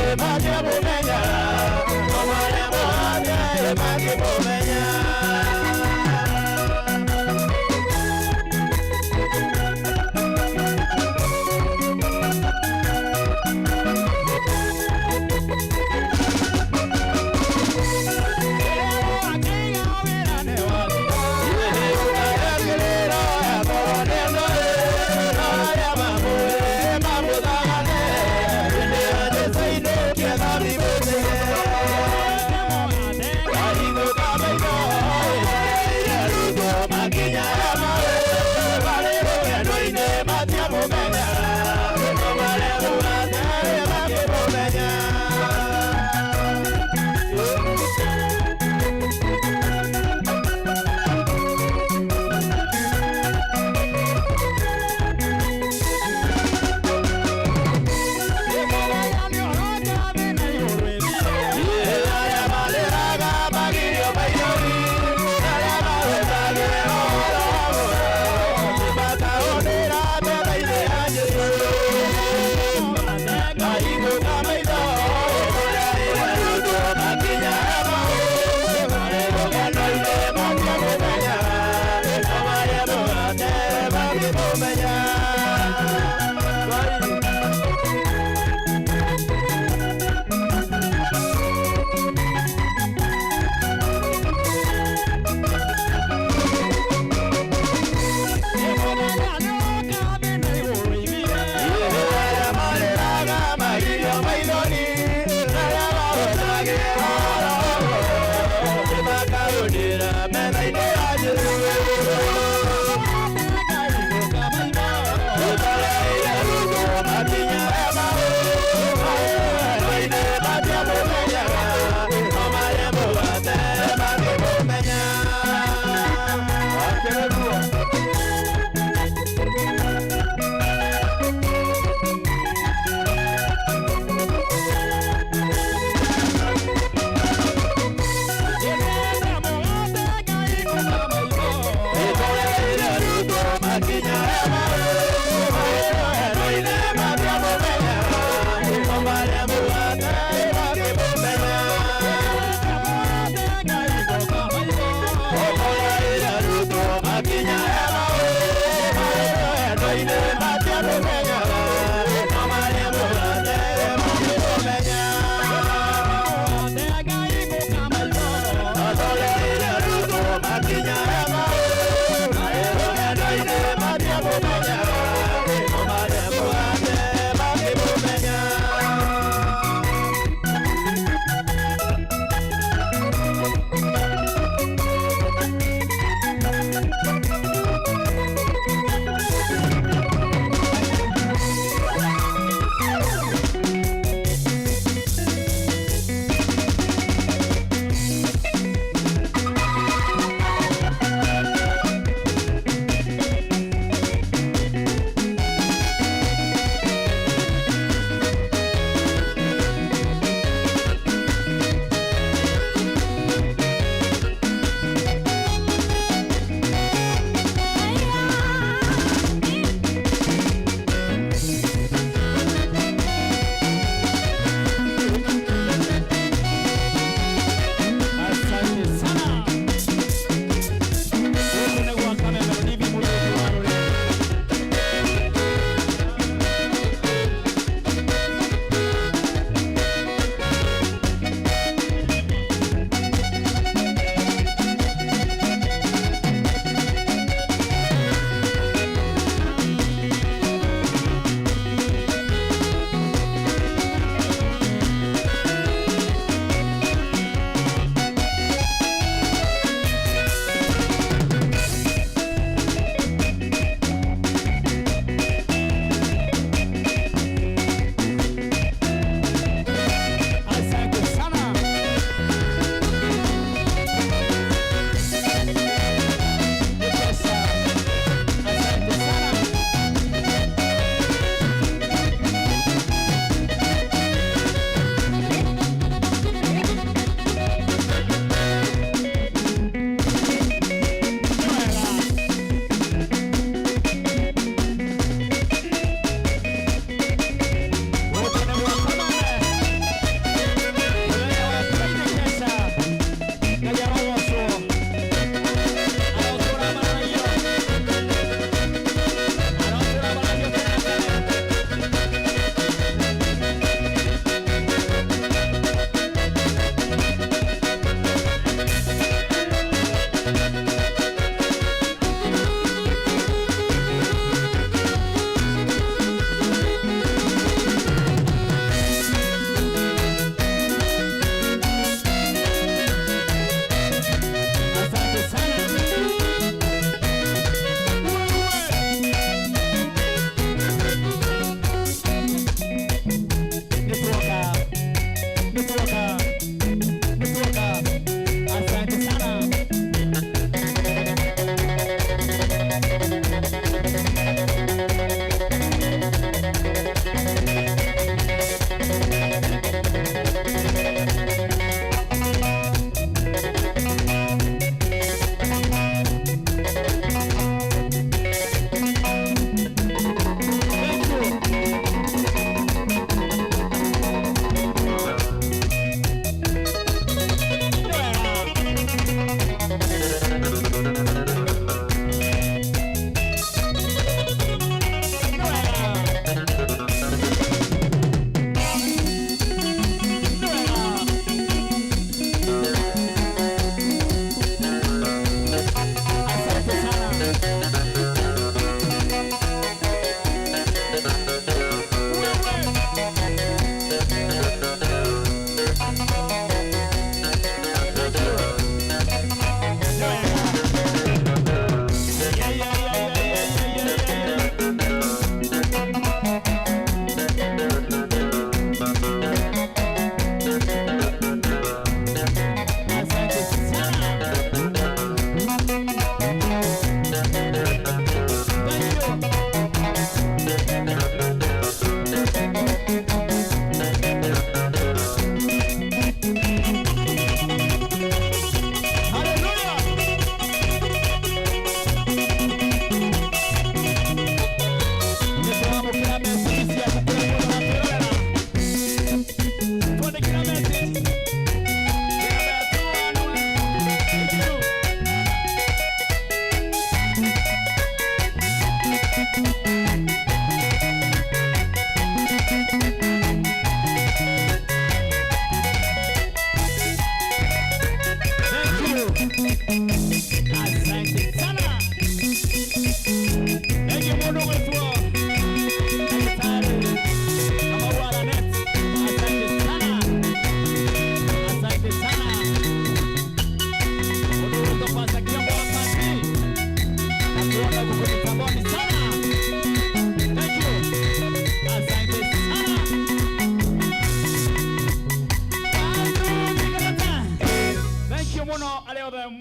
Happy birthday.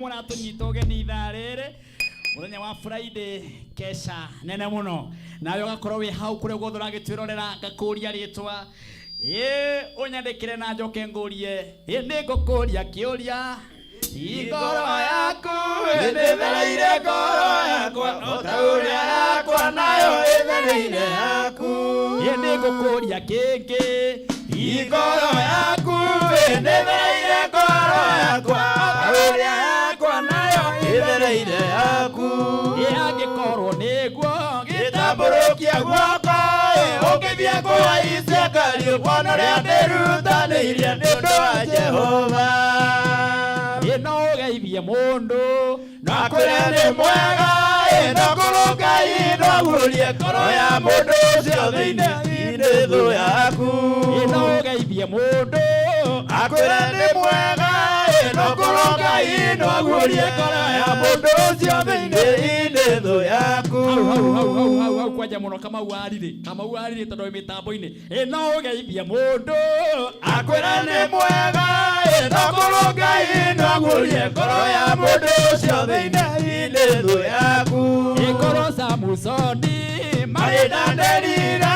mũratunyitoge ni itharĩrĩ mũthenya wa Friday kesha nene mũno nawe ũgakorwo wĩ hau kũrĩa guothe ũragĩtwĩrorera ngakũria rĩtwa ũnyandĩkĩre na njoke ngũrie nĩ ngũkũria kĩũria ngoro yaku ĩthereire ngoro yakwa o ta ũrĩa yakwa nayo ĩthereire yaku nĩ ngũkũria kĩngĩ ngoro yaku ĩthereire ngoro yakwa o ta ũrĩa yakwa nayo ĩthereire yaku angĩkorwo nĩguo gĩtambũrũkia guoko ũngĩthiĩ kũhaicia Kariũki ũrĩa ndĩrutanĩirie nĩ ũndũ wa Jehova no ũgeithie mũndũ no kwĩre nĩ mwega no kũrũngai no guũrie ngoro ya mũndũ ũcio thĩinĩ thũ yaku no ũgeithie mũndũ akwĩre nĩ mwega no kũrũngai no guũrie ngoro ya mũndũ ũcio thĩinĩ thũ yaku hau kwanja mũno Kamau arire tondũ wĩ mĩtambo-inĩ no ũgeithie mũndũ akwĩre nĩ mwega no kũrũngai no guũrie ngoro ya mũndũ ũcio thĩinĩ thũ yaku ngoro cia Musoni marĩ na nderira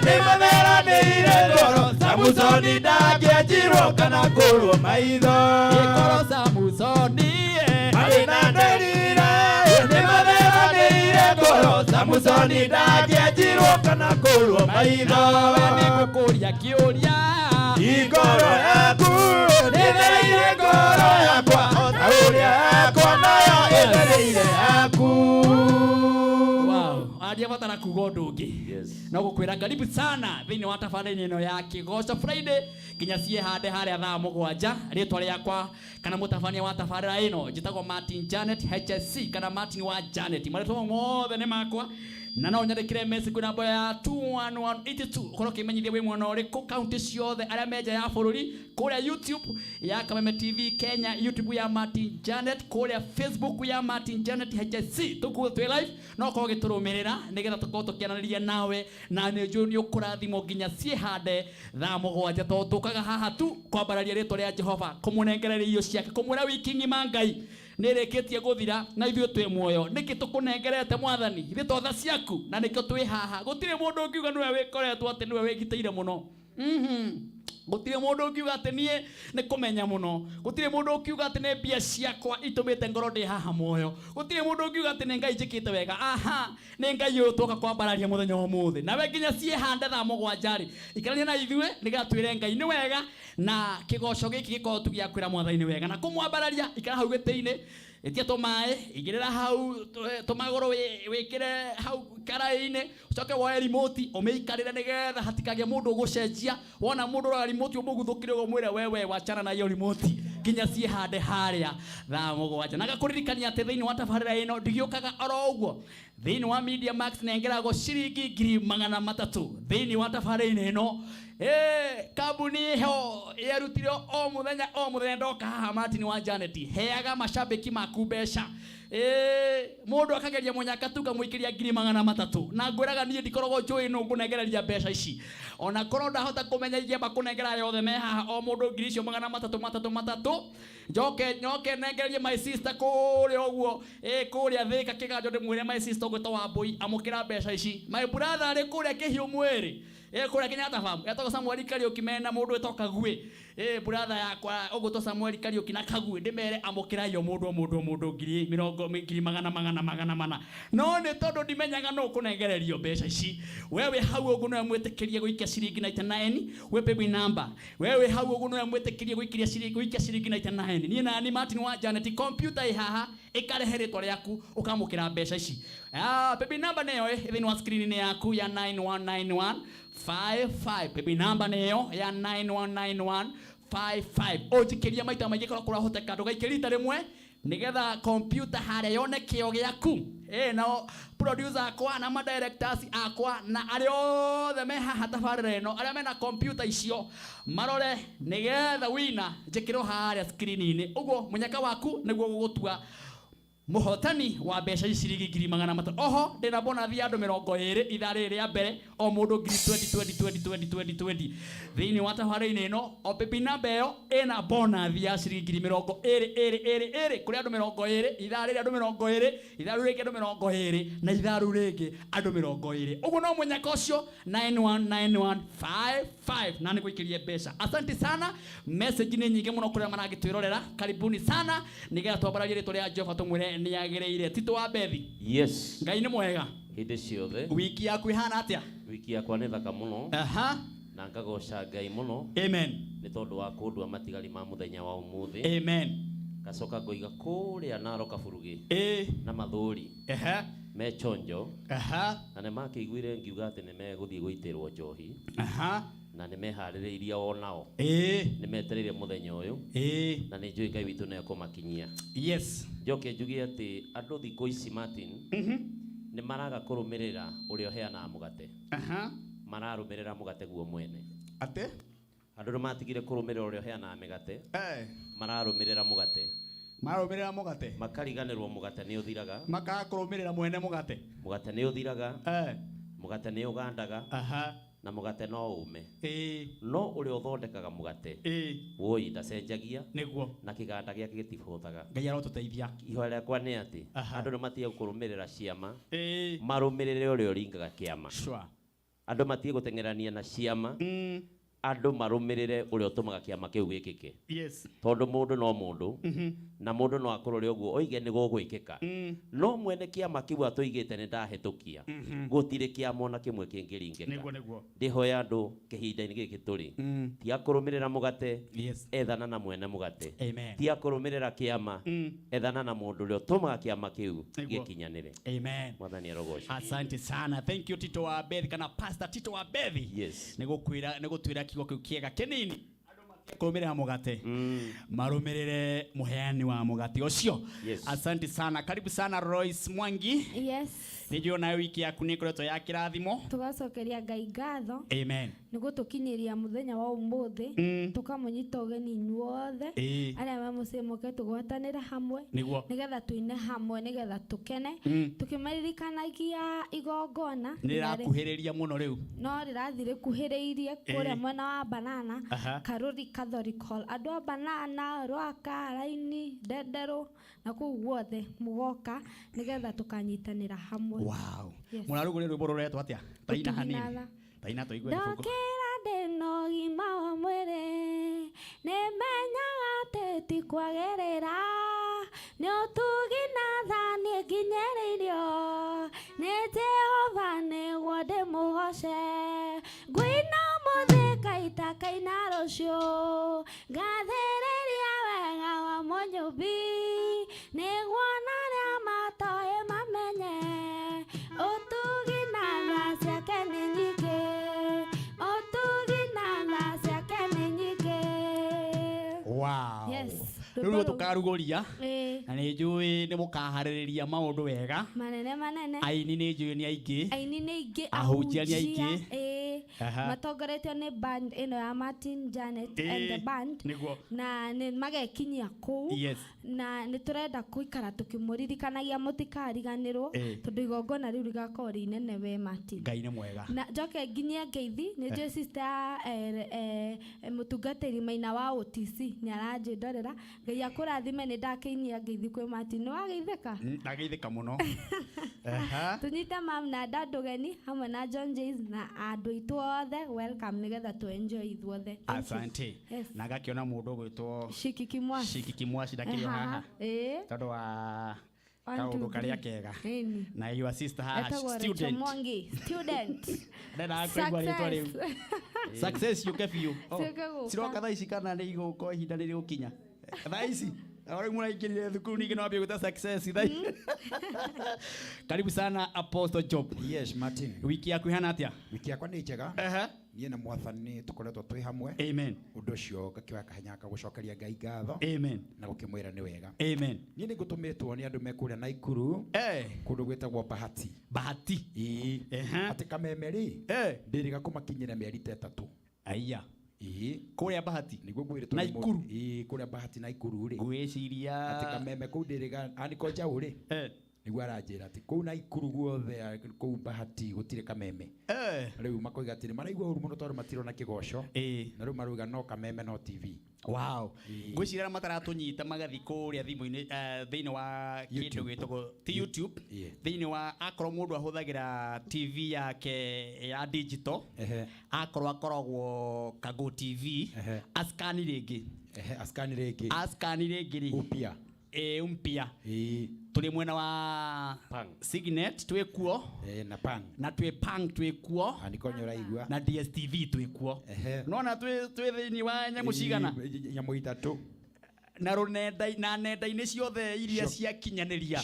nĩ matheranĩire ngoro cia Musoni ndangĩenjirwo kana kũrwo maitho ngoro cia Musoni marĩ na nderira nĩ matheranĩire ngoro cia Musoni ndangĩenjirwo kana kũrwo maitho nĩ ngũkũria kĩũria ngoro yaku ĩthereire ngoro yakwa o ta ũrĩa yakwa nayo ĩthereire yaku ndiabatara kuga ũndũ ũngĩ no gũkwĩra karibu sana thĩinĩ wa tabarĩra ĩno ya Kĩgoco Friday nginya ciĩ hande harĩa thaa 7 rĩtwa rĩakwa kana mũtabania wa tabarĩra ĩno njĩtagwo Martin Janet HSC kana Martin wa Janet marĩtwa mothe nĩ makwa na no nyandĩkĩre message kwĩ namba ya 21182 ũkorwo ũkĩmenyithia wĩ mwena ũrĩkũ kaunti ciothe arĩa me nja ya bũrũri kũrĩa YouTube ya Kameme TV Kenya, YouTube ya Martin Janet, kũrĩa Facebook ya Martin Janet HSC tũkuo twĩ live no ũkorwo ũgĩtũrũmĩrĩra nĩgetha tũkorwo tũkĩaranĩria nawe na nĩ njũĩ nĩ ũkũrathimwo nginya ciĩ hande thaa 7 tondũ tũkaga haha tu kwambararia rĩtwa rĩa Jehova kũmũnengereria irio ciake kũmwĩra wiki ng'ima Ngai nĩrĩkĩtie gũthira na ithuĩ twĩ muoyo nĩkĩ tũkũnengerete Mwathani ithuĩ totha ciaku na nĩkĩo twĩ haha gũtirĩ mũndũ ũngiuga nĩwe wĩkoretwo atĩ nĩwe wĩgitĩire mũno gũtirĩ mũndũ ũngiuga atĩ niĩ nĩ kũmenya mũno gũtirĩ mũndũ ũngiuga atĩ nĩ mbia ciakwa itũmĩte ngoro ndĩ haha muoyo gũtirĩ mũndũ ũngiuga atĩ nĩ Ngai njĩkĩte wega nĩ Ngai ũyũ tũka kwambararia mũthenya ũmũthĩ nawe nginya ciĩ hande thaa 7 ikarania na ithuĩ nĩgetha twĩre Ngai nĩ wega na kĩgoco gĩkĩ gĩkorwo tu gĩa kwĩra Mwathani nĩ wega na kũmwambararia ikara hau gĩtĩ-inĩ etia tũmaĩ igĩrĩra hau tũmagũrũ wĩkĩre hau karaĩ-inĩ ũcoke woe remote ũmĩikarĩre nĩgetha hatikagĩe mũndũ ũgũcenjia wona mũndũ ũroya remote ũmũguthũkĩre ũmwĩre wewe wachana na iyo remote nginya ciĩ hande harĩa thaa 7 na gakũririkania atĩ thĩinĩ wa tabarĩra ĩno ndigĩũkaga oro ũguo thĩinĩ wa Media Max nengeragwo ciringi 300 thĩinĩ wa tabarĩra ĩno kambuni ho yarutire o muthenya ndoka haha Martin wa Janet heaga mashabiki maku mbeca mũndũ akageria mũnyaka tu kamũikĩria 300 na ngwĩraga niĩ ndikoragwo njũĩ nũ ngũnengereria mbeca ici ona korwo ndahota kũmenya ingĩamba kũnengera yothe me haha o mũndũ 300 njoke nengererie my sister kũrĩa ũguo kũrĩa Thĩka Kĩganjo ndĩmwĩre my sister ũgwĩtwo Wambui amũkĩra mbeca ici my brother arĩ kũrĩa Kĩhiũ mwĩrĩ kũrĩa Kenyatta farm etagwo Samuel Kariũki mena mũndũ wĩtwo Kagwe brother yakwa ũgwĩtwo Samuel Kariũki na Kagwe ndĩmere amũkĩra yo mũndũ 100,000 no nĩ tondũ ndimenyaga no kũnengererio mbeca ici wewe hau ũguo no mwĩtĩkĩrie gũikia ciringi 99 we baby number wewe hau ũguo no mwĩtĩkĩrie gũikia ciringi 99 niĩ na ni Martin wa Janet computer haha ĩkarehe rĩtwa rĩaku ũkamũkĩra mbeca ici baby number nĩyo thĩinĩ wa screen yaku ya 919155 baby number nĩyo ya 919155 ũnjikĩria maita maingĩ korwo kũrahoteka ndũgaikĩrie rita rĩmwe nĩgetha computer harĩa yone kĩo gĩaku na producer akwa na directors akwa na arĩa othe me haha tabarĩra ĩno arĩa mena computer icio marore nĩgetha wina njĩkĩrwo harĩa screen-inĩ ũguo mũnyaka waku nĩguo gũgũtua muhotani wa mbeca ciringi 500. Oho ndina bonathi andu 20 ithari ria mbere o mundu 2020 thiini wa tabarĩinĩ ĩno o baby namba ĩyo ĩna bonathi ya ciringi 20 kuri andu 20 ithari ria andu 20 itharu ringi andu 20 na itharu ringi andu 20. Uguo no munyaka ucio 919155 na nĩ gũikirie mbeca. Asante sana. Message nĩ nyingĩ mũno kũrĩa maragĩtwĩrorera. Karibuni sana. Nĩgetha twambararie rĩtwa rĩa Jehova tũmwĩre nĩ yagĩrĩire. Tito wa Bethi. Yes. Ngai nĩ mwega. Hĩndĩ ciothe. Wiki yaku ihana atĩa? Wiki yakwa nĩ thaka mũno. Aha. Na ngagoca Ngai mũno. Amen. Nĩ tondũ wa kũndua matigari ma mũthenya wa ũmũthĩ. Amen. Gacoka ngoiga kũrĩa Narok Kaburugi. Na mathũri. Aha. Me chonjo. Aha. Na nĩ makĩiguire ngiuga atĩ nĩ megũthiĩ gũitĩrwo njohi. Aha. Na nĩ meharĩrĩirie o nao. Nĩ metereire mũthenya ũyũ. Na nĩ njũĩ Ngai witũ nĩ ekũmakinyia. Yes. Njoke njuge atĩ andũ thikũ ici Martin nĩ maraga kũrũmĩrĩra ũrĩa ũheanaga mũgate. Aha. Mararũmĩrĩra mũgate guo mwene. Ate? Andũ nĩ matigire kũrũmĩrĩra ũrĩa ũheanaga mĩgate. Mararũmĩrĩra mũgate. Mararũmĩrĩra mũgate. Makariganĩrwo mũgate nĩ ũthiraga. Makaga kũrũmĩrĩra mwene mũgate. Mũgate nĩ ũthiraga. Mũgate nĩ ũgandaga. Aha. Na mũgate no ume. No ũrĩa ũthondekaga mũgate. Woi ndacenjagia. Nĩguo. Na kĩganda gĩake gĩtibũthaga. Ngai arotũteithia. Ihoya rĩakwa nĩ atĩ andũ nĩ matige kũrũmĩrĩra ciama. Marũmĩrĩre ũrĩa ũringaga kĩama. Andũ matige gũteng'erania na ciama. Andũ marũmĩrĩre ũrĩa ũtũmaga kĩama kĩu gĩkĩke. Yes. Tondũ mũndũ no mũndũ. Na mũndũ no akũrore ũguo oige nĩ gũgwĩkĩka. No mwene kĩama kĩu atũigĩte nĩ ndahĩtũkia. Gũtirĩ kĩama ona kĩmwe kĩngĩringĩka. Nĩguo. Ndĩhoya andũ kĩhinda-inĩ gĩkĩ tũrĩ. Tiga kũrũmĩrĩra mũgate. Ethana na mwene mũgate. Tiga kũrũmĩrĩra kĩama. Ethana na mũndũ ũrĩa ũtũmaga kĩama kĩu gĩkinyanĩre. Amen. Mwathani arogoce. Asante sana. Thank you Tito wa Bethi kana Pastor Tito wa Bethi. Yes. Nĩgũtwĩra kiugo kĩu kĩega kĩnini. Kũrũmĩrĩra mũgate. Marũmĩrĩre mũheani wa mũgate ũcio. Asante sana. Karibu sana Royce Mwangi. Yes. Nĩnjũĩ nayo wiki yaku nĩ ĩkoretwo ya kĩrathimo. Tugacokeria Ngai ngatho. Amen. Nĩgũtũkinyĩria mũthenya wa ũmũthĩ. Tũkamũnyita ũgeni inyuothe. Arĩa mamũcemũke tũgwatanĩre hamwe. Nĩgetha tũine hamwe nĩgetha tũkene. Tũkĩmaririkanagia igongona. Nĩrĩrakuhĩrĩria mũno rĩu. No rĩrathiĩ rĩkuhĩrĩirie kũrĩa mwena wa Banana. Karuri Catholical. Andũ a Banana, Rwaka, Raini, Ndenderũ na kũu guothe mũgoka nĩgetha tũkanyitanĩra hamwe. Wow. Mũrarugũrĩra rwĩmbo rũretwo atĩa? Taina hanini. Taina tũigue rĩbũngũ. Ndokĩra ndĩna ũgima wa mwĩrĩ, nĩmenyaga atĩ ti kwagĩrĩra, nĩ ũtugi na tha nĩnginyĩrĩirio, nĩ Jehova nĩguo ndĩmũgoce, ngwĩna ũmũthĩ kaita kaina rũciũ, ngathĩrĩria wega wa Mũnyũmbi, nĩguo narĩa matoĩ mamenye, ũtugi na tha ciake nĩ nyingĩ, ũtugi na tha ciake nĩ nyingĩ. Wow. Yes. Rĩu tũkarugũria na nĩ njũĩ nĩ mũkaharĩrĩria maũndũ wega. Manene. Aini nĩ njũĩ nĩ aingĩ. Aini nĩ aingĩ. Ahunjia nĩ aingĩ. Matongoretio nĩ band ĩno ya Martin Janet and the band. Na nĩ magekinyia kũu. Na nĩ tũrenda gũikara tũkĩmũririkanagia mũtikariganĩrwo tondũ igongona rĩu rĩgakorwo rĩ inene we Martin. Ngai nĩ mwega. Na njoke nginyie ngeithi nĩ njũĩ sister mũtungatĩri Maina wa OTC nĩ aranjĩndorera. Ngai akũrathime nĩ ndakĩinia ngeithi kwĩ Martin. Nĩ wageithĩka? Ndageithĩka mũno. Tunyite mam na dad ũgeni hamwe na John Jays na andũ aitũ othe welcome nĩgetha tu enjoy ithuothe. Asante. Na gakĩona mũndũ ũgwĩtwo Shiki Kimwashi ndakĩrĩ haha. Tondũ wa kaũndũ karĩa kega. Na your sister student. Ndenda kũigua rĩtwa rĩu. Success yuke biũ. Ciroka thaa ici kana nĩ igũkorwo ihinda rĩrĩ gũkinya? Thaa ici ahora mũraingĩrire thukuru ningĩ no wambie gwĩta success thaa. Karibu sana Apostle Job. Yes Martin. Wiki yaku ihana atĩa? Wiki yakwa nĩ njega. Niĩ na Mwathani tũkoretwo twĩ hamwe. Amen. Ũndũ ũcio ngakĩoya kahenya gũcokeria Ngai ngatho. Amen. Na gũkĩmwĩra nĩ wega. Amen. Niĩ nĩ ngũtũmĩtwo nĩ andũ mekũrĩa Naikuru. Kũndũ gwĩtagwo Bahati. Bahati. Atĩ kameme rĩ. Ndĩrĩga kũmakinyĩra mĩeri 3. Aiya. Kuria Bahati niguo ngwire Naikuru kuria Bahati Naikuru ri gwiciria ati Kameme kuu ndiriga aniko njau ri niguo aranjira ati kuu Naikuru guothe kuu Bahati gutire Kameme riu makoiga ati maraigua uru muno tondu matirona kigoco na riu maruga no Kameme no TV. Wow. Gwiciria mataratunyita magathi kuria thimu-ini thiini wa kindu gitagwo ti YouTube thiini wa akorwo mundu ahuthagira TV yake ya digital akoragwo Kago TV askani ringi askani ringi ri upia umpia tuli mwena wa Signet twekuo na Pang na Pang twekuo aniko nyoraigua na DSTV twekuo nona twi thiini wa nyamu cigana nyamu itatu na runenda na nenda-ini ciothe iria cia kinyaniria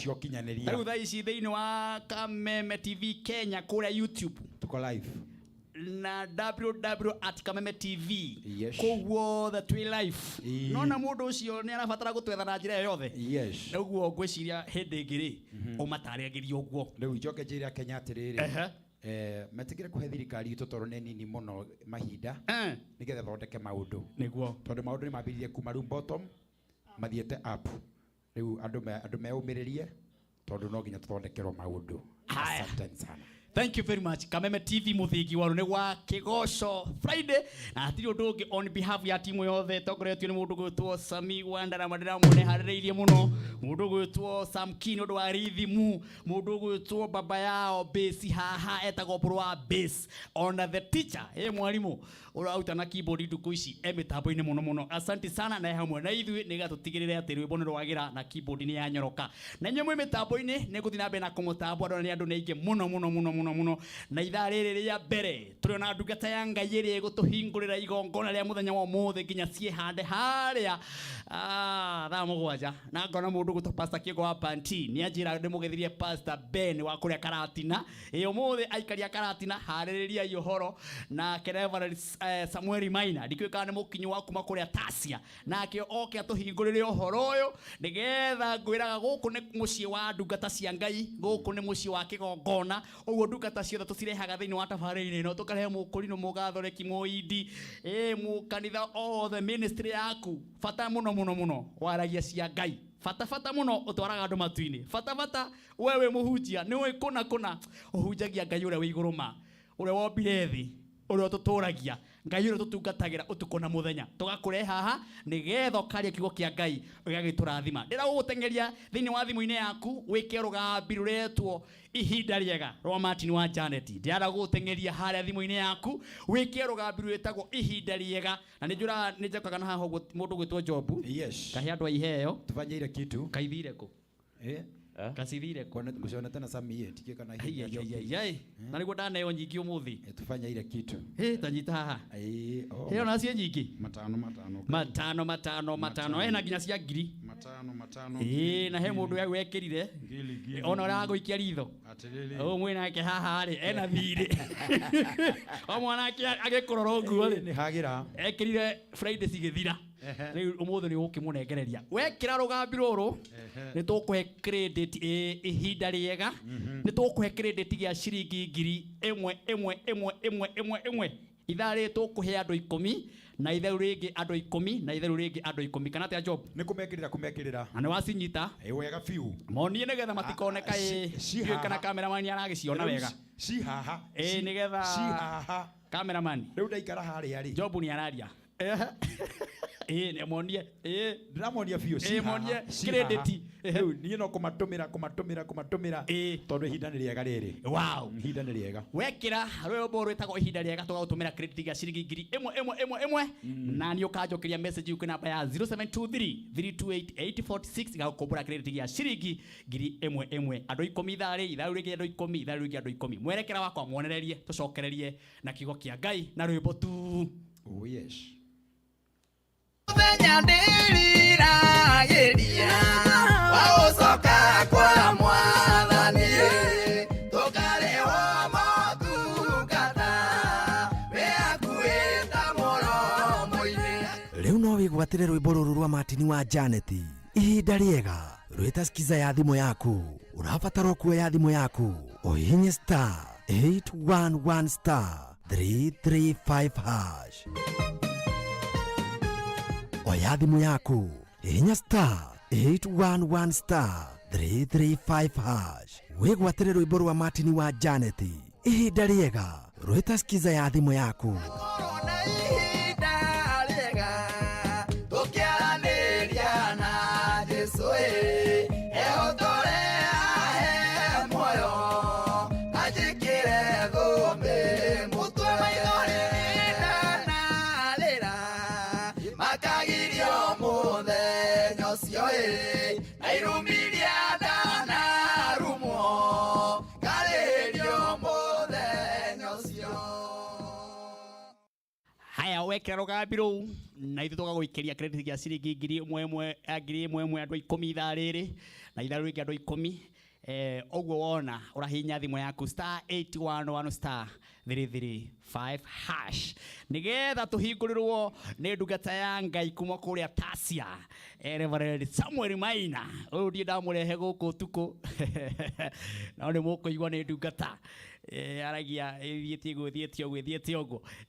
riu thaa ici thiini wa Kameme TV Kenya kuria YouTube tuko live na www.kameme TV koguo the twi life nona mundu ucio ni arabatara gutwetha na njira yothe niguo ngwiciria hindi ngiri umatariagiria uguo riu njoke njira Kenya atiriri metikire kuhe thirikari itu tondu ni nini muno mahinda nigetha thondeke maundu niguo tondu maundu ni mambiririe kuma room bottom mathiete up riu andu meumiririe tondu no nginya tuthondekerwo maundu. Asante sana. Thank you very much. Kameme TV muthingi waru ni gwa kigoco Friday na atiri undu ungi on behalf ya timu yothe tokoretio ni mundu gwitwo Sami Wandara madira mune haririirie muno mundu gwitwo Sam Kino ndo wa rithimu mundu gwitwo baba yao bass haha etagwo bro wa bass on the teacher mwalimu urauta na keyboard nduku ici mitambo-ini muno asante sana na hamwe na ithui ni gatutigirire ati rwimbo ni rwagira na keyboard ni yanyoroka na nyamwe mitambo-ini ni guthi na mbere na kumutambwa ndo ni andu ni aingi muno na ithaa riri ria mbere turi na ndungata ya Ngai iri gutuhingurira igongona ria muthenya wa mothe nginya cie hande haria thaa mugwanja na ngona mundu guto Pastor Kigo wa Panti ni anjira ndimugethirie Pastor Ben wa kuria Karatina mothe aikaria Karatina haririria ihoro na Reverend Samuel Maina ndikwika ni mukinyi wa kuma kuria Tasia nake oke atuhingurire uhoro uyu nigetha ngwiraga guku ni mucie wa ndungata cia Ngai guku ni mucie wa kigongona uguo ndungata ciothe tucirehaga thiini wa tabarĩri ino tukarehe mukurino mugathoreki muindi mukanitha othe ministry yaku fata muno waragia cia Ngai fata muno utwaraga andu matu-ini fata wewe muhunjia ni wi kuna uhunjagia Ngai uria wi iguru ma uria wombire thi uria tuturagia Ngai uria tutungatagira utuko na muthenya tugakureha haha nigetha ukaria kiugo kia Ngai ugagiturathima ndira gutengeria thiini wa thimu-ini yaku wike rugambi ruretwo ihinda riega rwa Martin wa Janet ndira gutengeria haria thimu-ini yaku wike rugambi rwetagwo ihinda riega na ninjura ninjakaga na haha mundu gwitwo Jobu kahia andu iheo tufanyire kitu kaithire ku kasithire kona guciona tena Samie tike kana hiya na niguo ndaneo nyingi umuthi tufanya ile kitu tanyita haha hiyo na cie nyingi matano na nginya cia ngiri matano na he mundu ya wekirire ona ora guikia ritho mwina yake haha ri ena thiri o mwana yake agikurora uguo ri ni hagira ekirire Friday cigithira riu umuthi ni ukimunengereria wekira rugambi ruru ni tukuhe credit ihinda riega ni tukuhe credit gia ciringi ngiri imwe ithaa ri tukuhe andu 10 na itharu ringi andu 10 na itharu ringi andu 10 kana tia Job ni kumekirira na ni wacinyita wega fiu monie nigetha matikoneka kana cameraman aragiciona wega haha nigetha cameraman riu ndaikara haria ri Job ni araria nemonie ndiramonia biu monie credit riu ni no kumatumira tondu ihinda ni riega riri wow ihinda ni riega wekira rwimbo rwitagwo ihinda riega tugagutumira credit ga ciringi ngiri imwe na ni ukanjokeria message ku namba ya 0723328846 gagukumbura credit ya ciringi ngiri imwe andu 10 itharu ringi andu 10 itharu ringi andu 10 mwerekera wakwa muonererie tucokererie na kiugo kia Ngai na rwimbo tu oh yes Muthenya ndiriragiria wa gucoka kwa Mwathani tukarehwo motungata we akuita muromo-ini. Riu no wigwatire rwimbo ruru rwa Martin wa Janet ihinda riega rwita skiza ya thimu yaku urabatara kuoya thimu yaku uhinye star 811 star 335 hash. oya thimũ yaku hihinya star 811 star 335 hash wĩgwatĩre rwĩmbo rwa Martin wa Janet ihinda rĩega rwĩta skiza ya thimũ yaku. Haya wekera rugambiro na ithu tugagwikiria credit ya ciringi 1,000 andũ 10 ithaa rĩrĩ na ithaa rĩngĩ andũ 10 ogwo wona ũrahinya thimũ yaku star 811 star 335 hash nigetha tuhingũrĩrwo nĩ ndungata ya Ngai kuma kũrĩa Tasia Reverend Samuel Maina ũyũ ndiĩ ndamũrehe gũkũ tuko na nĩ mũkũigua nĩ ndungata aragia thiĩtie ũguo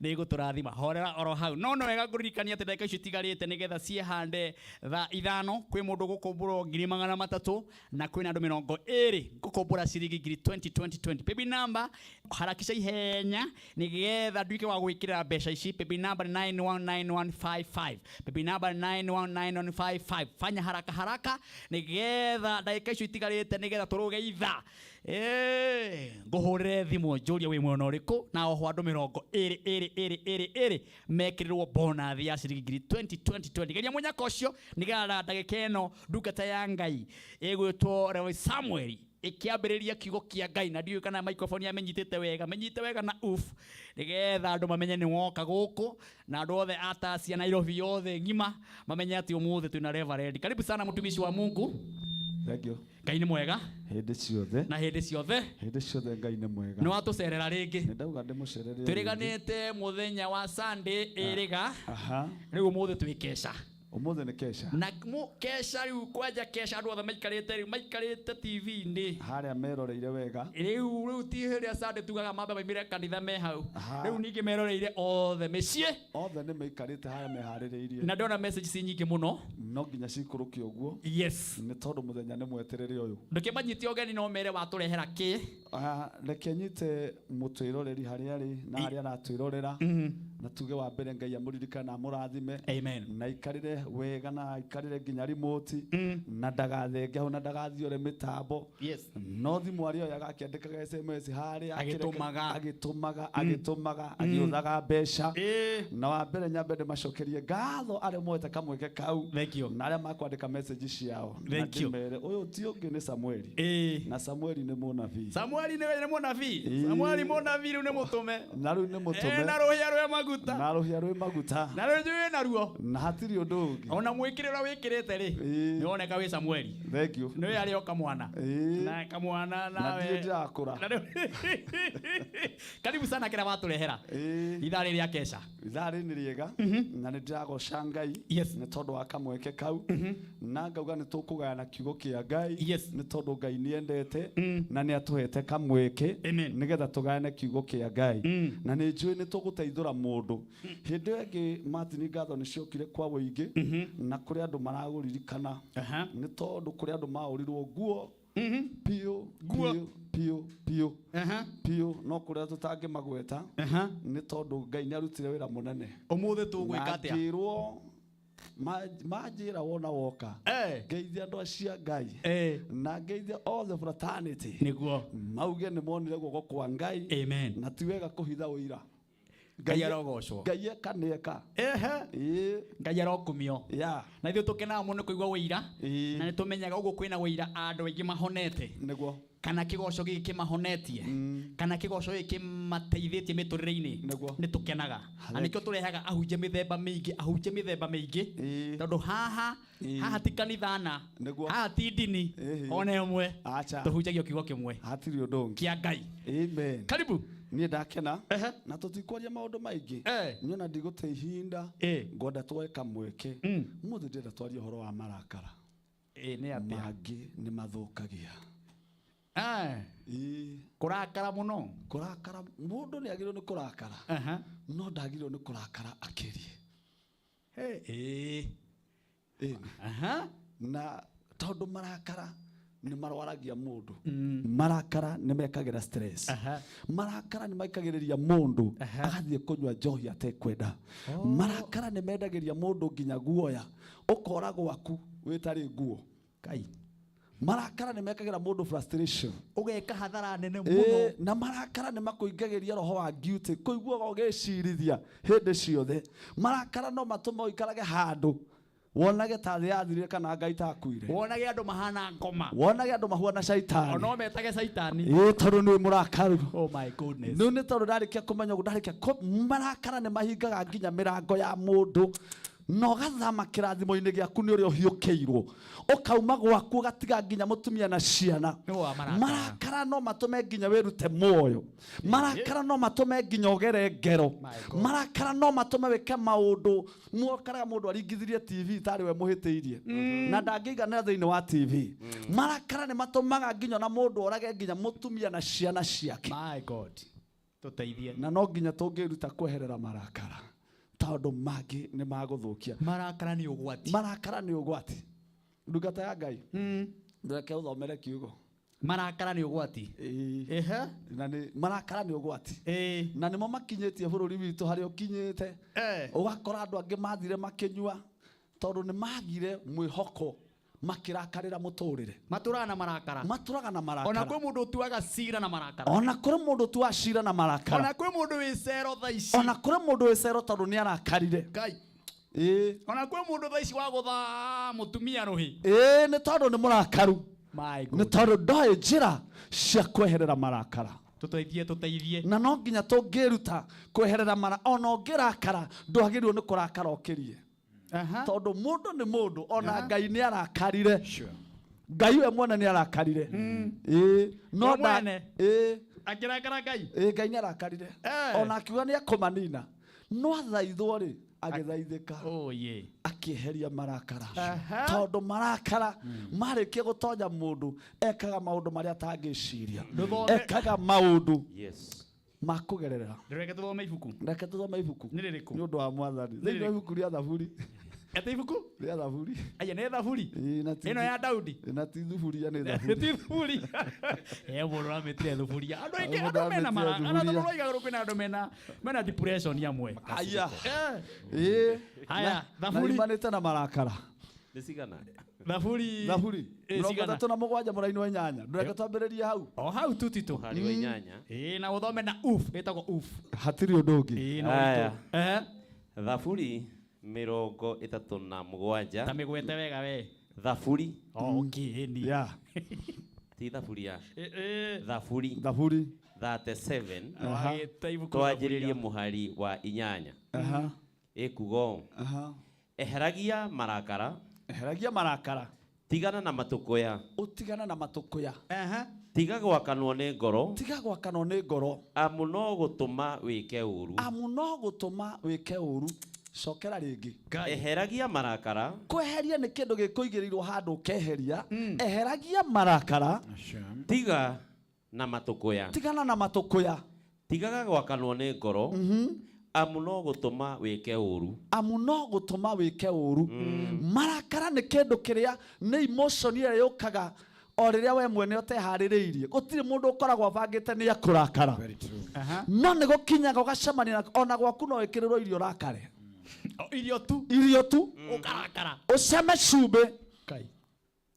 nĩ gũtũrathima horera oro hau no wega ngũririkania atĩ ndagĩka icio itigarĩte nĩgetha ciehande thaa 5 kwĩ mũndũ gũkũmbũrwo 300 na kwĩna andũ 20 gũkũmbũra ciringi 2020 baby number harakisha ihenya nĩgetha nduĩke wa gwĩkĩra mbeca ici baby number 919155 baby number 919155 fanya haraka nĩgetha ndagĩka icio itigarĩte nĩgetha tũrũge itha ngũhũrĩre thimũ njũrie wĩ mwena ũrĩkũ na oho andũ 20 mekĩrĩrwo bonus ya ciringi 2020 geria mũnyaka ũcio nĩgetha ndagĩka ĩno ndungata ya Ngai ĩgwĩtwo Reverend Samuel ikiambĩrĩria kiugo kĩa Ngai na ndiũĩ kana microphone amenyitĩte wega menyite wega na nĩgetha andũ mamenye nĩ woka gũkũ na andũ othe a Tasia Nairobi yothe ngima mamenye atĩ ũmũthĩ twĩna Reverend. Karibu sana mtumishi wa Mungu. Thank you. Ngai nĩ mwega Hĩndĩ ciothe. Na hĩndĩ ciothe Ngai nĩ mwega. Nĩ watũcerera rĩngĩ. Ndauga ndĩmũcerere. Tũriganĩte mũthenya wa Sunday ĩrĩga. Aha. Rĩu ũmũthĩ twĩkeca. Ũmũthĩ nĩ kesha. Na kesha rĩu kwanja kesha andũ othe maikarĩte TV-inĩ. Harĩa meroreire wega. Rĩu ti hĩrĩa Sunday tugaga mambe maimire kanitha me hau. Rĩu ningĩ meroreire othe mĩciĩ. Othe nĩ maikarĩte harĩa meharĩrĩirie. Na ndona message nyingĩ mũno. No nginya cikũrũkio ũguo. Yes. Nĩ tondũ mũthenya nĩ mweterere ũyũ. Ndũkĩmanyite ũgeni no mere watũrehera kĩ? Reke nyite mũtwĩroreri harĩa arĩ na harĩa aratwĩrorera. Na tuge wa mbere Ngai amũririkane na amũrathime. Amen. Na ikarire wega na ikarire nginya remote na ndagathenge ho na ndagathiore mitambo. Yes. No thimũ arĩ oya gakĩandĩkaga SMS harĩa agĩtũmaga agĩũthaga mbeca. Na wa mbere nyambe ndĩmacokerie ngatho arĩa moete kamweke kau. Thank you. Na arĩa makwandĩka message ciao. Thank you. Ũyũ ti ũngĩ nĩ Samuel. Na Samuel nĩ mũnabii. Samuel nĩ mũnabii. Samuel mũnabii rĩu nĩ mũtũme. Na rĩu nĩ mũtũme. Na rũhĩa rwĩ maguta. Na rũhĩa rwĩ maguta. Na rĩu njũĩ naruo. Na hatirĩ ũndũ ũngĩ. Ona mwĩkĩrĩra wĩkĩrĩte rĩ. Nĩ woneka wĩ Samuel. Thank you. Nĩ arĩ o kamwana. Na kamwana nawe. Na ndirakũra. Karibu sana kĩrĩa watũrehera. Ithaa rĩrĩa kesha. Ithaa rĩrĩ nĩ rĩega. Na nĩ ndĩragoca Ngai. Yes. Nĩ tondũ wa kamweke kau. Na ngauga nĩ tũkũgayana kiugo kĩa Ngai. Yes. Nĩ tondũ Ngai nĩ endete. Na nĩ atũhete kamweke. Nĩgetha tũgayane kiugo kĩa Ngai. Na nĩ njũĩ nĩ tũgũteithũra mũndũ. Hĩndĩ ĩyo ĩngĩ Martin ngatho nĩ ciokire kwa wũingĩ. Na kũrĩ andũ maragũririkana. Nĩ tondũ kũrĩ andũ maũrirwo nguo. Piũ no kũrĩa tũtangĩmagweta. Nĩ tondũ Ngai nĩ arutire wĩra mũnene. Ũmũthĩ tũgwĩka atĩa? Ngĩrwo manjĩra wona woka ngeithia andũ acia Ngai na ngeithia all the fraternity nĩguo mauge nĩ monire guoko kwa Ngai. Amen. Na ti wega kũhitha ũira. Ngai arogocwo. Ngai ekaneka. Ngai arokumio. Na ithuĩ tũkenaga mũno kũigua ũira na nĩ tũmenyaga ũguo kwĩna ũira andũ aingĩ mahonete. Nĩguo. Kana kĩgoco gĩkĩ kĩmahonetie kana kĩgoco gĩkĩ kĩmateithĩtie mĩtũrĩre-inĩ nĩ tũkenaga. Na nĩkĩo tũrehaga ahunjia mĩthemba mĩingĩ tondũ haha ti kanithana haha ti ndini ona ĩmwe tũhunjagia kiugo kĩmwe hatirĩ ũndũ ũngĩ kĩa Ngai. Amen. Karibu. Niĩ ndakena na tũtikwaria maũndũ maingĩ. Nyona ndigũte ihinda ngwenda twoe kamweke. Mũthĩ ndĩrenda twarie ũhoro wa marakara. Nĩ atĩa? Mangĩ nĩ mathũkagia. Kũrakara mũno. Kũrakara mũndũ nĩ agĩrĩirwo nĩ kũrakara. No ndagĩrĩirwo nĩ kũrakara akĩrie. na tondu marakara ni marwaragia mundu marakara ni mekagira stress marakara ni maikagiriria mundu agathie kunywa njohi atekwenda marakara ni mendagiria mundu nginya guoya ukora gwaku witari nguo kai marakara ni mekagira mundu frustration ugeka hathara nene muno na marakara ni makuingagiria roho wa guilty kuigua ugecirithia hindi ciothe marakara no matuma uikarage handu wonage tathi yathirire kana Ngai takuire wonage andu mahana ngoma wonage andu mahuana shaitani no metage shaitani tondu ni murakaru oh my goodness no ni tondu ndarikia kumenya ndarikia marakara ni mahingaga nginya mirango ya mundu no gathama kirathimo-ini giaku ni uri uhiukiirwo ukauma gwaku gatiga nginya mutumia na ciana marakara no matume nginya wirute muoyo marakara no matume nginya ugere ngero marakara no matume wike maundu muokaraga mundu aringithirie TV tari we muhitiirie na ndangĩiganĩra thĩinĩ wa TV marakara ni matumaga nginya na mundu orage nginya mutumia na ciana ciake my god tuteithie na no nginya tungĩruta kweherera marakara tondu mangi ni maguthukia marakara ni ugwati ndungata ya Ngai ndeke uthomere kiugo marakara ni ugwati na ni marakara ni ugwati na nimo makinyetie bururi witu hari ukinyite ugakora andu angi mathire makinyua tondu ni magire mwihoko makirakarira muturire maturaga na marakara ona kwi mundu tuaga cira na marakara ona kuri mundu tuaga cira na marakara ona kwi mundu wicero thaici ona kuri mundu wicero tondu ni arakarire Ngai ona kwi mundu thaici wa gutha mutumia ruhi ni tondu ni murakaru ni tondu ndoi njira cia kweherera marakara tuteithie na no nginya tungiruta kweherera marakara ona ungirakara ndwagirwo ni kurakara ukirie tondu mundu ni mundu ona Ngai ni arakarire Ngai we mwene ni arakarire no mwene akirakara Ngai Ngai ni arakarire ona akiuga ni akumanina no athaithwo ri agithaithika akieheria marakara tondu marakara marikia gutonya mundu ekaga maundu maria atangiciria ekaga maundu makugerera reke tuthome ibuku ni undu wa mwathani thĩinĩ wa ibuku ria Thaburi ete ibuku ria Thaburi aya nĩ Thaburi ĩno ya Daudi na ti thuburia nĩ Thaburi mundu rametire thuburia andu aingĩ andu mena marakara roiga kwina andu mena depression amwe aya aya Thaburi imanĩte na marakara nĩ cigana Thaburi 37 mũraini wa 8 ndureke twambĩrĩrie hau hau tutito hari wa 8 na uthome na ĩtagwo hatirĩ ũndũ ũngĩ aya Thaburi 37 ta mĩgwete wega we Thaburi ni ti Thaburi ya Thaburi 37 twanjĩrĩrie mũhari wa 8 ĩkugo eheragia marakara tigana na matukuya tiga gwakanwo nĩ ngoro amu no gũtũma wĩke ũũru cokera rĩngĩ eheragia marakara kweheria nĩ kĩndũ gĩkũigĩrĩirwo handũ ũkeheria eheragia marakara tigana na matũkũya tigaga gwakanwo nĩ ngoro amu no gũtũma wĩke ũũru marakara nĩ kĩndũ kĩrĩa nĩ emotion ĩrĩa yũkaga o rĩrĩa we mwene ũteharĩrĩirie gũtirĩ mũndũ ũkoragwo abangĩte nĩ akũrakara no nĩ gũkinyaga ũgacemania ona gwaku no wĩkĩrĩrwo irio rakare irio tu ukarakara uceme cumbĩ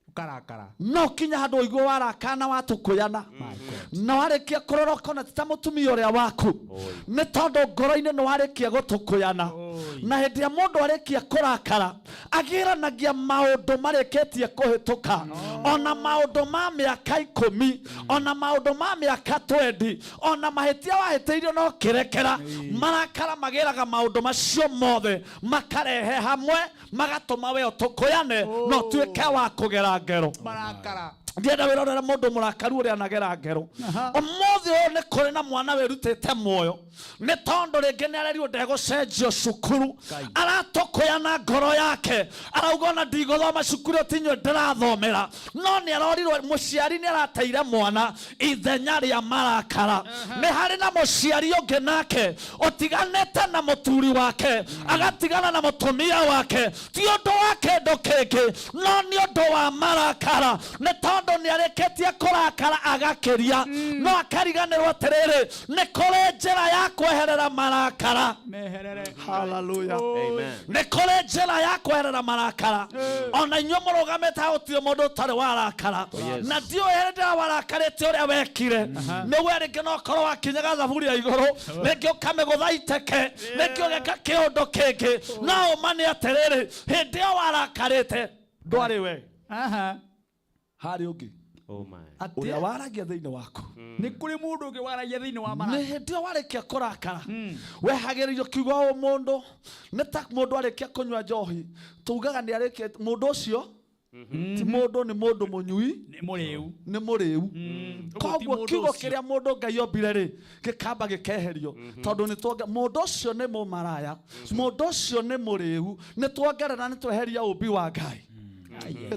ukarakara no kinya handũ ũigua warakana na watũkũyana na warĩkia kũrorokona ti ta mũtumia ũrĩa waku nĩ tondũ ngoro-inĩ nĩ warĩkia gũtũkũyana na hĩndĩ ĩrĩa mũndũ arĩkia kũrakara agĩranagia maũndũ marĩkĩtie kũhĩtũka ona maũndũ ma mĩaka 10 ona maũndũ ma mĩaka 20 ona mahĩtia wahĩtĩirio no kĩrekera marakara magĩraga maũndũ macio mothe makarehe hamwe magatũma we ũtũkũyane no tuĩke wa kũgera ngero marakara ndienda wirorera mundu murakaru uria anagera ngero umuthi uyu ni kuri na mwana wirutite muoyo ni tondu ringi ni arerirwo ndegucenjio cukuru aratokoya na ngoro yake arauga ona ndiguthoma cukuru tinywe ndirathomera no ni arorirwo muciari ni arateire mwana ithenya ria marakara ni hari na muciari ungi nake utiganite na muturi wake agatigana na mutumia wake ti undu wa kindu kingi no ni undu wa marakara ni tondu ni areketie kurakara agakiria no akariganirwo atiriri ni kuri njira ya kweherera marakara. Hallelujah. Amen. Ni kuri njira ya kweherera marakara ona inyuĩ mũrũgamĩte haha gũtirĩ mũndũ ũtarĩ warakara na ndiũĩ hĩndĩ warakarĩte ũrĩa wekire nĩguo rĩngĩ no ũkorwo wakinyaga thaburia igũrũ rĩngĩ ũkamĩgũtha iteke rĩngĩ ũgeka kĩũndũ kĩngĩ no ũma nĩ atĩrĩrĩ hĩndĩ ĩyo warakarĩte ndwarĩ we harĩ ũngĩ uria waragia thĩinĩ waku ni kuri mundu ungi waragia thĩinĩ wa marakara ni hĩndĩ ĩyo warĩkia kũrakara wehagĩrĩrio kiugo o mũndũ nĩ ta mũndũ arĩkia kũnyua njohi tugaga nĩ arĩkia mũndũ ũcio ti mũndũ nĩ mũndũ mũnyui nĩ mũrĩu koguo kiugo kĩrĩa mũndũ Ngai ombire rĩ gĩkamba gĩkeherio tondũ nĩ tuonge mũndũ ũcio nĩ mũmaraya mũndũ ũcio nĩ mũrĩu nĩ tuongerera nĩ tweheria ũmbi wa Ngai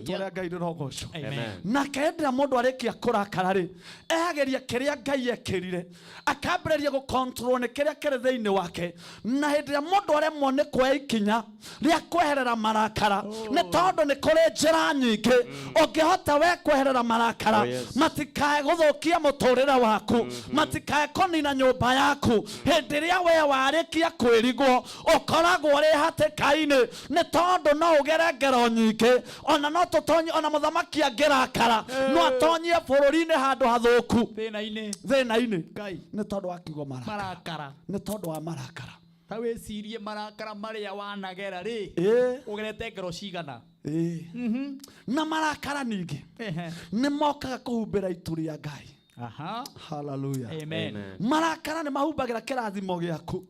Tuoria Ngai rogocwo na kendra mundu arikia kurakara ri ehageria kiria Ngai ekirire akambĩrĩria gu control ne kiria kiri thĩinĩ wake na hĩndĩ mundu aremwo nĩ kuoya ikinya ria kweherera marakara nĩ tondũ nĩ kũrĩ njĩra nyingĩ ũngĩhota we kweherera marakara matikae gũthũkia mũtũrĩre waku matikae kũnina nyũmba yaku hĩndĩ ĩrĩa we warĩkia kwĩrigwo ũkoragwo ũrĩ hatĩka-inĩ nĩ tondũ no ũgere ngero nyingĩ ona no tutonye ona muthamaki angerakara no atonyie bũrũri-inĩ handũ hathũku thĩna-inĩ Ngai nĩ tondũ wa kiugo marakara nĩ tondũ wa marakara ta wĩcirie marakara marĩa wanagera rĩ ũgerete ngero cigana na marakara ningĩ nĩ mokaga kũhumbĩra itu rĩa Ngai. Hallelujah. Amen. Marakara nĩ mahumbagĩra kĩrathimo gĩaku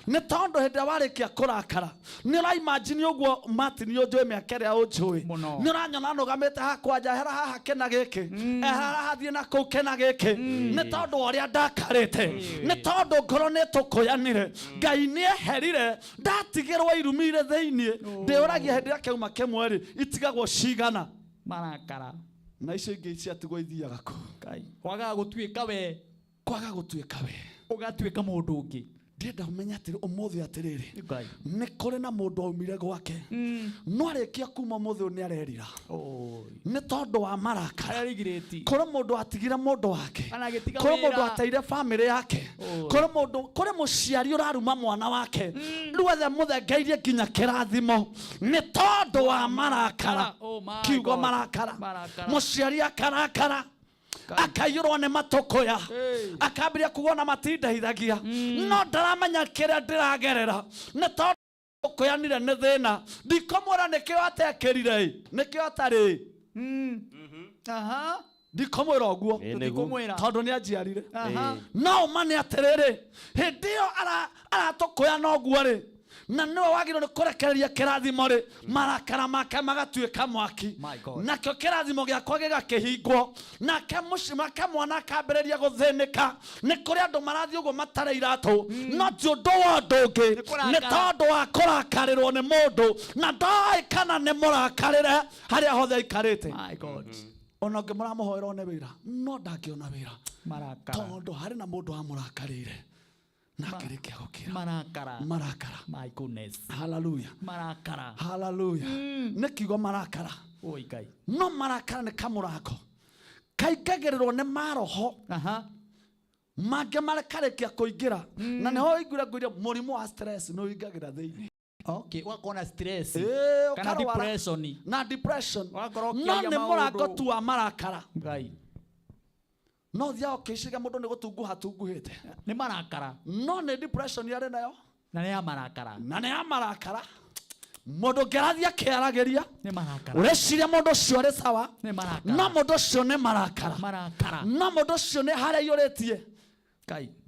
nĩ tondũ hĩndĩ ĩrĩa warĩkia kũrakara nĩ ũraimagine ũguo Martin ũnjũĩ mĩaka ĩrĩa ũnjũĩ nĩ ũranyona nũgamĩte haha kwanja hera haha kena gĩkĩ ehara hathiĩ na kũu kena gĩkĩ nĩ tondũ ũrĩa ndakarĩte nĩ tondũ ngoro nĩ tũkũyanire Ngai nĩ eherire ndatigĩrwo irumire thĩinĩ ndĩũragia hĩndĩ ĩrĩa kĩauma kĩmwe rĩ itigagwo cigana marakara na icio ingĩ ciatigwo ithiaga kũ Ngai kwaga gũtuĩka we ũgatuĩka mũndũ ũngĩ ndĩrenda ũmenye atĩrĩ ũmũthĩ atĩrĩrĩ nĩ kũrĩ na mũndũ aumire gwake no arĩkia kuma ũmũthĩ nĩ arerira nĩ tondũ wa marakara kũrĩ mũndũ atigire mũndũ wake kũrĩ mũndũ ateire bamĩrĩ yake kũrĩ mũciari ũraruma mwana wake rĩu othe mũthengeirie nginya kĩrathimo nĩ tondũ wa marakara kiugo marakara mũciari akarakara akaiyũrwo nĩ matũkũya akambĩrĩria kuga ona matindeithagia no ndaramenya kĩrĩa ndĩragerera nĩ tondũ ũkũyanire nĩ thĩna ndikomwĩra nĩkĩo atekĩrire nĩkĩo atarĩ ndikomwĩra ũguo tondũ nĩ anjiarire no ũma nĩ atĩrĩrĩ hĩndĩ ĩyo aratũkũya noguo rĩ na niwe wagĩrĩirwo nĩ kũrekereria kĩrathimo rĩ marakara make magatuĩka mwaki nakĩo kĩrathimo gĩakwa gĩgakĩhingwo nake mwana akambĩrĩria gũthĩnĩka nĩ kũrĩ andũ marathiĩ ũguo matarĩ iratũ no ti ũndũ wa ũndũ ũngĩ nĩ tondũ wa kũrakarĩrwo nĩ mũndũ na ndoĩ kana nĩ mũrakarĩre harĩa hothe aikarĩte ona ũngĩ mũramũhoera one wĩra no ndangĩona wĩra tondũ harĩ na mũndũ wamũrakarĩire nakĩrĩkia gũkira marakara my goodness hallelujah marakara hallelujah nĩ kiugo marakara no marakara nĩ kamũrango kaingagĩrĩrwo nĩ maroho mangĩ marekarĩkia kũingĩra na nĩho ũiguire ngũire mũrimũ wa stress nĩ ũingagĩra thĩinĩ wakona stress kana depression na depression no nĩ mũrango tu wa marakara no thia okĩciria mũndũ nĩ gũtunguha tunguhĩte nĩ marakara no nĩ depression yarĩ nayo na nĩ ya marakara mũndũ ngĩrathiĩ akĩaragĩria ũreciria mũndũ ũcio arĩ sawa no mũndũ ũcio nĩ marakara no mũndũ ũcio nĩ harĩa aiyũrĩtie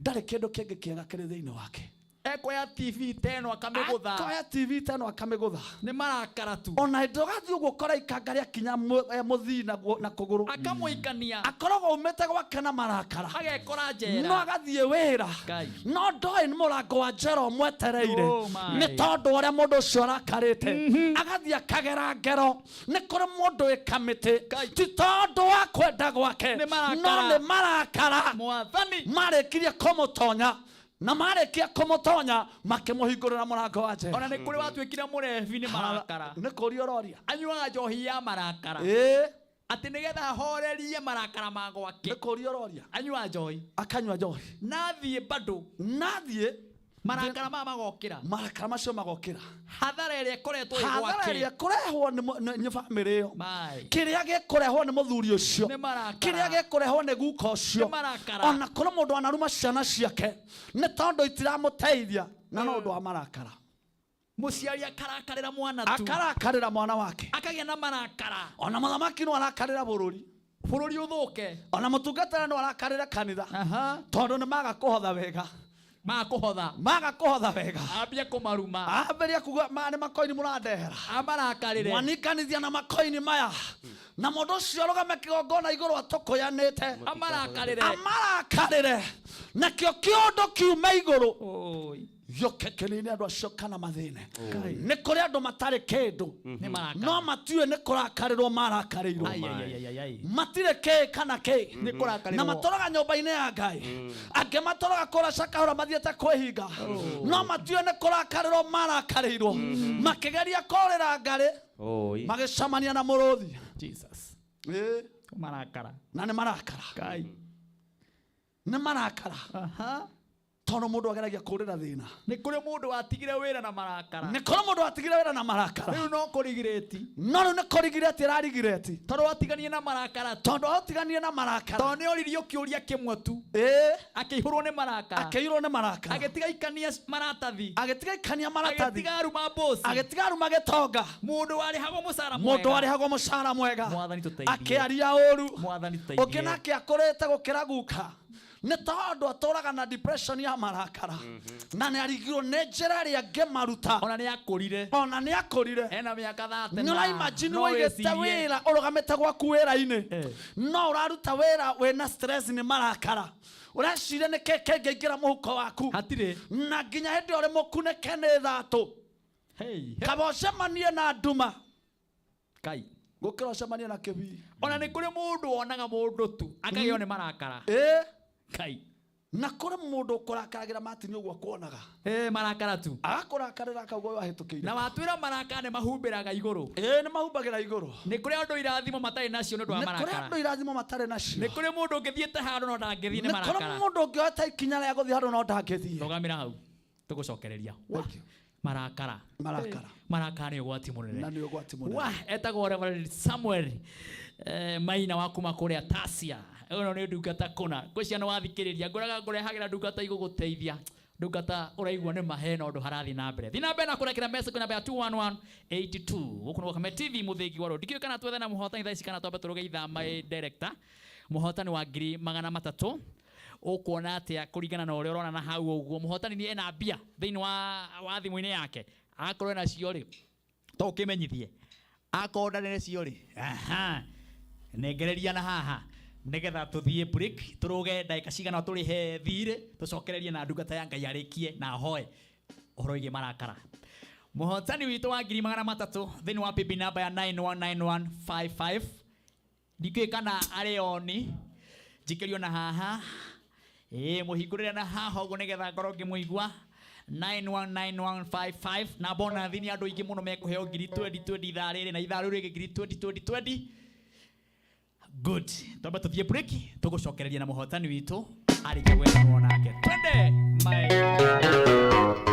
ndarĩ kĩndũ kĩngĩ kĩega kĩrĩ thĩinĩ wake ekoya TV teno akamegutha akoya TV teno akamegutha ni marakara tu ona ndogathi uguo kora ikangaria kinya muthina na kuguru akamuikania akorogo umete gwake na marakara agekora njera no agathie wira no ndoi ni murango wa njera umwetereire ni tondu uria mundu ucio arakarite agathie akagera ngero ni kuri mundu ikamite ti tondu wa kwenda gwake no ni marakara mwathani marekirie kumutonya na marekia kumutonya makimuhingurira murango wa njera ona ni kuri watwikira murevi ni marakara ni kuri ororia anyuaga njohi ya marakara ati nigetha horerie marakara magwake ni kuri ororia anyua njohi akanywa njohi nathie bado nathie marakara magokira marakara macio magokira hathara iria koretwo igwake hathara iria kurehwo ni family yo kiria gikurehwo ni muthuri ucio kiria gikurehwo ni guka ucio ona kuri mundu anaruma ciana ciake ni tondu itiramuteithia na no ndu wa marakara muciari akarakarira mwana tu akarakarira mwana wake akagia na marakara ona muthamaki no arakarira bururi uthuke ona mutungatara no arakarira kanitha tondu ni maga kuhotha wega maga kuhotha wega ambia kumaruma amberia kuga mane makoini muradehera amarakarire mwanikanithia na makoini maya na mundu ucio rugame kigongona iguru atukuyanite amarakarire nakio kiondo kiuma iguru yoke kenini andu acio kana mathine ni kuri andu matari kindu no matiwe ni kurakarirwo marakarirwo matire ke kana ke na matoroga nyumba-ini ya Ngai ange matoroga kura cakahura mathiete kwihinga no matiwe ni kurakarirwo marakarirwo makigeria kurira ngari magicamania na muruthi Jesus marakara na ni marakara Ngai ni marakara tono mundu ageragia kurira thina ni kuri mundu watigire wira na marakara ni kuri mundu watigire wira na marakara riu no kurigireti no ni kurigireti ararigireti tondu watiganie na marakara tondu watiganie na marakara tondu ni oririo kiuria kimwe tu akihurwo ni marakara akihurwo ni marakara agetiga ikania maratathi agetiga ikania maratathi agetiga aruma bosi agetiga aruma getonga mundu warihagwo mucara mwega mundu warihagwo mucara mwega mwathani tuteithie akiaria uru mwathani tuteithie ukinake akorete gukira guka ni tondu aturaga na depression ya marakara na ni arigirwo ni njira ria ngemaruta ona ni akurire ena miaka 30 no imagine wigete wira urugamite gwaku wira-ini no uraruta wira wina stress ni marakara uracire ni keke ngeingira muhuko waku hatire na nginya hindi uri mukunike ni thatu kabocemanie na nduma Kai gukira ocemanie na kibii ona ni kuri mundu wonaga mundu tu akagio ni marakara Kai na kuri mundu kurakaragira matini uguo kuonaga marakara tu akurakarira kaugo wahitukiire na watwira marakara ni mahumbiraga iguru ni mahumbagira iguru ni kuri andu irathimo matari nacio ni ndu wa marakara ni kuri andu irathimo matari nacio ni kuri mundu ngithiete handu no ndangithii ni marakara ni kuri mundu ngioeta ikinya ria guthii handu no ndangithii rugamira hau tugucokereria marakara ni ugwati munene na ni ugwati munene etagwo Reverend Samuel Maina wa kuma kuria Tasia ono ni ndungata kuna kwiciana wathikiriria nguraga ngurehagira ndungata iguguteithia ndungata uraigua ni mahena undu harathi na mbere thina mbere na kurekera message namba ya 21182 guku no Kame TV muthingi waro ndikio kana twethe na muhotani thaici kana twambe turugeitha my director muhotani wa 300 ukuona atia kuringana na uria urona na hau uguo muhotani ni ena mbia thiini wa thimu-ini yake akorwo na cio ri to ukimenyithie akorwo ndarĩ cio ri nengereria na haha nigetha tuthie break turuge ndagika cigana turihe thire tucokererie na ndungata ya Ngai arikie na hoe uhoro igi marakara muhotani witu wa 300 thiini wa PB namba ya 919155 ndikwe kana ari oni njikerio na haha muhingurire na haha uguo nigetha ngorwo ngimuigua 919155 na bona thini andu ingi muno mekuheo 2020 ithaa riri na ithaa riu ringi 2020 good twamba tuthie break tugucokereria na muhotani witu arike gwethanwo nake twende yeah.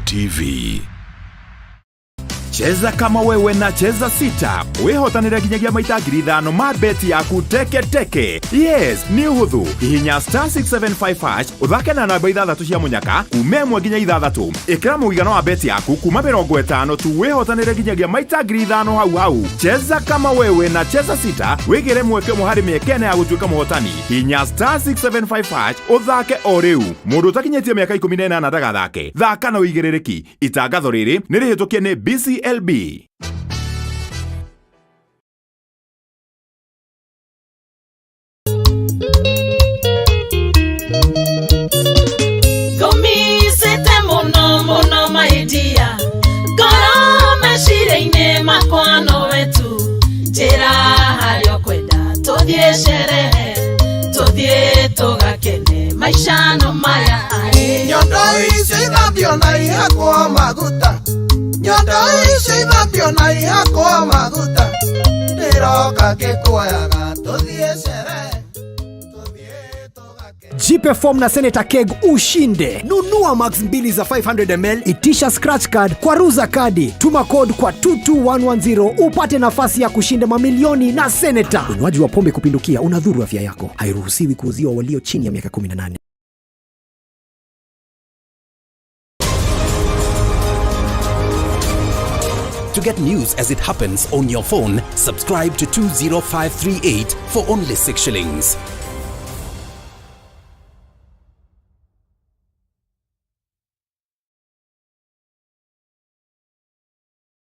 TV. Cheza kama wewe na cheza sita. Wehotanire kinyagia maita 5,000 ma beti yaku teke teke. Yes, ni huthu. Hihinya *675# uthake na namba 6 cia munyaka kume 1 nginya 6. Ikira muigana wa beti yaku kuma 50 tu wehotanire kinyagia maita 5,000 hau. Cheza kama wewe na cheza sita. Wigire mweke muhari mekene ya gutuika muhotani. Hihinya *675# uthake o riu. Mundu takinyetie miaka 18 ndagathake. Thaka na uigirereki. Itangatho riri nirihitukie ni BCLB. Gomisete mono maidia Goro meshire makwano wetu Jera hario kwenda Todie sherehe Todie togakene Maishano maya Nyondo isi nabio na ihako maguta Nyondo isi nabio na ihako maguta Niroka kikuayaga Todie sherehe Jipe form na Senator Keg ushinde. Nunua max 2 za 500ml, itisha scratch card kwa Ruza Kadi. Tuma code kwa 22110 upate nafasi ya kushinda mamilioni na Senator. Unywaji wa pombe kupindukia unadhuru afya yako. Hairuhusiwi kuuziwa walio chini ya miaka 18. To get news as it happens on your phone, subscribe to 20538 for only 6 shillings.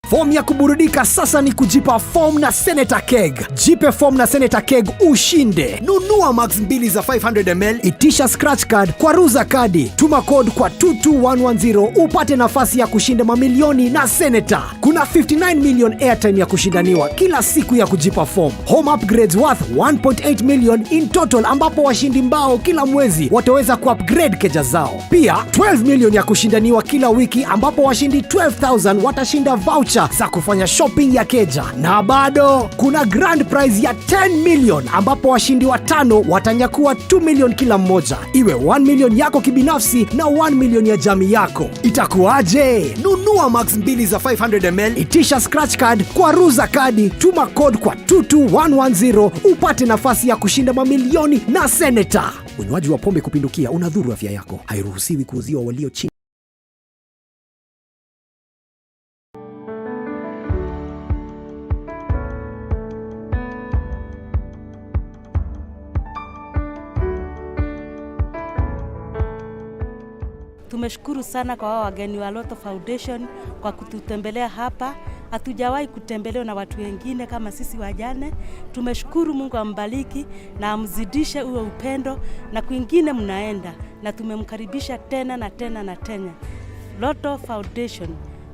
Form ya kuburudika sasa ni kujipa form na Senator Keg. Jipe form na Senator Keg ushinde. Nunua max 2 za 500ml, itisha scratch card kwa Ruza Kadi. Tuma code kwa 22110 upate nafasi ya kushinda mamilioni na Senator. Kuna 59 million airtime ya kushindaniwa kila siku ya kujipa form. Home upgrades worth 1.8 million in total ambapo washindi mbao kila mwezi wataweza ku-upgrade keja zao. Pia 12 million ya kushindaniwa kila wiki ambapo washindi 12,000 watashinda voucher za kufanya shopping ya keja. Na bado kuna grand prize ya 10 million ambapo washindi 5 watanyakua 2 million kila mmoja. Iwe 1 million yako kibinafsi na 1 million ya jamii yako. Itakuwaje? Nunua max 2 za 500ml, itisha scratch card kwa Ruza Kadi, tuma code kwa 22110 upate nafasi ya kushinda mamilioni na Senator. Unywaji wa pombe kupindukia unadhuru afya yako. Hairuhusiwi kuuziwa walio chini. Tumeshukuru sana kwa wao wageni wa Lotto Foundation kwa kututembelea hapa. Hatujawahi kutembelewa na watu wengine kama sisi wajane. Tumeshukuru, Mungu ambariki na amzidishe uwe upendo na kwingine mnaenda, na tumemkaribisha tena na tena na tena. Lotto Foundation,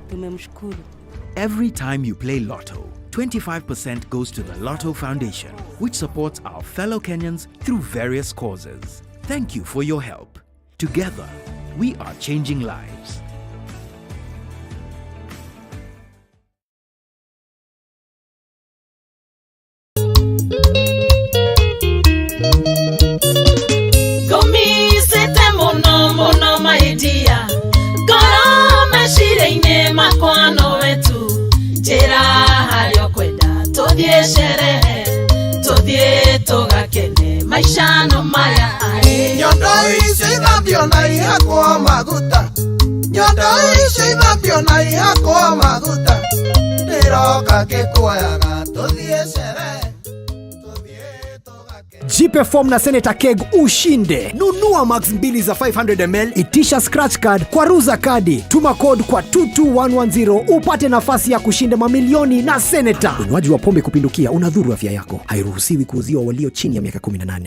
tumemshukuru. Every time you play Lotto, 25% goes to the Lotto Foundation, which supports our fellow Kenyans through various causes. Thank you for your help. Together, we are changing lives. Gomisete mono maidia Goro meshire makwano wetu Jera hario kwenda Todie sherehe Todie togakene Maishano maya Nyondo isi nabio na ihako maguta Nyondo isi nabio na ihako maguta Niroka kikuayaga Todie sherehe Jipe form na Senator Keg ushinde. Nunua max 2 za 500ml, itisha scratch card kwa Ruza Kadi. Tuma code kwa 22110 upate nafasi ya kushinda mamilioni na Senator. Unywaji wa pombe kupindukia unadhuru afya yako. Hairuhusiwi kuuziwa walio chini ya miaka 18.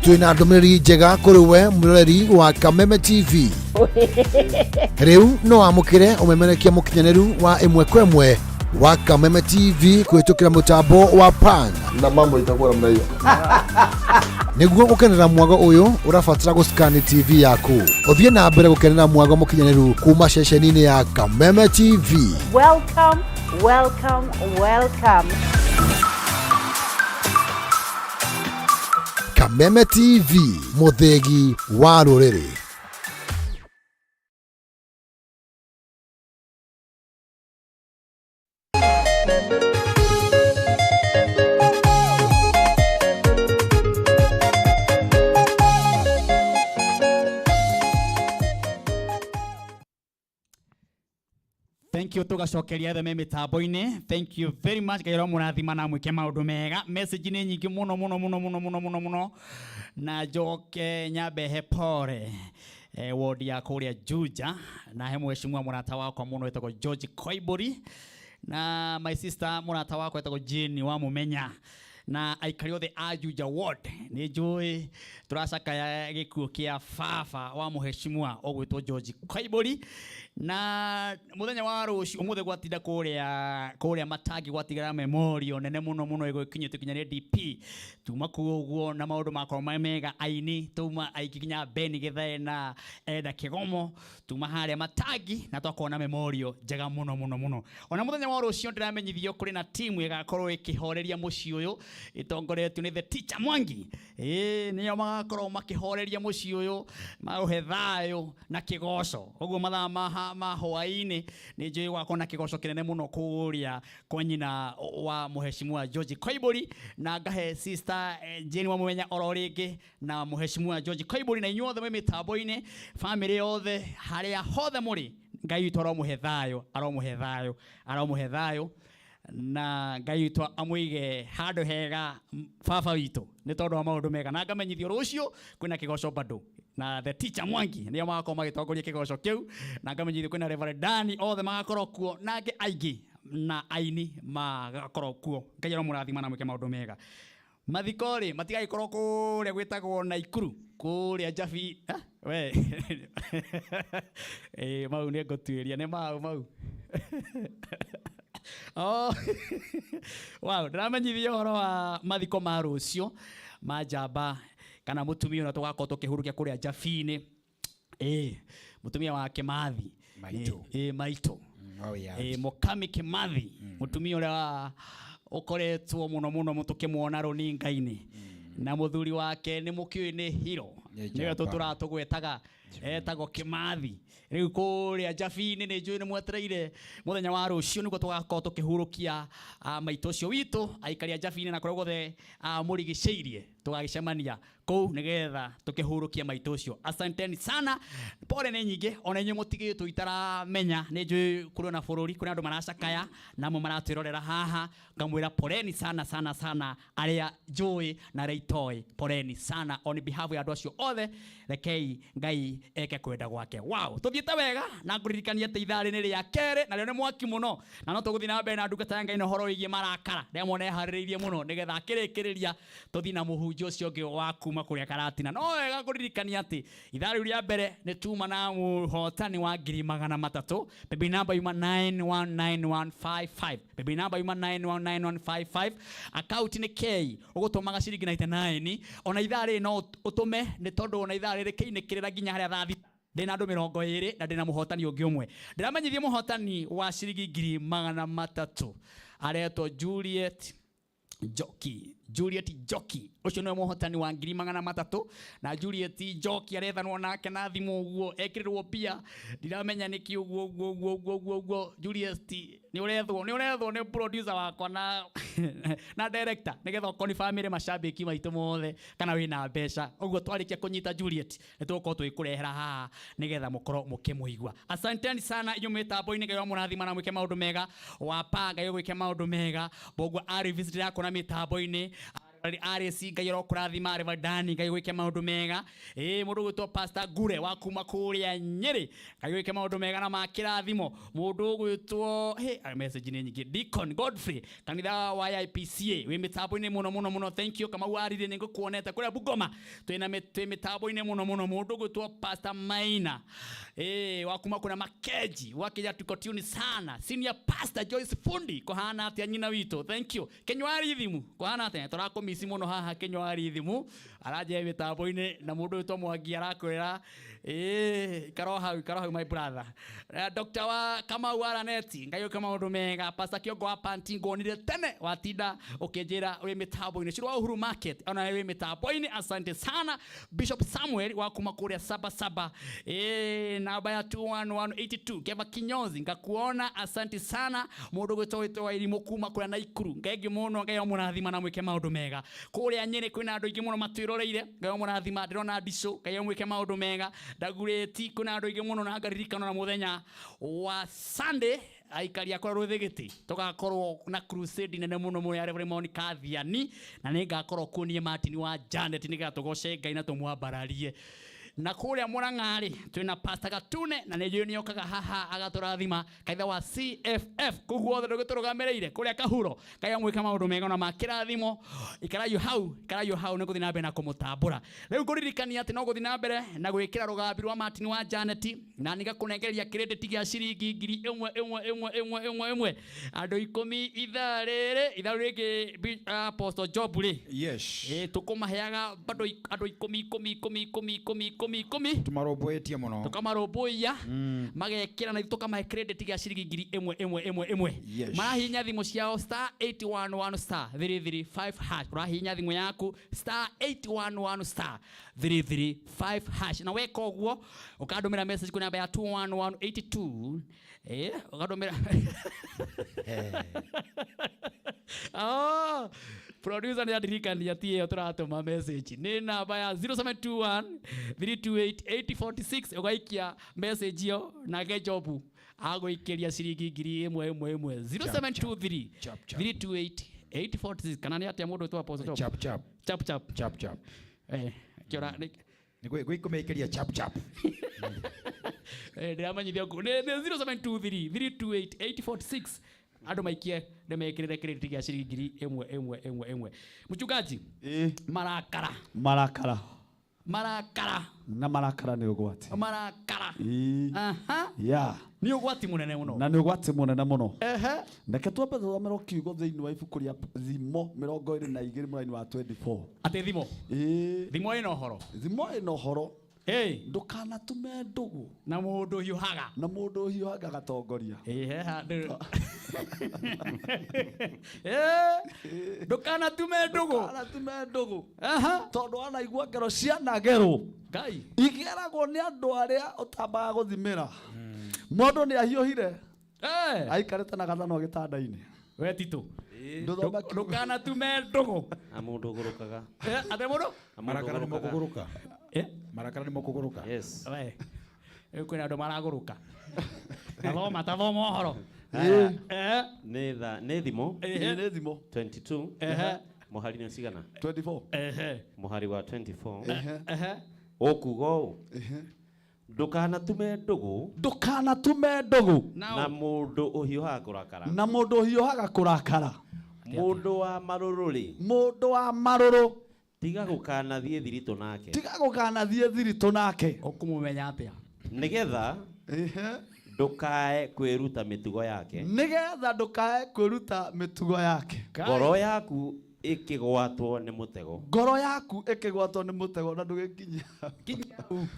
Twina ndumiriri njega kuri we muroreri wa Kameme TV. Riu no amukire umemerekia mukinyaniru wa imwe kwa imwe wa Kameme TV kuhitukira mutambo wa Pan na mambo itakuwa namna hiyo. Niguo gukenera mwago uyu urafatira guscan TV yaku. Uthie na mbere gukenera mwago mukinyaniru kuma ceceni-ini ya Kameme TV. Welcome, welcome, welcome. Kameme TV, muthegi wa ruriri. Thank you tugacokeria the mitambo-ini. Thank you very much gairo murathima na mwike maundu mega. Message ni nyingi muno na njoke nyambe he pore ward ya kuria Juja na he mheshimiwa murata wakwa muno etagwo George Koiburi na my sister murata wakwa etagwo Jane wa Mumenya na aikari othe a Juja ward ni njui turacakaya gikuo kia baba wa mheshimiwa ogwitwo George Koiburi na muthenya wa rucio umuthe gwatinda kuria Matangi gwatigara memorial nene muno igwikinyite kinya ni DP tuma kuguo na maundu makwa mega aini tuma aikinya Beni Githae na Eda Kigomo tuma haria Matangi na twakona memorial njega muno ona muthenya wa rucio ndiramenyithio kuri na timu igakorwo ikihoreria muci uyu itongoretio ni the teacher Mwangi niyo magakorwo makihoreria muci uyu mauhe thayo na kigoco uguo mathaa mahwaini ni njui wakona kigoco kinene muno kuria kwa nyina wa mheshimiwa George Koiburi na ngahe sister Jane wa Mumenya ororingi na mheshimiwa George Koiburi na inyuothe mwe mitambo-ini family yothe haria hothe muri Ngai witũ aromuhe thayo na Ngai witũ amwige handu hega baba witũ ni tondu wa maundu mega na ngamenyithio rucio kwina kigoco bado na the teacher Mwangi niyo magakorwo magitongoria kigoco kiu na ngamenyithio kwina Reverend Dani othe magakorwo kuo na angi aingi na aini magakorwo kuo. Ngai aromurathima na mwike maundu mega. Mathikori matigagikorwo kuria gwitagwo Naikuru kuria Jabi we mau ni ngotuiria ni mau oh wow ndiramenyithio horo wa mathiko ma rucio ma njamba kana mutumia na tugakorwo tukihurukia kuria Jabi-ini mutumia wa Kimathi Maito Mukami Kimathi mutumia uria ukoretwo muno mutukimwona runinga-ini na muthuri wake ni mukiui ni Hiro niwe turatugwetaga etagwo Kimathi riu kuria Jabi-ini ni njui ni mwetereire muthenya wa rucio niguo tugakorwo tukihurukia Maito ucio witu aikari a Jabi-ini na kuria guothe murigiceirie tugagicemania kou nigetha tukihurukia Maito ucio. Asanteni sana, pole ni nyingi ona inyu mutigitwo itaramenya ni njui kuri na bururi kuri andu maracakaya namo maratwirorera haha ngamwira poleni sana aria njui na reitoi poleni sana on behalf ya andu acio othe rekei Ngai eke kwenda gwake. Wow tuthiete wega na nguririkania ati ithari ni ria kere na rio ni mwaki muno na no tuguthi na mbere na ndungata ya Ngai no horo igie marakara ndemone hariririe muno nigetha akirikiriria tuthi na muhunjio ucio ngi wa kuma kuria Karatina no wega nguririkania ati ithari ria mbere ni tuma na muhotani wa 300 baby number yuma 919155 baby number yuma 919155 account ni K ugutumaga ciringi 99 ona ithari no utume ni tondu ona ithari rikiinikirira ginya haria thathi ndina andu 20 na ndina muhotani ungi umwe ndiramenyithie muhotani wa ciringi 300 aretwo Juliet Joki ucio no muhotani wa 300 na Juliet Joki arethanwo nake na thimu uguo ekirirwo pia ndiramenya niki uguo Juliet ni urethwo ni producer wakwa na director nigetha ukoni family mashabiki maitu mothe kana wina mbeca uguo twarikia kunyita Juliet nituko twikurehera haha nigetha mukorwo mukimuigwa. Asanteni sana inyu mitambo-ini Ngai murathima na mwike maundu mega wapanga yo gwike maundu mega bogwa ari visit yako na mitambo-ini RC Ngai rokurathima Reverend Dani Ngai gwike maundu mega mundu gwitwo Pastor Gure wa kuma kuria Nyeri Ngai gwike maundu mega na makirathimo mundu gwitwo message ni nyingi Deacon Godfrey kanitha wa IPCA wi mitambo-ini muno thank you kama warire ningo kuoneta kuria Bungoma twina mitambo-ini muno mundu gwitwo Pastor Maina wa kuma kuna Makeji wakija tuko tune sana senior Pastor Joyce Fundi kohana atia nyina witu thank you kenywari thimu kohana atia turakomisi muno haha kenywari thimu araje mitambo-ini na mundu witwo Mwangi arakwira Ikaro hau my brother. Dr. wa Kamau Araneti, Ngai Kamau Mega, Pastor Kiongo Apanti ngonire tene watinda ukijira uri mitambo-ini Shirwa Uhuru Market ona uri mitambo-ini. Asante sana Bishop Samuel wa kuma kuria Sabasaba. Namba ya 21182 Keva Kinyozi ngakuona. Asante sana mundu gwitwo wa irimu kuma kuria Naikuru. Ngenge muno Ngai omurathima na mwike maundu mega. Kuria Nyeri kwina andu ingi muno matwiroreire. Ngai omurathima ndirona Ndisho Ngai omwike maundu mega. Ndagureti kuna andu ingi muno na ngaririkana na muthenya wa Sunday aikari akora ruthigiti tugakorwo na crusade nene muno mu ya Reverend Monica Thiani na ningakorwo kunie Martin wa Janet nigatugoce Ngai na tumwambararie. Na kuria Murang'ari twina Pastor Gatune na niyo niokaga haha agaturathima kaitha wa CFF kuguo othe ndugiturugamereire kuria Kahuro Ngai amwika maundu mega na makirathimo ikarayo hau ni guthi na mbere na kumutambura. Riu nguririkania ati no guthi na mbere na gwikira rugambi rwa Martin wa Janet na nigakunegereria credit gia ciringi 1,000 andu 10 ithaa riri Apostle Job ri yes tukumaheaga bado andu 10 tumaromboetie muno tukamaromboia magekira na tukamahe credit gia ciringi 1,000 marahinya thimu ciao *811 *335# urahinya thimu yaku *811 *335# na weka uguo ukandumira message kuna namba ya 21182 ukandumira producer ni adirikania tie turatuma message ni namba ya 0721 328 8046 ugaikia message yo na Gejobu agoikiria ciringi 1,000 0723 328 846 kana ni atia mundu twa post chap kiora ni gwikumekiria chap ndiramanyithia ku ni 0723 328 846 andu maikie ndemekirire credit gia ciringi 1,000 Mchungaji marakara na marakara ni ugwati ya ni ugwati munene muno na ni ugwati munene muno nake twambe thomero kiugo thiini wa ibuku ria Thimo 22 mweri wa 24 ate thimo thimo ino horo ndukanatume ndugu na mundu hiuhaga gatongoria ndukanatume ndugu tondu anaigua ngero ciana ngeru Ngai igeragwo ni andu aria utambaga guthimira mundu ni ahiuhire aikarite na gathano gitanda-ini we Tito ndukanatume ndugu amundu gurukaga ate mundu marakara ni mokuguruka marakara ni mokuguruka yes kwina andu maraguruka tathoma horo nĩ thimo 22 mũhari nĩ cigana 24 mũhari wa 24 ũkuga ũũ ndukanatume ndugu na mundu ũhiũhaga kũrakara mundu wa marũrũ tiga gũkanathiĩ thiritũ nake ũkũmũmenya atĩa nigetha ndukae kwĩruta mĩtugo yake ngoro yaku ikigwatwo nĩ mũtego na ndũgĩkinyia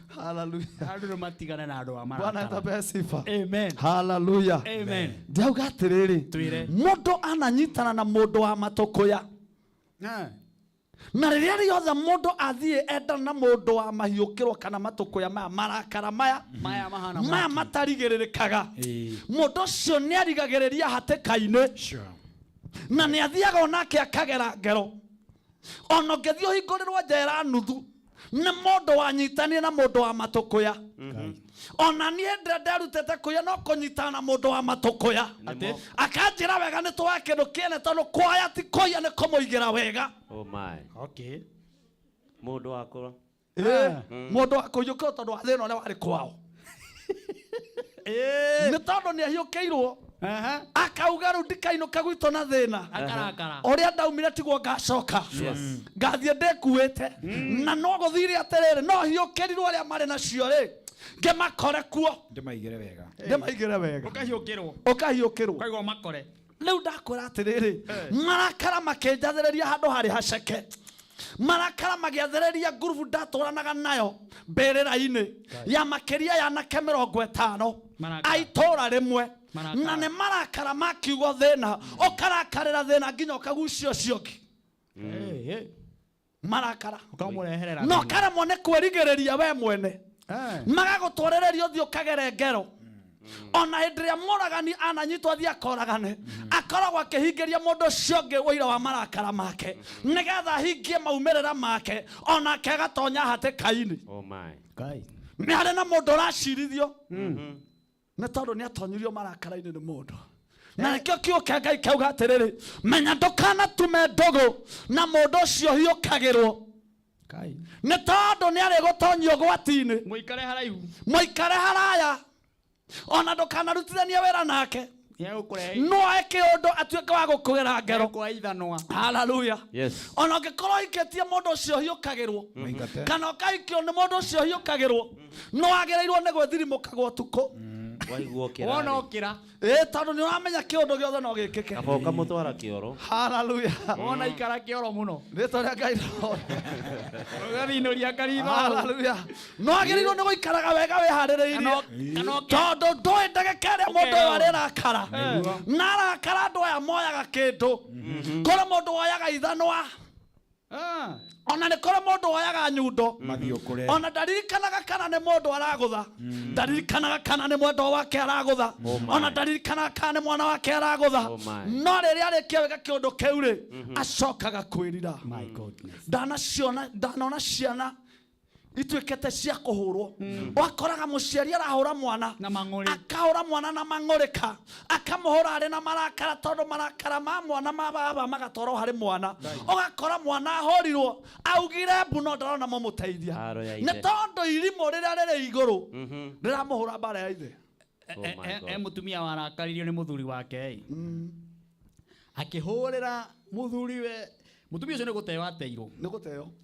haleluya andũ matigane na andũ amara Bwana atape sifa amen haleluya amen ndauga atĩrĩrĩ mũndũ ananyitana na mũndũ wa matũkũya na rĩrĩa rĩothe mũndũ athiĩ endana na mũndũ wa mahiũkĩrwo kana matũkũya maya marakara maya matarigĩrĩrĩkaga mũndũ ũcio nĩ arigagĩrĩria hatĩka-inĩ na nĩ athiaga onake akagera ngero ona ũngĩthiĩ ũhingũrĩrwo njera nuthu nĩ mũndũ wanyitanire na mũndũ wa matũkũya ona niĩ nderutĩte kuya no kũnyitana na mũndũ wa matũkũya akanjĩra wega nĩ twa kĩndũ kĩene tondũ kwaya ti kũya nĩ kũmũigĩra wega mũndũ wakũra mũndũ wa kũhiũkĩrwo tondũ wa thĩna ũrĩa warĩ kwao nĩ tondũ nĩ ahiũkĩirwo akauga rĩu ndikainũka gwitũ na thĩna ũrĩa ndaumire tiguo ngacoka ngathiĩ ndĩkuĩte na no gũthire atĩrĩrĩ no hiũkĩrirwo arĩa marĩ nacio rĩ ngemakore kuo ndĩmaigĩre wega ũkahiũkĩrwo ukaigwo makore rĩu ndakwĩra atĩrĩrĩ marakara makĩnjathĩrĩria handũ harĩ haceke marakara magiathereria ngurubu ndatũranaga nayo mbĩrĩra-inĩ ya makĩria ya anake 50 aitũra rĩmwe na nĩ marakara makiugo thĩna ũkarakarĩra thĩna nginya ũkagucia ũcio ũngĩ marakara no karemwo nĩ kwĩrigĩrĩria we mwene magagũtũrĩrĩria ũthiĩ ũkagere ngero ona hĩndĩ ĩrĩa mũragani ananyitwo athiĩ akoragane akoragwo akĩhingĩria mũndũ ũcio ũngĩ ũira wa marakara make nĩgetha ahingie maumĩrĩra make onake agatonya hatĩka-inĩ nĩ harĩ na mũndũ ũracirithio nĩ tondũ nĩ atonyirio marakara-inĩ nĩ mũndũ na nĩkĩo kiugo kĩa Ngai kauga atĩrĩrĩ menya ndũkanatume ndũgũ na mũndũ ũcio hiũkagĩrwo nĩ tondũ nĩ arĩgũtonyio gwati-inĩ mũikare haraya ona ndũkanarutithanie wĩra nake no eke ũndũ atuĩke wa gũkũgera ngero haleluya ona ũngĩkorwo ikĩtie mũndũ ũcio hiũkagĩrwo kana ũkaikio nĩ mũndũ ũcio hiũkagĩrwo no wagĩrĩirwo nĩ gwĩthirimũkagwo ũtukũ wona ũkĩra tondũ nĩ ũramenya kĩũndũ gĩothe no gĩkĩke aba ũkamũtwara kĩoro haleluya wona ikara kĩoro mũno rĩtwa rĩa Ngai ũgathinũria kanitha haleluya no wagĩrĩirwo nĩ gũikaraga wega wĩharĩrĩirie tondũ ndũĩ ndagĩka ĩrĩa mũndũ ũyũ arĩrakara na arakara andũ aya moyaga kĩndũ kũrĩ mũndũ woyaga ithanwa ona nĩ kũrĩ mũndũ woyaga nyundo ona ndaririkanaga kana nĩ mũndũ aragũtha ndaririkanaga kana nĩ mwendwa wake aragũtha ona ndaririkanaga kana nĩ mwana wake aragũtha no rĩrĩa arĩkia wega kĩũndũ kĩu rĩ acokaga kwĩrira ndanona ciana ituĩkĩte cia kũhũrwo wakoraga mũciari arahũra mwana akahũra mwana na mang'ũrĩka akamũhũra arĩ na marakara tondũ marakara ma mwana ma baba magatwarwo harĩ mwana ũgakora mwana ahũrirwo augire mbu no ndarona mũmũteithia nĩ tondũ irimũ rĩrĩa rĩrĩ igũrũ rĩramũhũra mbara ya ithe mũtumia warakaririo nĩ mũthuri wake akĩhũrĩra mũthuriwe mutumia ũcio nĩ gũteo ateirwo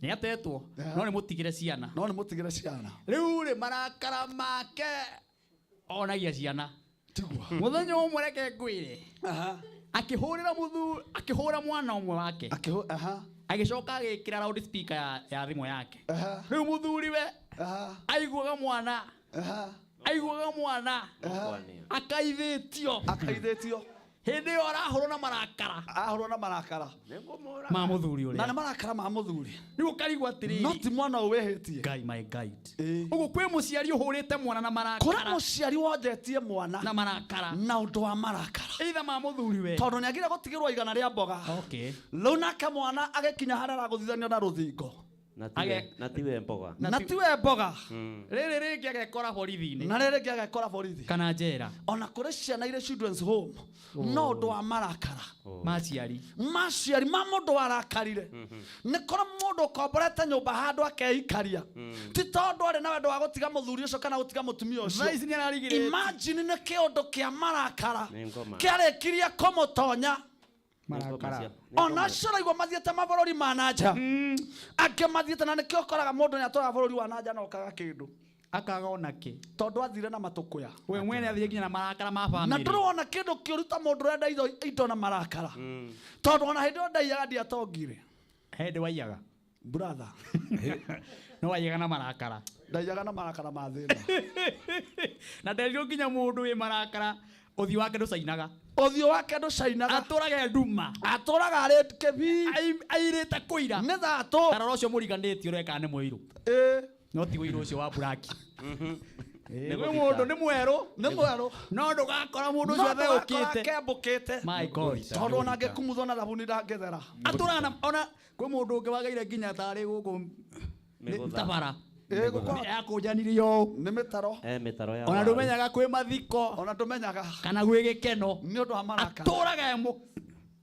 nĩ atetwo no nĩ mũtigĩre ciana rĩu rĩ marakara make onagia ciana mũthenya ũmwe reke ngwĩre akĩhũra mwana ũmwe wake agĩcoka agĩkĩra loud speaker ya thimũ yake rĩu mũthuriwe aiguaga mwana akaithĩtio hĩndĩ ĩyo arahũrwo na marakara ma mũthuri ũrĩa na nĩ marakara ma mũthuri rĩu ũkarigwo atĩrĩrĩ no ti mwana ũwĩhĩtie Ngai my guide ũguo kwĩ mũciari ũhũrĩte mwana na marakara kũrĩ mũciari wonjetie mwana na marakara na ũndũ wa marakara either ma mũthuri we tondũ nĩagire gũtigĩrwo igana rĩa mboga rĩu nake mwana agĩkinya harĩa aragũthithanio na rũthingo na tiwe mboga rĩrĩ rĩngĩ agekora borithi-inĩ na rĩrĩ rĩngĩ agekora borithi kana njera ona kũrĩ ciana irĩ children's home no ũndũ wa marakara maciari ma mũndũ warakarire nĩ kũrĩ mũndũ ũkomborete nyũmba handũ akeikaria ti tondũ arĩ na wendo wa gũtiga mũthuri ũcio kana gũtiga mũtumia ũcio imagine nĩ kĩũndũ kĩa marakara kĩarĩkirie kũmũtonya ona ciraigua mathiĩte mabũrũri ma nanja angĩ mathiĩte na nĩkĩo ũkoraga mũndũ nĩ atwaraga bũrũri wa nanja na ũkaga kĩndũ akaga ona kĩ tondũ athire na matũkũya we mwene athiĩ nginya na marakara ma bamĩrĩ na ndũrona kĩndũ kĩũruta mũndũ ũrenda indo na marakara tondũ ona hĩndĩ ĩyo ndaiyaga ndiatongire hĩndĩ waiyaga brother no waiyaga na marakara ndaiyaga na marakara ma thĩna na nderirwo nginya mũndũ wĩ marakara ũthiũ wake ndũcainaga atũraga nduma atũraga arĩ kĩbi airĩte kũira nĩ thatũ tarora ũcio mũriganĩtie ũreka nĩ mũirũ no ti ũirũ ũcio wa buraki we mũndũ nĩ mwerũ no ndũgakora mũndũ ũcio atheũkĩte my God tondũ ona angĩkumutho na thabuni ndangĩthera atũraga ona kwĩ mũndũ ũngĩ wagaire nginya tarĩ gũkũ tabara yakũnjanirio nĩ mĩtaro ona ndũmenyaga kwĩ mathiko ona ndũmenyaga kana gwĩ gĩkeno nĩ ũndũ wa marakara atũraga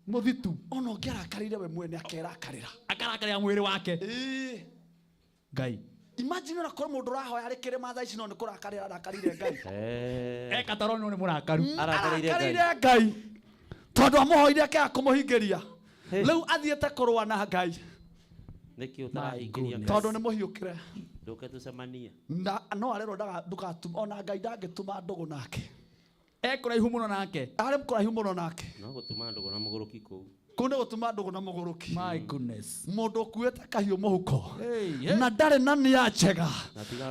mũthitu ona ũngĩarakarire we mwene akarakarĩra mwĩrĩ wake Ngai imagine ona kũrĩ mũndũ ũrahoya arĩ kĩrĩma thaa ici no nĩ kũrakarĩra arakarire Ngai ekatarwo nĩ mũrakaru arakarire Ngai tondũ amũhoire akaga kũmũhingĩria rĩu athiĩte kũrũa na Ngai nĩkĩ ũtarahingĩria tondũ nĩ mũhiũkĩre ndũke tũcemanie no arerwo ndũgatuma ona Ngai ndangĩtuma ndũgũ nake ekũraihu mũno nake arĩ kũraihu mũno nake no gũtuma ndũgũ na mũgũrũki kũu Kuna gutuma ndugu na muguruki. My goodness. Mundu kuete kahiu muhuko. Na ndare na nia njega.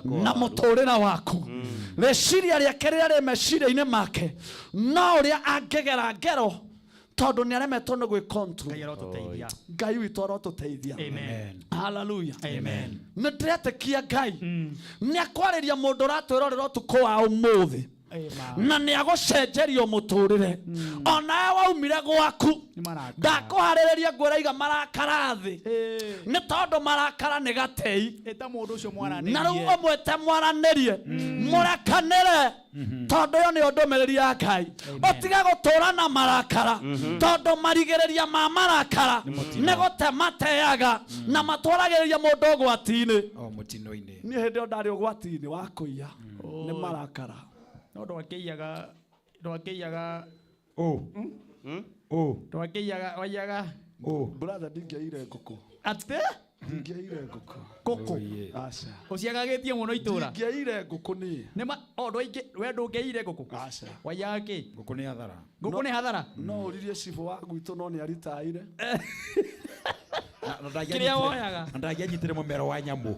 Na muturira waku. Reciria riake riria meciria-ini make. No ria angegera ngero. Tondu ni aremetwo ni gwikontrol. Ngai witu arotuteithia. Amen. Hallelujah. Amen. Ni ndiretekia Ngai. Ni akwariria mundu uratwirorera utuku wa umuthi. Na ni agucenjeria muturire. Ona waumire gwaku. Ndakuhaririria ngwiraiga marakara thi. Ni tondu marakara ni gatei. Eta mundu ucio mwaranirie. Na riu umwete mwaranirie. Murakanire. Tondu yo ni ndumiriri ya Ngai. Utiga gutura na marakara. Tondu marigiriria ma marakara ni gutemateaga na matwaragiriria mundu ugwati-ini. Mutino-ini. Ni hindi o ndari ugwati-ini wa kuiya. Ni marakara. No ndwakeiyaga ndwakeiyaga wayaga brother ndingĩire ngũkũ ate ndingĩire ngũkũ ngũkũ aca uciagagĩtie mũno itũra ndingĩire ngũkũ niĩ nĩma ndwaingĩ we ndũngĩire ngũkũ aca wayaga kĩ ngũkũ nĩ hathara ngũkũ nĩ hathara no ũririe cibu wa gwitũ no nĩ aritaire kĩrĩa woyaga ndangĩanyitire mũmero wa nyamũ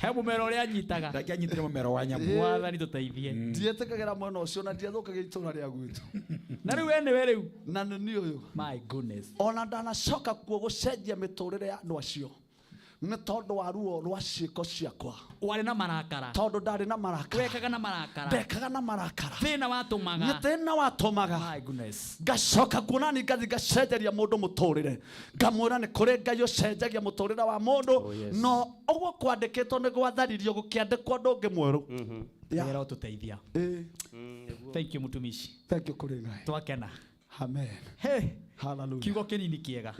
he mũmero ũrĩa anyitaga ndangĩanyitire mũmero wa nyamũ Mwathani tũteithie ndietĩkagĩra mwena ũcio na ndiathũkagia itũra rĩa gwitũ na rĩu we nĩwe rĩu na nĩ niĩ ũyũ my goodness ona ndanacoka kuo gũcenjia mĩtũrĩre ya andũ acio nĩ tondũ wa ruo rwa ciĩko ciakwa warĩ na marakara tondũ ndarĩ na marakara wekaga na marakara ndekaga na marakara thĩna watũmaga nĩ thĩna watũmaga my goodness ngacoka kuona ni ngathi ngacenjeria mũndũ mũtũrĩre ngamwĩra nĩ kũrĩ Ngai ũcenjagia mũtũrĩre wa mũndũ no ũguo kwandĩkĩtwo nĩ gwatharirio gũkĩandĩkwo ũndũ ũngĩ mwerũ wĩra ũtũteithia thank you mũtumici thank you kũrĩ Ngai twakena amen hey hallelujah kiugo kĩnini kĩega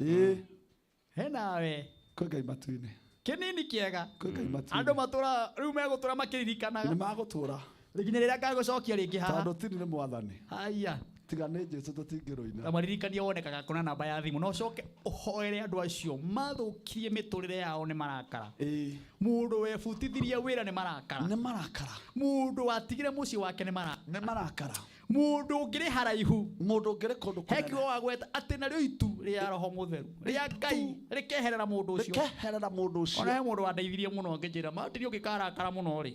he nawe kwĩ Ngai matu-inĩ kĩnini kĩega kwĩ Ngai matu-inĩ andũ matũra rĩu megũtũra makĩririkanaga nĩ magũtũra nginya rĩrĩa ngagũcokia rĩngĩ haha tondũ tini nĩ mwathani haya tiga nĩ Jesũ tũtingĩrũina amaririkania wonekaga kuna namba ya thimũ no coke ũhoere andũ acio mathũkirie mĩtũrĩre yao nĩ marakara mũndũ webutithirie wĩra nĩ marakara mũndũ watigire mũciĩ wake nĩ marakara mũndũ ũngĩrĩ haraihu mũndũ ũngĩrĩ kũndũ kũnene he kiugo wagweta atĩ narĩo itu rĩa roho mũtheru rĩa Ngai rĩkeherera mũndũ ũcio ona he mũndũ wandeithirie mũno ngĩnjĩra matiri ũngĩkarakara mũno rĩ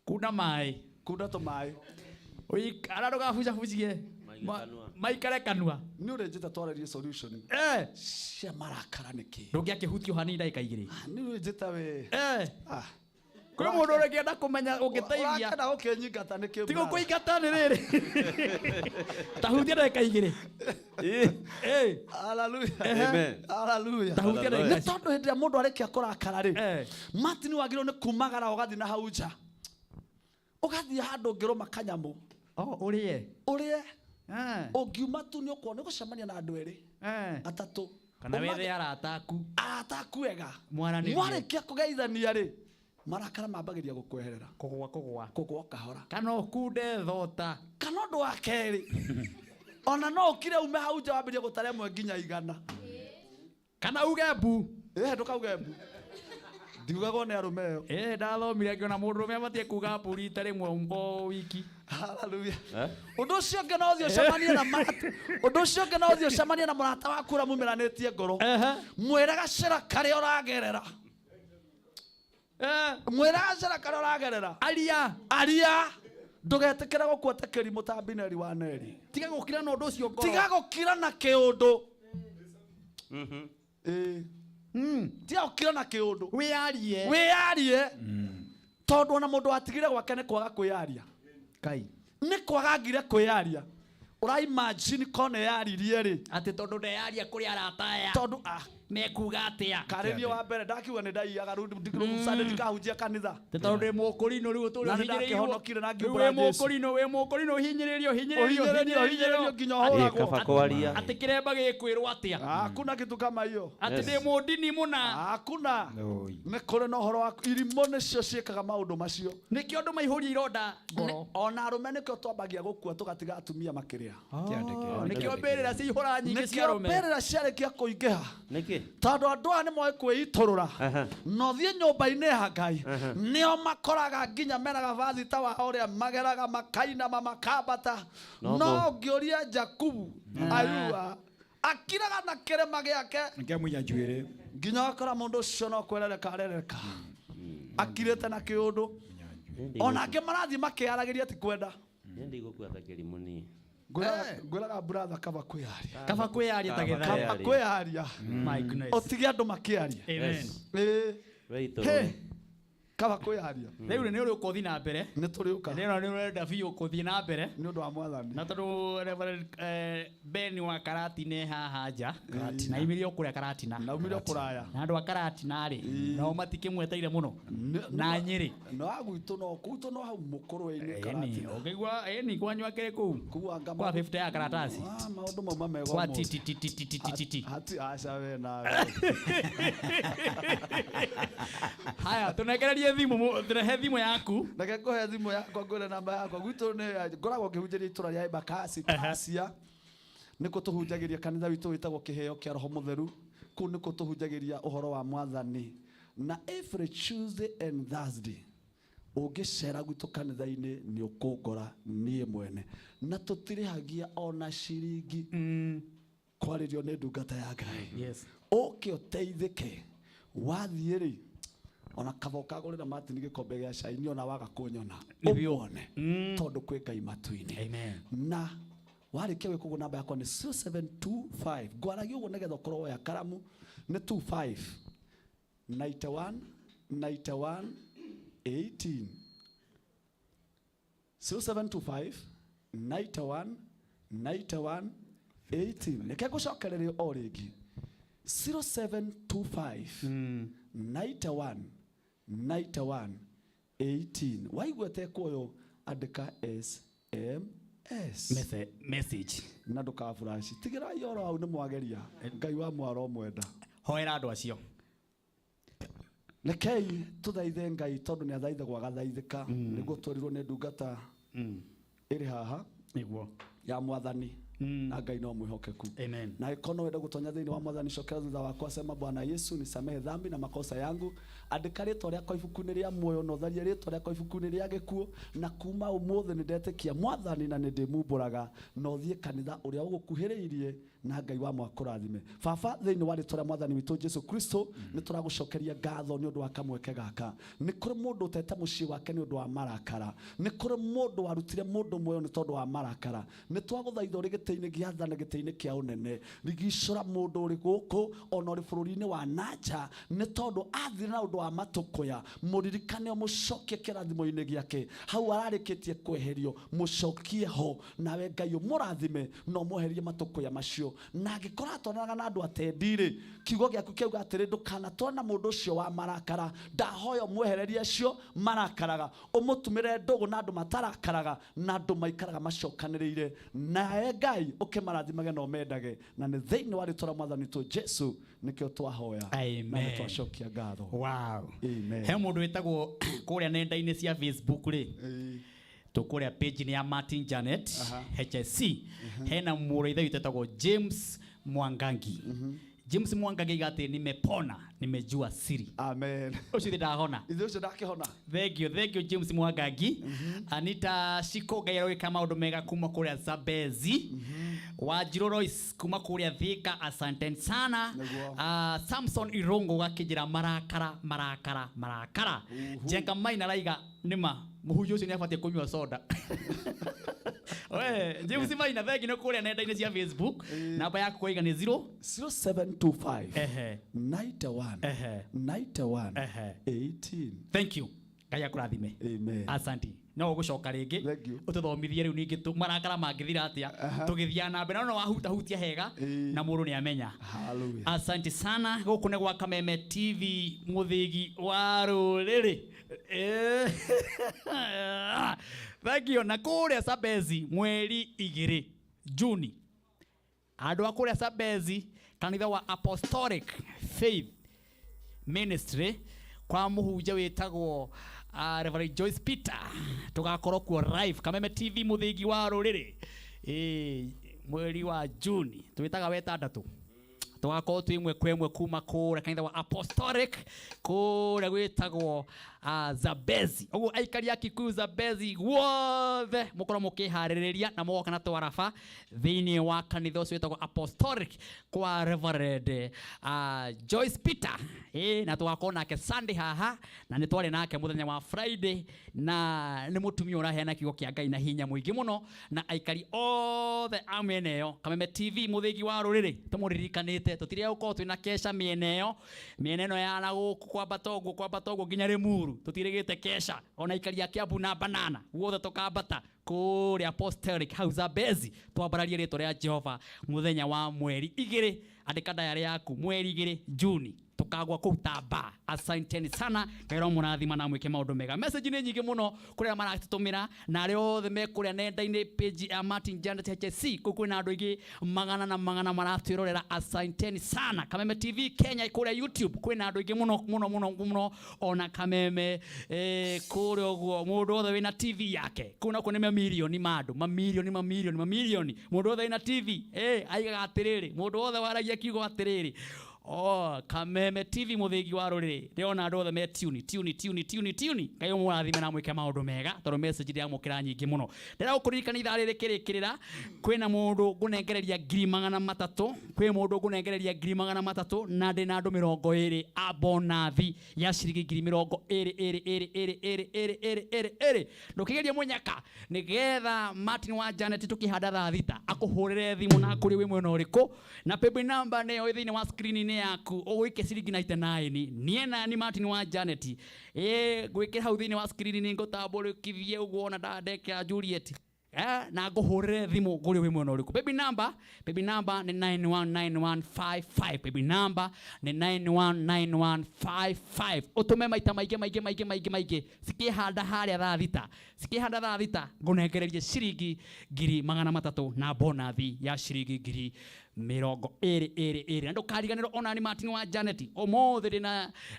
kuna maĩ kuna tũmaĩ ara ndũgabucabucie maikare kanua nĩ ũrĩ njĩta twarĩrie solution cia marakara nĩkĩ ndũngĩakĩhutio hanini ndagĩka igĩrĩ nĩ ũrĩ njĩta we kwĩ mũndũ ũrĩkĩenda kũmenya ũngĩteithia ũrakena gũkĩnyingata nĩkĩ tiga kũingata nĩ rĩrĩ tahutia ndagĩka igĩrĩ nĩ tondũ hĩndĩ ĩrĩa mũndũ arĩkia kũrakara rĩ Martin wagĩrĩirwo nĩ kumagara ũgathiĩ na hau nja ũgathiĩ handũ ũngĩrũma kanyamũ ũrĩe ũngiuma tu nĩ ũkorwo nĩ gũcemania na andũ erĩ atatũ kana wethe arata aku wega mwarĩkia kũgeithania rĩ marakara mambagĩria gũkweherera kũgwa kahora kana ũkunde thota kana ũndũ wa kerĩ ona no ũkire ume hau nja wambĩrie gũtara ĩmwe nginya 100 kana uge mbu ndũkauge mbu ndiugagwo nĩ arũme ĩyo ndathomire ngĩona mũndũrũme abatie kuga mbũri rita rĩmwe o wiki haleluya ũndũ ũcio ũngĩ no ũthiĩ ũcemanie na ũndũ ũcio ũngĩ no ũthiĩ ũcemanie na mũrata waku ũrĩa mũmeranĩtie ngoro mwĩre gacĩra karĩa ũragerera mwĩre gacĩra karĩa ũragerera aria ndũgetĩkĩre gũkuote kĩrimũ ta Abineri wa Neri tiga gũkira na ũndũ ũcio ngoro tiga gũkira na kĩũndũ tiga gũkira na kĩũndũ wĩyarie tondũ ona mũndũ watigire gwake nĩ kwaga kwĩyaria nĩ kwagagire kwĩyaria ũraimagine kone yaririe rĩ atĩ tondũ ndeyaria kũrĩ arata aya tondũ mekuga atĩa karĩrio wa mbere ndakiuga nĩ ndaiyaga rĩu Sunday ndikahunjia kanitha tondũ ndĩ mũkũrinũ rĩu ũtũũro hinyĩrĩirio na ngiuga wĩ mũkũrinũ hinyĩrĩirio nginya ũhũragwo atĩ kĩremba gĩkwĩrwo atĩa hakuna kitu kama hiyo atĩ ndĩ mũndini mũna hakuna nĩ kũrĩ na ũhoro wa irimũ nĩcio ciĩkaga maũndũ macio nĩkĩo andũ maihũria ironda ngoro ona arũme nĩkĩo twambagia gũkua tũgatiga atumia makĩrĩa nĩkĩo mbĩrĩra ciihũra nyingĩ cia arũme nĩkĩo mbĩrĩra ciarĩkia kũingĩha tondu andu aya ni moe kwiiturura no thie nyumba-ini ya Ngai nio makoraga nginya menaga vathi ta wa uria mageraga makaina makambata no ngioria Jakubu Ayua akiraga na kirema giake ngiamunya njuire nginya akora mundu ucio no kwerereka arereka akirete na kiundu ona angi marathi makiaragiria ti kwenda Nyendi gukua ta kirimuni ngwiraga brother kaba kwiaria ta githaria kaba kwiaria my goodness otige andu makiaria amen hey kaba kwiaria riu ni uri ukothi na mbere ni turiuka ni urenda biu ukothi na mbere ni undu wa mwathani na tondu Reverend Ben wa Karati ne haha nja na imirio kuria Karatina na umirio kuraya na andu a Karatina ri no matikimweteire muno na Nyeri no agwitu no kuto no hau mukuru-ini Karatina ukigwa ni kwanywa kire ku kwa 50 ya karatasi maundu mama mego kwa titi hati acha we na haya tunekererie thimu turehe thimu yaku ndake kuhe thimu yakwa ngwire namba yakwa gwitu ni ngoragwo ngihunjiria itura ria Embakasi Tasia niko tuhunjagiria kanitha witu witagwo kiheo kia Roho Mutheru ku niko tuhunjagiria uhoro wa mwathani na every Tuesday and Thursday ungicera gwitu kanitha-ini ni ukungora nie mwene na tutirihagia ona ciringi kwaririo ni ndungata ya Ngai yes uke uteithike wathie ri ona kavoka gorira Martin gikombe gia cai ni ona waga kunyona uone tondu kwi Ngai matu-ini amen na warikia wikugo namba yakwa ni 0725 ngwaragia uguo nigetha ukorwo ya karamu ni 25 91 91 18 0725 91 91 18 nike gucokereria o ringi 0725 91 91 18 waigwete kuyo andika SMS message na nduka flash tigira yoro au ni mwageria Ngai wa mwaro mwenda hoera andu acio rekei tuthaithe Ngai tondu ni athaithe gwa gathaithika niguo twarirwo ni ndungata iri haha niguo ya mwathani na Ngai no mwihokeku amen na ikono wenda gutonya thiini wa mwathani cokera thutha wakwa sema Bwana Yesu nisamehe dhambi na makosa yangu andika ritwa riakwa ibuku-ini ria muoyo no tharia ritwa riakwa ibuku-ini ria gikuo na kuma umuthi ni ndetikia mwathani na ndimumburaga no thie kanitha uria ugukuhiriirie na Ngai wa mwakurathime baba thiini wa ritwa ria mwathani witu Jesu Kristo ni turagucokeria ngatho ni undu wa kamweke gaka ni kuri mundu utete mucii wake ni undu wa marakara ni kuri mundu warutire mundu muoyo ni tondu wa marakara ni twaguthaitha uri giti-ini gia tha na giti-ini kia unene rigicura mundu uri guku ona uri bururi-ini wa nanja ni tondu athire na undu wa matukuya muririkane mucokie kirathimo-ini giake hau ararikitie kweherio mucokie ho nawe Ngai umurathime no mweherie matukuya macio na ngikora twaranaga na andu atendire kiugo giaku kiuga atiri ndukanatwarane na mundu ucio wa marakara ndahoya mwehererie acio marakaraga umutumire ndugu na andu matarakaraga na andu maikaraga macokaniriire nawe Ngai ukimarathimage no mendage na ni thiini wa ritwa ria mwathani tu Jesu nikio twahoya amen na twacokia ngatho wow amen he mundu witagwo kuria nenda-ini cia Facebook ri tukuria page ni ya Martin Janet HSC hena muraitha witagwo James Mwangangi James Mwangangi gati nimepona nimejua siri amen ucio ndahona ithucio ndakihona thank you James Mwangangi Anita Shiko gairo kama maundu mega kuma kuria Zabezi Wanjiru Royce kuma kuria Thika asanteni sana Samson Irongo gakijira marakara Jenga Maina raiga nima muhujo ucio ni abatie kunywa soda we James Maina thegi no kuria nenda-ini cia Facebook namba yaku kuiga ni 0725 91 18 thank you Ngai akurathime amen asanti no gucoka ringi ututhomithie riu ningi marakara mangithira atia tugithia na mbere no wahutia hega na mundu ni amenya hallelujah asanti sana guku ni gwa Kameme TV muthigi wa ruriri thank you na kuria Sabezi mweri 2 Juni andu akuria Sabezi kanitha wa Apostolic Faith Ministry kwa muhunjia witagwo Reverend Joyce Peter tugakorwo kuo live Kameme TV muthigi wa ruriri mweri wa Juni twitaga wetandatu twako twimwe kwemwe kuma kura kanitha wa Apostolic kura gwitagwo Zabezi. Oguo aikari a Kikuyu Zabezi wothe mukoro mukihaririria na moka na twarafa thiini wa kanitha ucio witagwo Apostolic kwa Reverend Joyce Peter na twakona nake Sunday haha na ni twari nake muthenya wa Friday na ni mutumia urahena kigo kia Ngai na hinya muingi muno na aikari othe ameneyo Kameme TV muthigi wa ruriri tumuririkanite tutire uko twina kesha mieneo ya na guku kwa batogo nginya Rimuru tutirigite kesha ona aikari ya Kiambu na Banana wothe tukambata kuri Apostolic House Zabezi twambararie rito ria Jehova muthenya wa mweri 2 andika diary yaku mweri 2 Juni tukagwa kutaba. Asanteni sana kairo murathima na mwike maundu mega. Message ni nyingi muno kuria maratutumira na ari othe me kuria nenda-ini page ya Martin Janet HC kuku na andu ingi magana na magana maratwirorera. Asanteni sana. Kameme TV Kenya kuria YouTube kwina andu ingi muno ona Kameme kuria oguo mundu othe wina TV yake kuna kuneme milioni mamilioni mundu othe wina TV aigaga atiriri mundu othe waragia kiugo atiriri Kameme TV muthigi wa ruriri riona andu othe me tuni kayo murathime na mwike maundu mega tondu message ya mukira nyingi muno ndira gukuririkana ithaa riri kirikirira kwina mundu ngunengereria 300 kwi mundu ngunengereria 300 na ndi na andu 20 abonathi ya ciringi 20 ndukigeria munyaka nigetha Martin wa Janet tukihanda thaa thita akuhurire thimu na kuri wi mwena uriku na paybill number ne yo thiini wa screen yaku uwike ciringi 99 niena ni Martin wa Janet gwike hau thiini wa screen ni ngutambũrĩkithie uguo na ndandeke Juliet na nguhurire thimu nguri wi mwena uriku. Baby number ni 919155. Baby number ni 919155. utume maita maige sikihanda haria thaa thita ngunengererie ciringi 300 na bonathi ya ciringi 20 na ndukariganirwo ona ni Martin wa Janet omothe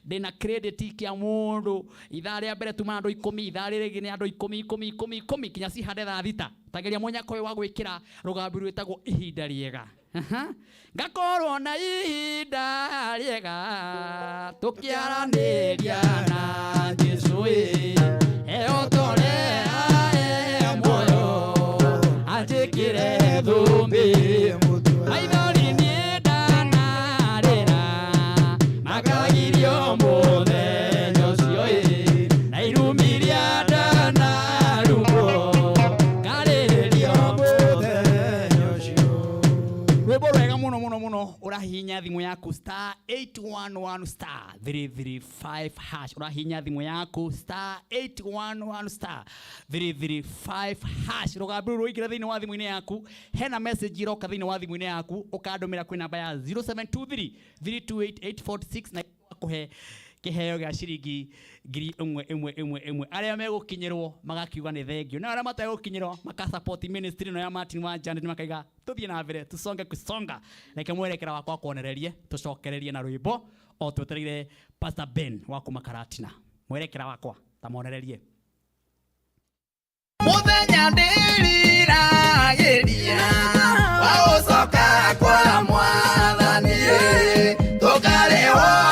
ndina credit kia mundu ithaa ria mbere tuma andu 10 ithaa riri ni andu 10 kinya cihande thaa thita tageria munyako wa gwikira rugambi rwitagwo ihinda riega ngakorwo na ihinda riega tukiaraniria na Jesu eotore moyo ajikire thumbi aithori nienda narira makagirio muthenya ucio na irumiria ndana rumo ngaririo muthenya ucio. Rwimbo rwega muno urahinya thimu yaku *811*335# urahinya thimu yaku *811*335# rugambi ruingira thiini wa thimu-ini yaku hena message iroka thiini wa thimu-ini yaku ukandumira kwi namba ya 0723328846 na akuhe kiheo gya ciringi 1,000 aria megukinyirwo magakiuga ni thengio na aria mategukinyirwo makasupport ministry no ya Martin wa Janet makaiga tuthie na mbere tusonge kusonga reke mwerekera wakwa kuonererie tucokererie na rwimbo o twetereire Pastor Ben wa kumakaratina mwerekera wakwa tamonererie muthenya ndiriragiria wa ucoka kwa Mwathani tukarehwo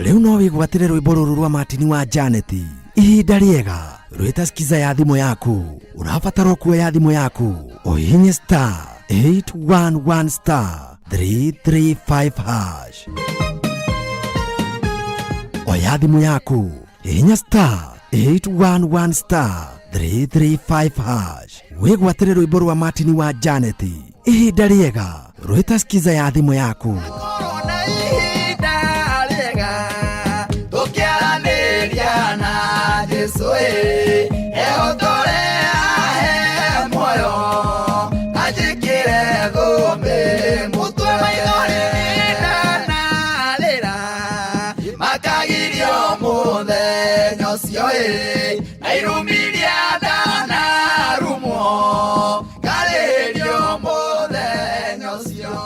riu no wigwatire rwimbo ruru rwa Martin wa Janet ihinda riega rwita skiza ya thimu yaku urabatara kuoya thimu yaku uhinye *811*335# oya thimu yaku hinya *811*335# wigwatire rwimbo rwa Martin wa Janet ihinda riega rwita skiza ya thimu yaku Jesu eotore ahe moyo ajikire thumbi mutwe maithori ndanarira makagirio muthenya ucio na irumiria ndanarumo ngaririo muthenya ucio.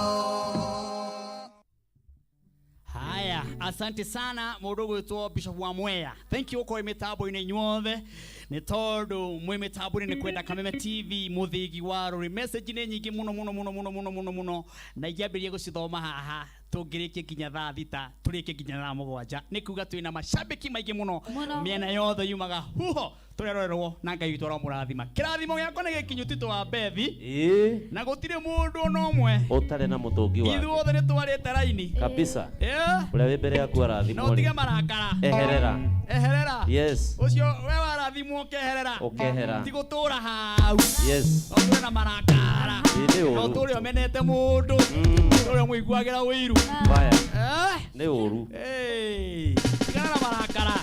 Haya Asante sana mudogo wetu Bishop wa Mwea. Thank you kwa mitambo ine nyothe. Ni tondu mwe mitambo ni kwenda Kameme TV muthigi waro message ne nyingi muno na ijabirie gucithoma haha tungirikie kinya thaa thita turike kinya thaa mugwanja ni kuga twina mashabiki maingi muno miena yothe yumaga huho turerorerwo na Ngai witũ aramũrathima kĩrathimo gĩakwa nĩ gĩkinyũtĩ wa Bethi na gũtirĩ mũndũ no ũmwe ũtarĩ na mũtũngi wake ithuothe nĩ twarĩte raini kabisa ũrĩa wĩ mbere yaku arathimwo no tige marakara eherera yes ũcio we warathimwo ũkehera ti gũtũra hau yes ũtũre na marakara no tũrĩ omenete mũndũ ũrĩa mũiguagĩra ũiru baya nĩ ũru tigana na marakara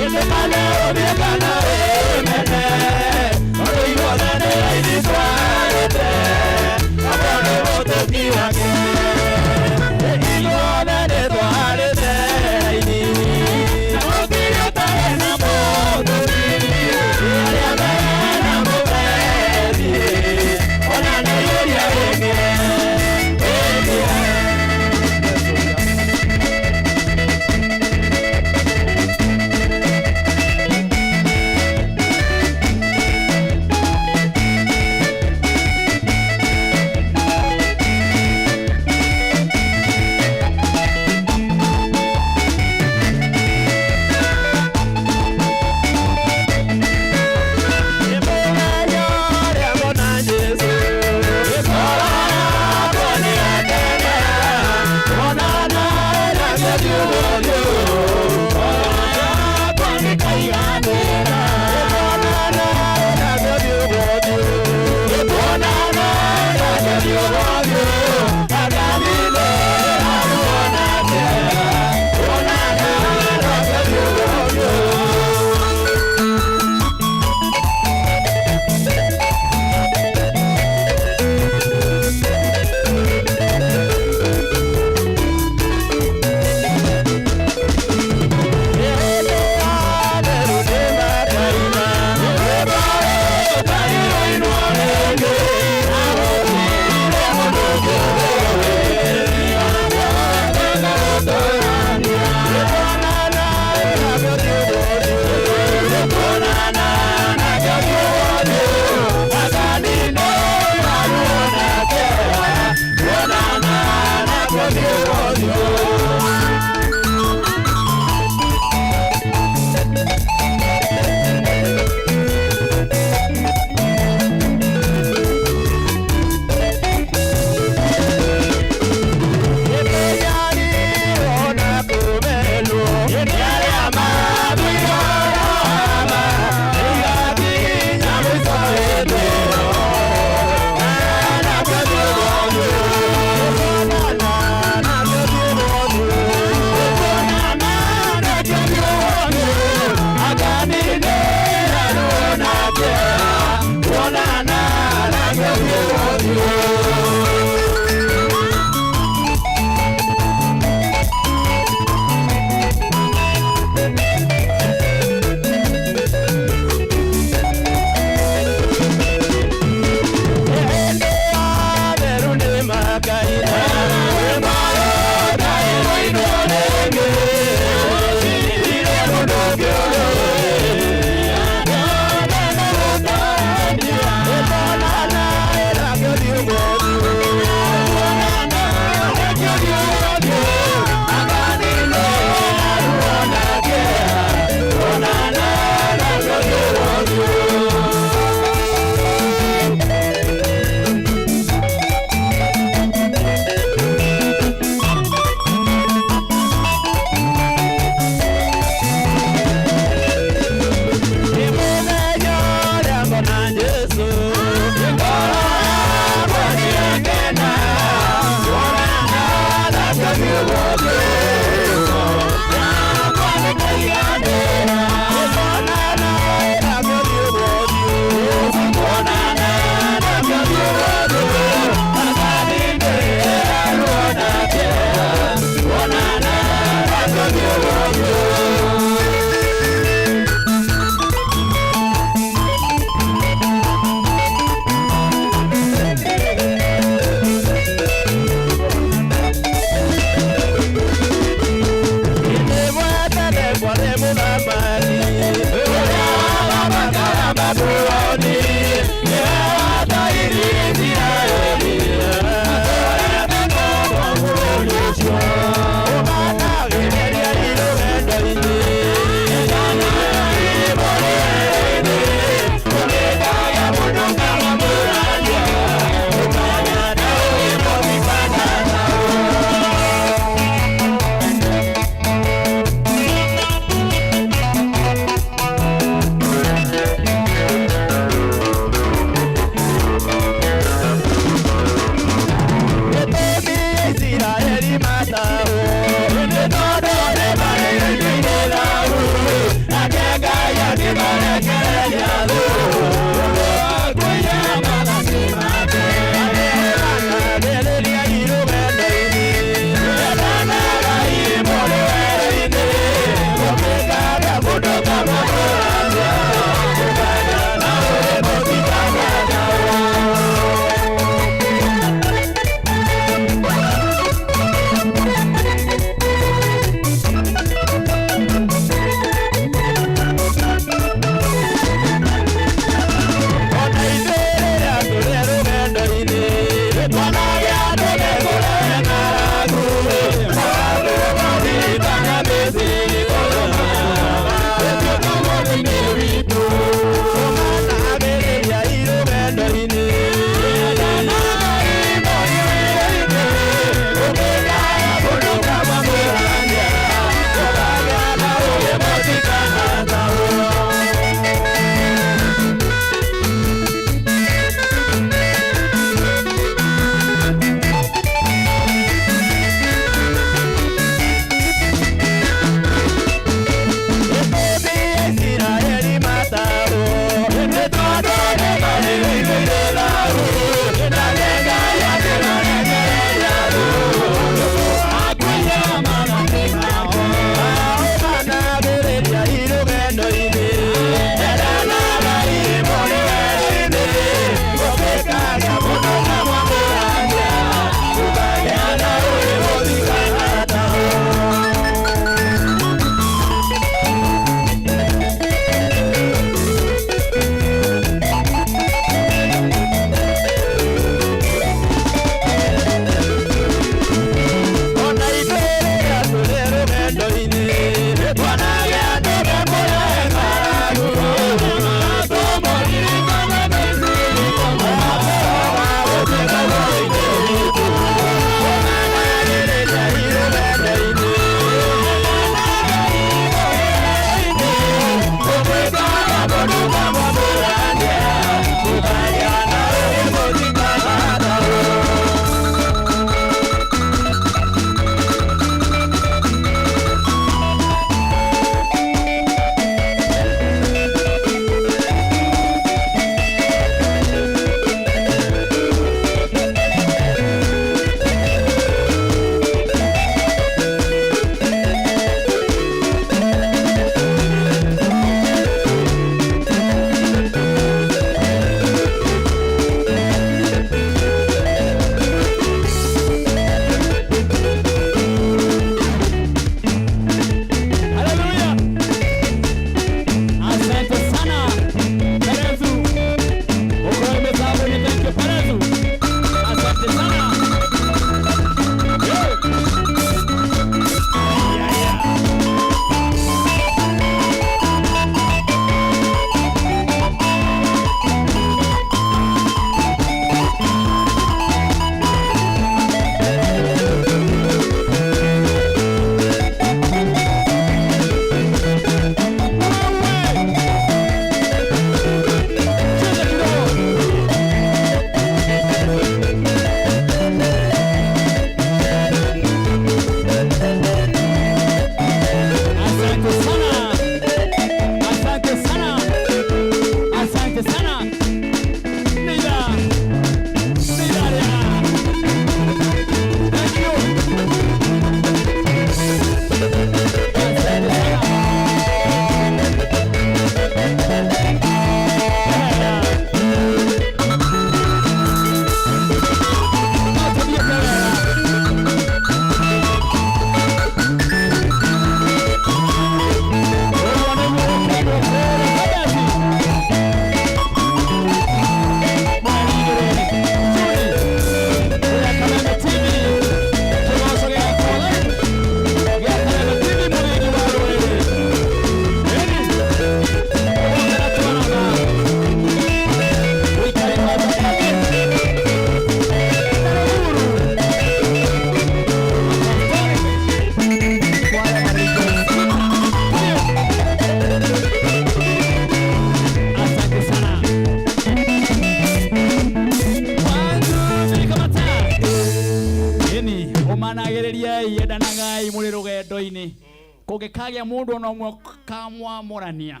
kugikagia mundu no mwe kamwa morania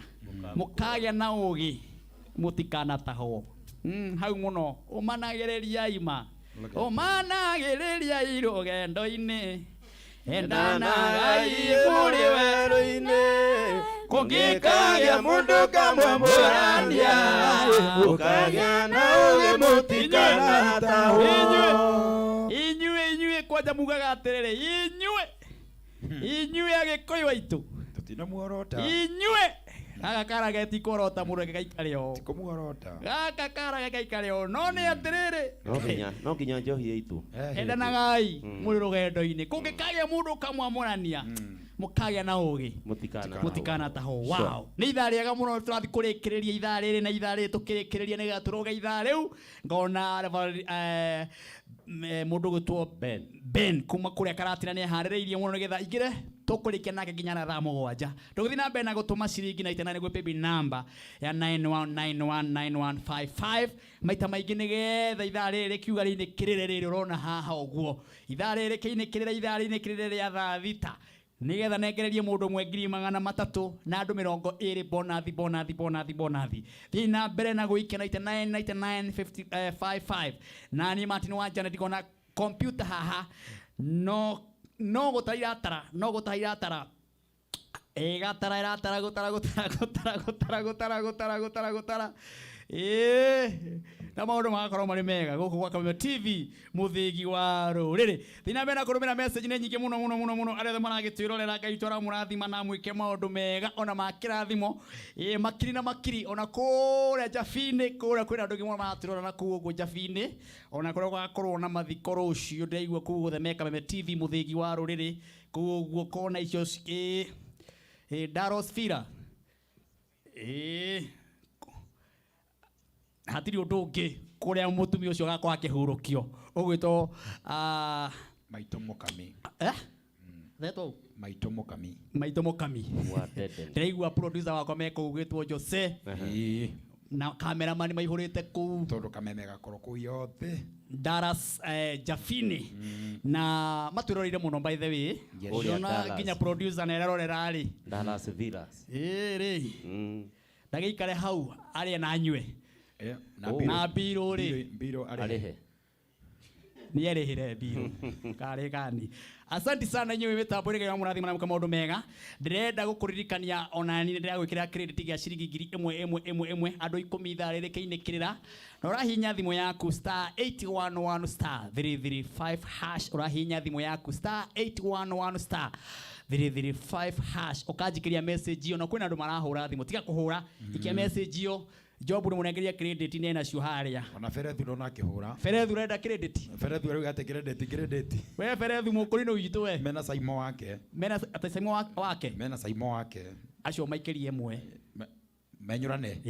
mukagia na ugi mutikana taho hau muno umanagereria ima umanagereria irugendo-ini endanagai muri weru-ini kugikagia mundu kamwe morania mukagia na ugi mutikana taho inyue kwaja mugaga atiriri inyue agikuyu waitu tutina muorota inyue gaka kara getikorota muno gaikareo tikumuorota gaka kara gaikareo no ni atiriri no kinya njohi yaitu endanagai muri rugendo-ini kungikagia mundu kamwamorania mukagia na ugi mutikana taho wow ni ithaa riega muno turathi kurikiriria ithaa riri na ithaa riri tukirikiriria ni gaturuga ithaa riu ngona mundu gutwo Ben kuma kuria karatira ni haririirie muno nigetha igire tukurikia nake nginya na thaa 7 nduguthi na mbere na gutuma ciringi 99 gwe paybill number ya 91919155 maita maingi nigetha ithaa riri kiuga rini kirire riri urona haha uguo ithaa riri kiini kirire ithaa rini kirire ria thaa thita nigetha nengererie mundu mwe 300 na andu 20 bonathi thii na mbere na guikia 999955 na ni Martin wa Janet gona computer haha no gutaira tara igatara gutara na maundu magakorwo mari mega guku gwa Kameme TV muthigi wa ruriri thina mbere na kurumira message ni nyingi muno aria maragitwirorera Ngai tora murathima na mwike maundu mega ona makirathimo makiri na makiri ona kuria Jabini kuria kwina andu ngimo maratirora na kuo go Jabini ona kuria gwakorwo na mathiko rucio ndaigua kuo gothe me Kameme TV muthigi wa ruriri kuo kona icio Darosfira hatiri undu ungi kuria mutumia ucio gakwa akihurukio ugwitwo Maito Mukami Theto Maito Mukami ndaigua producer wakwa meko ugwitwo Jose na cameraman maihurite ku tondu Kameme gakorwo ku yothe Daras Jabini na matwiroreire muno by the way ona nginya producer na erorera ari Daras Villas ri ndagikare hau ari na anywe na biro arihe ni arihire biro kare gani asante sana nyewe mitambo ri murathima na maundu mega ndirenda gukuririkania ona ni ndira gwikira credit ya ciringi 1 andu 10 ithaa riri kiinikirira na urahinya thimu yaku star 811 star 335 hash urahinya thimu yaku star 811 star 335 hash ukajikiria message iyo na kwina andu marahura thimu tiga kuhura ikia message iyo job ni munengeria credit ni na cio haria ona Ferethu ndo nakihura Ferethu renda credit Ferethu reu gate credit we Ferethu mukuri no yitu we mena Saimo wake mena Saimo wake acio maikirie mwe menyurane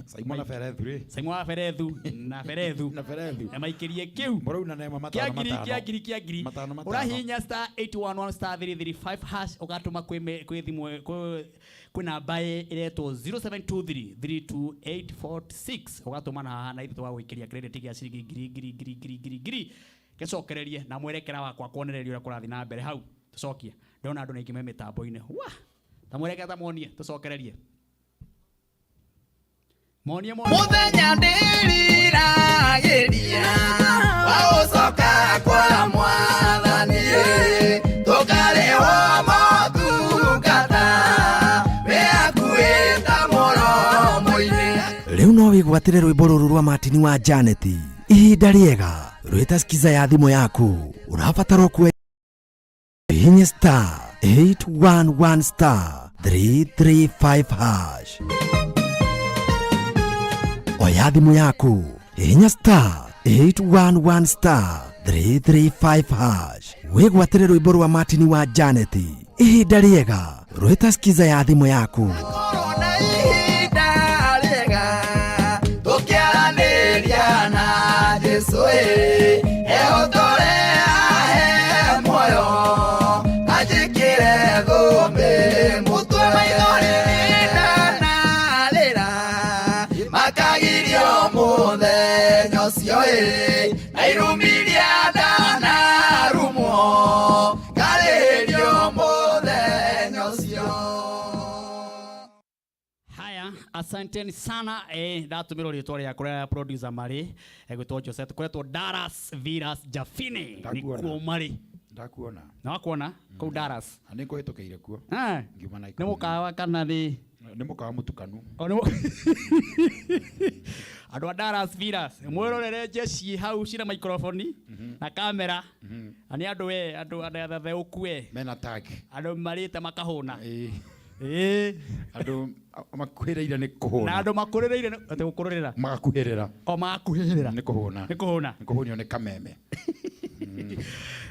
Saimo na Ferethu ri Saimo wa Ferethu na Ferethu na maikirie kiu murau na nema matano kiagiri urahinya star 811 star 335 hash ugatuma kwi thimu kwi namba iretwo 0723328446 ugatuma na ithu wa gwikiria credit ya ciringi giri gecokererie na mwerekera wakwa kuonereria uria kurathi na mbere hau tucokie ndona andu naingi me mitambo-ini wa ta mwerekera ta monie tucokererie muthenya ndiriragiria wa gucoka kwa Mwathani tukarihwo motungata wiakuita muromo-ini. Riu no wigwatire rwimbo ruru rwa Martin wa Janet ihinda riega rwita skiza ya thimu yaku urabatara kuwe hinya star 811 star 335 hash oya thimu yaku hinya star 811 star 335 hash wigwatire rwimbo rwa Martin wa Janet ihinda riega rwita skiza ya thimu yaku Jesu ehotore ahe moyo ajikire gombe mutwe maigore nalira makagirio muthenya ucio na irumiria ndana rumo karirio muthenya asanteni sana. Ndatumiro ritwa ria kuria producer mari gwitwo Joseph kuretwo Dallas Villas Jafine nikuo mari ndakuona na wakuona kuu Dallas ani ko hitukeire kuo ngiuma na ni mukawa kana ni mukawa mutukanu andu a Dallas Villas mwirorere jeshi hau cina microphone na kamera ani andu athe ukue mena tag andu marite makahuna andu makuhireire ni kuhuna na andu makurireire ate gukururira magakuhirira ni kuhuna ni kameme.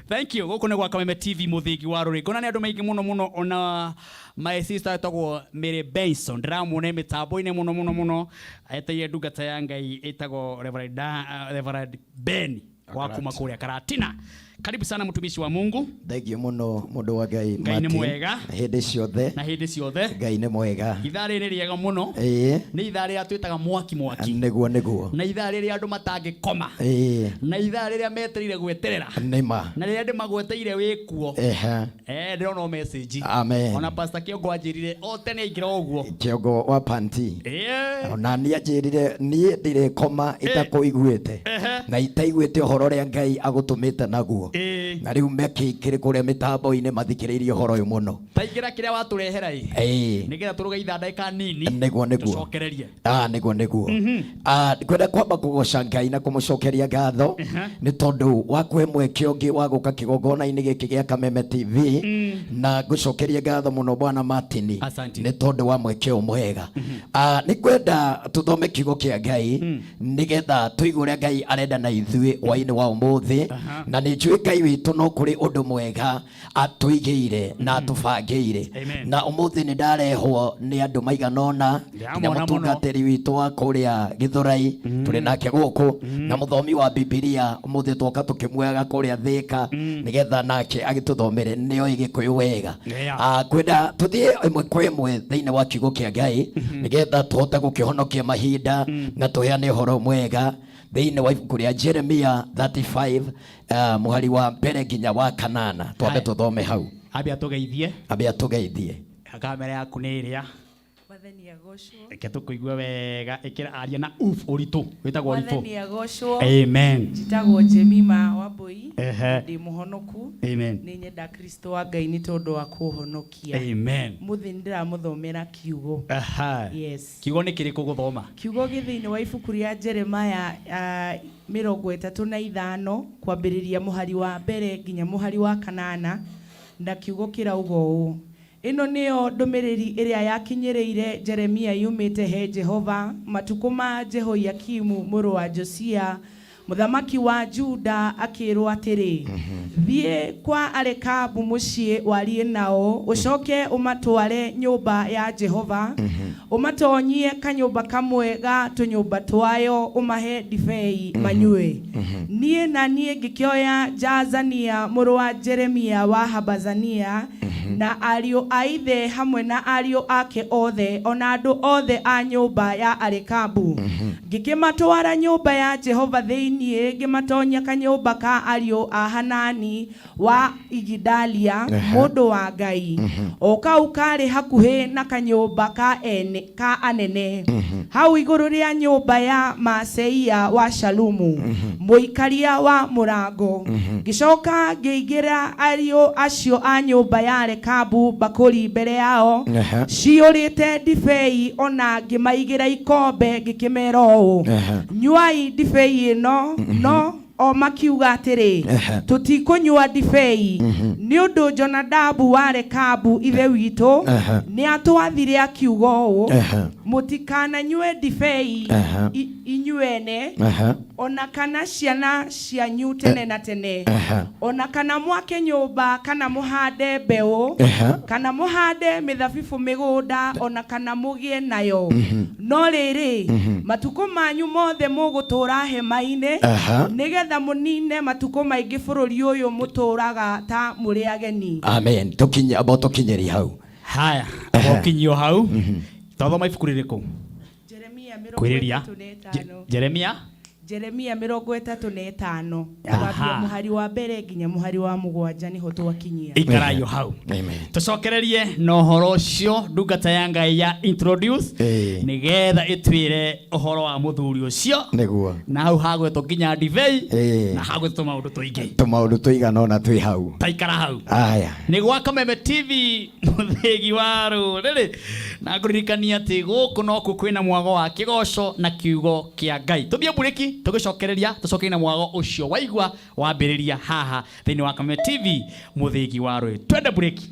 Thank you. Goko ne gwa Kameme TV muthingi wa ruringo na ni andu maingi muno ona my sister etagwo Mary Benson ndramune mitambo-ini muno ayeteire ndungata ya Ngai etagwo Reverend Ben wa kuma kuria Karatina. Karibu sana mtumishi wa Mungu. Thank you muno mundu wa Ngai Ngai ni mwega hindi ciothe Ngai ni mwega ithari ni riega muno ni ithari atwitaga mwaki niguo na ithari ri andu matangikoma na ithari ri ameterire gweterera nima na ri andi magweteire wikuo ndirona message amen ona pastor Kiongo anjirire o tene aingira uguo Kiongo wa panti ona ni anjirire ni ndire koma itakuiguite na itaiguite uhoro ria Ngai agutumite naguo na riu mekikire kuria mitambo-ini mathikiririe horo uyu muno taingira kiria waturehera nigetha turugeitha ndagika nini niguo tucokererie niguo kwenda kwamba kugoca Ngai na kumucokeria ngatho ni tondu wakwe mweke ungi wa guka kigongona-ini giki gia Kameme TV na ngucokeria ngatho muno Bwana Martin ni tondu wa mweke mwega ni kwenda tuthome kiugo kia Ngai nigetha tuigure Ngai arenda na ithui wa-ini wa umuthi na ni Ngai witu no kuri undu mwega atuigeire na atubangeire na umuthi ni ndarehwo ni andu maiganona nginya mutungatiri witu wa kuria Githurai turi nake guku na muthomi wa Biblia umuthi twoka tukimwega kuria Thika nigetha nake agituthomere nio Gikuyu wega kwenda tuthie imwe kwa imwe thiini wa kiugo kia Ngai nigetha tuhote gukihonokia mahinda na tuheane uhoro mwega thiini wa ibuku ria Jeremia 35 muhari wa mbere nginya wa kanana twambe tuthome hau abia tugeithie kamera yaku ni iria Wathani agocwo eke tukuigua wega ikira aria na uritu witagwo uritu Wathani agocwo amen njitagwo Jemima Wambui ndi muhonoku amen ni nyenda Kristo wa Ngai ni tondu wa kuhonokia amen muthi ndiramuthomera kiugo yes kiugo ni kiriku guthoma kiugo githiini wa ibuku ria Jeremia 35 kwambiriria muhari wa mbere nginya muhari wa kanana na kiugo kirauga uu ino niyo ndumiriri iria yakinyireire Jeremia yumite he Jehova matuko ma Jehoiakimu muru wa Josia muthamaki wa Juda akirwo atiri thie kwa Arekabu mucii warie nao ucoke umatware nyumba ya Jehova umatonyie kanyumba kamwe ga tunyumba twayo umahe divei manyue nie ngikioya Jazania muru wa Jeremia wa Habazania na ario aithe hamwe na ario ake othe ona andu othe a nyumba ya Arekabu ngikimatwara nyumba ya Jehova thiini ngimatonya kanyumba ka ario a Hanani wa Igidalia mundu wa Ngai okau kari hakuhi na kanyumba ka anene hau iguru ria nyumba ya Maseia wa Shalumu muikaria wa murango gicoka ngeigira ario acio a nyumba ya Arekabu bakuri mbere yao ciurite divei ona ngimaigira ikombe ngikimera uu nyuai divei no o makiuga atiri tutikunywa divei ni undu Jonadabu wa Rekabu ithe witu ni atwathire akiuga uu mutikana nywe divei inyuene ona kana ciana cianyu tene na tene ona kana mwake nyumba kana muhande mbeu kana muhande mithabibu migunda ona kana mugie nayo no riri matuko manyu mothe mugutura hema-ini nigetha munine matuko maingi bururi uyu muturaga ta muri ageni amen tukinyeria hau haya tukinyio hau tothoma ibuku ririku Jeremia kwiriria Jeremia Jeremia 35 twambia muhari wa mbere nginya muhari wa mugwanja niho twakinyia. Ikarayo hau. Tucokererie no horo cio ndungata ya Ngai ya introduce nigetha itwire uhoro wa muthuri ucio niguo na hau hagwetwo nginya divei na hagwetwo maundu tuingi maundu tuigana ona twi hau taikara hau aya ni gwa Kameme TV muthegi wa ruriri na nguririkania ati guku no kwina mwago wa kigoco na kiugo kia Ngai tubie buriki tugicokereria tucokeina mwago ucio waigwa wambiriria haha thiini wa Kameme TV muthegi wa ruriri twende buriki.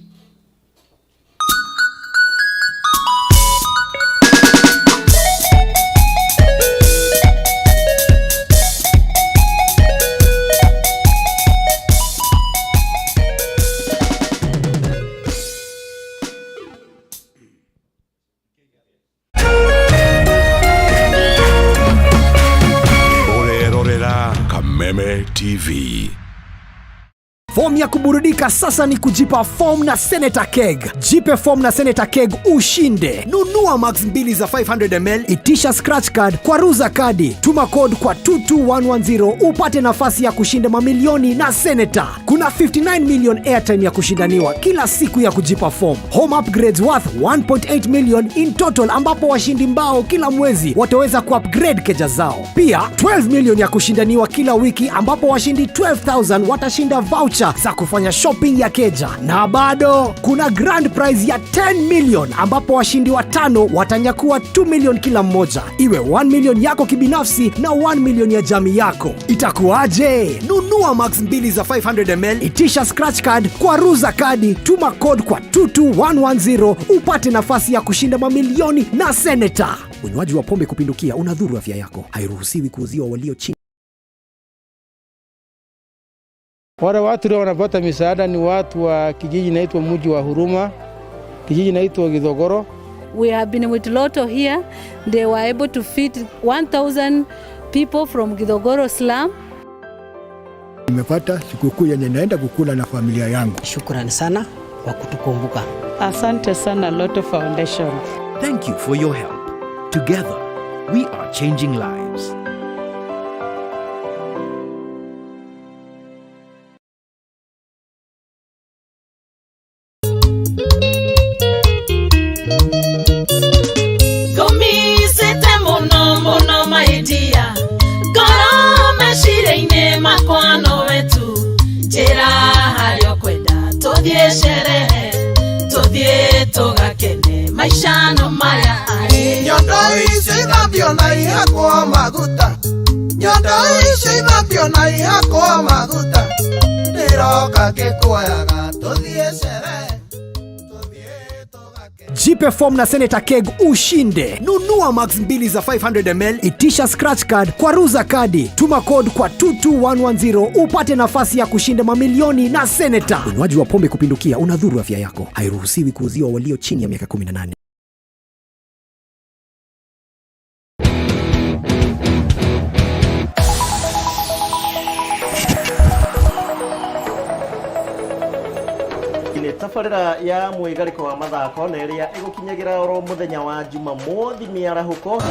Kameme TV. Form ya kuburudika sasa ni kujipa form na Senator Keg. Jipe form na Senator Keg ushinde. Nunua max 2 za 500ml, itisha scratch card kwa ruza kadi. Tuma code kwa 22110 upate nafasi ya kushinda mamilioni na Senator. Kuna 59 million airtime ya kushindaniwa kila siku ya kujipa form. Home upgrades worth 1.8 million in total ambapo washindi mbao kila mwezi wataweza ku-upgrade keja zao. Pia 12 million ya kushindaniwa kila wiki ambapo washindi 12,000 watashinda voucher za kufanya shopping ya keja. Na bado kuna grand prize ya 10 million ambapo washindi 5 watanyakua 2 million kila mmoja. Iwe 1 million yako kibinafsi na 1 million ya jamii yako. Itakuwaje? Nunua max 2 za 500ml, itisha scratch card kwa ruza kadi, tuma code kwa 22110 upate nafasi ya kushinda mamilioni na Senator. Unywaji wa pombe kupindukia unadhuru afya yako. Hairuhusiwi kuuziwa walio chini. Wale watu leo wanapata misaada ni watu wa kijiji naitwa Mji wa Huruma, kijiji naitwa Githogoro. We have been with Lotto here. They were able to feed 1,000 people from Githogoro slum. Nimepata sikukuu yenye naenda kukula na familia yangu. Shukrani sana kwa kutukumbuka. Asante sana Lotto Foundation. Thank you for your help. Together, we are changing lives. Makwano wetu njira hario kwenda tuthie sherehe tuthie tugakene maisha no maya nyondo ici thambio na ihakwo maguta nyondo ici thambio na ihakwo maguta ndiroka ngikuoyaga tuthie sherehe. Jipe form na Senator Keg ushinde. Nunua max 2 za 500ml, itisha scratch card kwa ruza kadi. Tuma code kwa 22110 upate nafasi ya kushinda mamilioni na Senator. Unywaji wa pombe kupindukia unadhuru afya yako. Hairuhusiwi kuuziwa walio chini ya miaka 18. tabarĩra ya mwĩgarĩko wa mathako na ĩrĩa ĩgũkinyagira oro mũthenya wa Jumamothi mĩarahuko.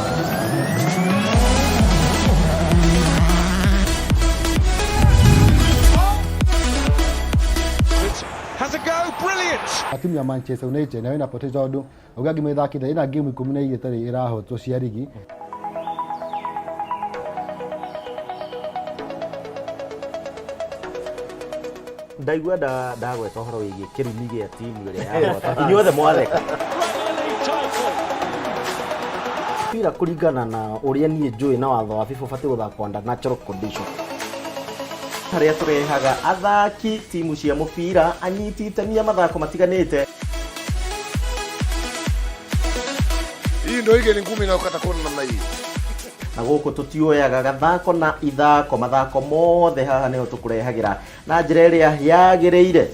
Has a go, brilliant. Timu ya Manchester United nayo inapoteza ũndũ ũgagi mĩthakĩte ina game 12 itarĩ irahotwo cia ligi. Ndaigua ndagweta ũhoro wĩgiĩ kĩrumi gĩa timu ĩrĩa yahota. Inyuothe mwatheka. Mpira kũringana na ũrĩa niĩ njũĩ na watho wa FIFA ũbatiĩ gũthakwo under natural condition. Harĩa tũrehaga athaki timu cia mũbira anyiti itemi ya mathako matiganĩte. Hii ndio igeni ngumi na ukata kona namna hii. Na gũkũ tũtioyaga gathako na ithako mathako mothe haha nĩho tũkũrehagira na njĩra ĩrĩa yagĩrĩire.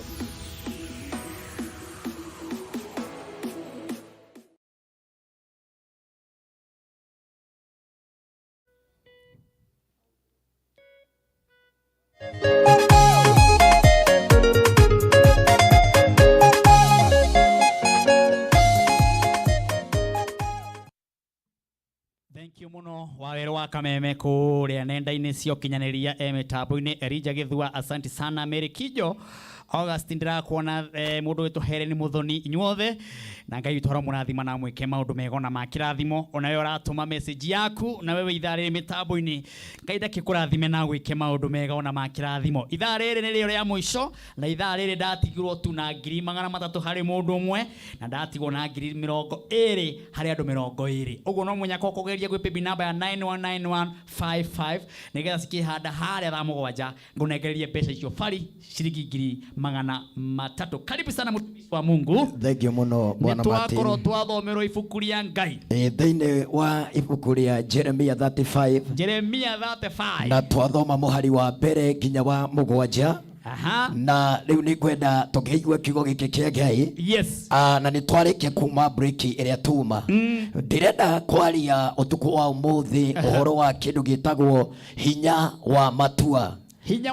Thank you muno wawero wa Kameme kuria nenda-ini cio kinyaniria mitambo-ini. Elijah Githua, asante sana. Mary Kijo, August ndirakuona mundu witu Helen Muthoni inyuothe na Ngai twara munathima na mwike maundu mego na makirathimo. Onawe uratuma message yaku na wewe ithare mitambo-ini, Ngai ndakikurathime na gwike maundu mego na makirathimo. Ithare riri ni ria muico na ithare riri ndatigirwo tu na 300 hari mundu umwe na ndatigwo na 20 hari andu 20. Uguo no munya kokogeria gwi paybill number ya 919155 nigetha cikihanda haria thaa mugwanja ngunegererie mbeca icio bari ciringi 300. Karibu sana mtumishi wa Mungu. Thank you muno bwana Martin. Twakoro twathomerwo ibuku ria Ngai. Thiini wa ibuku ria Jeremiah 35. Jeremiah 35. Na twathoma muhari wa mbere nginya wa mugwanja. Na riu ni kwenda tukiigua kiugo giki kia Ngai. Yes. Na ni twarike kuma break iria tuma. Ndirenda kwaria utuku wa umuthi uhoro wa kindu gitagwo hinya wa matua. Hinya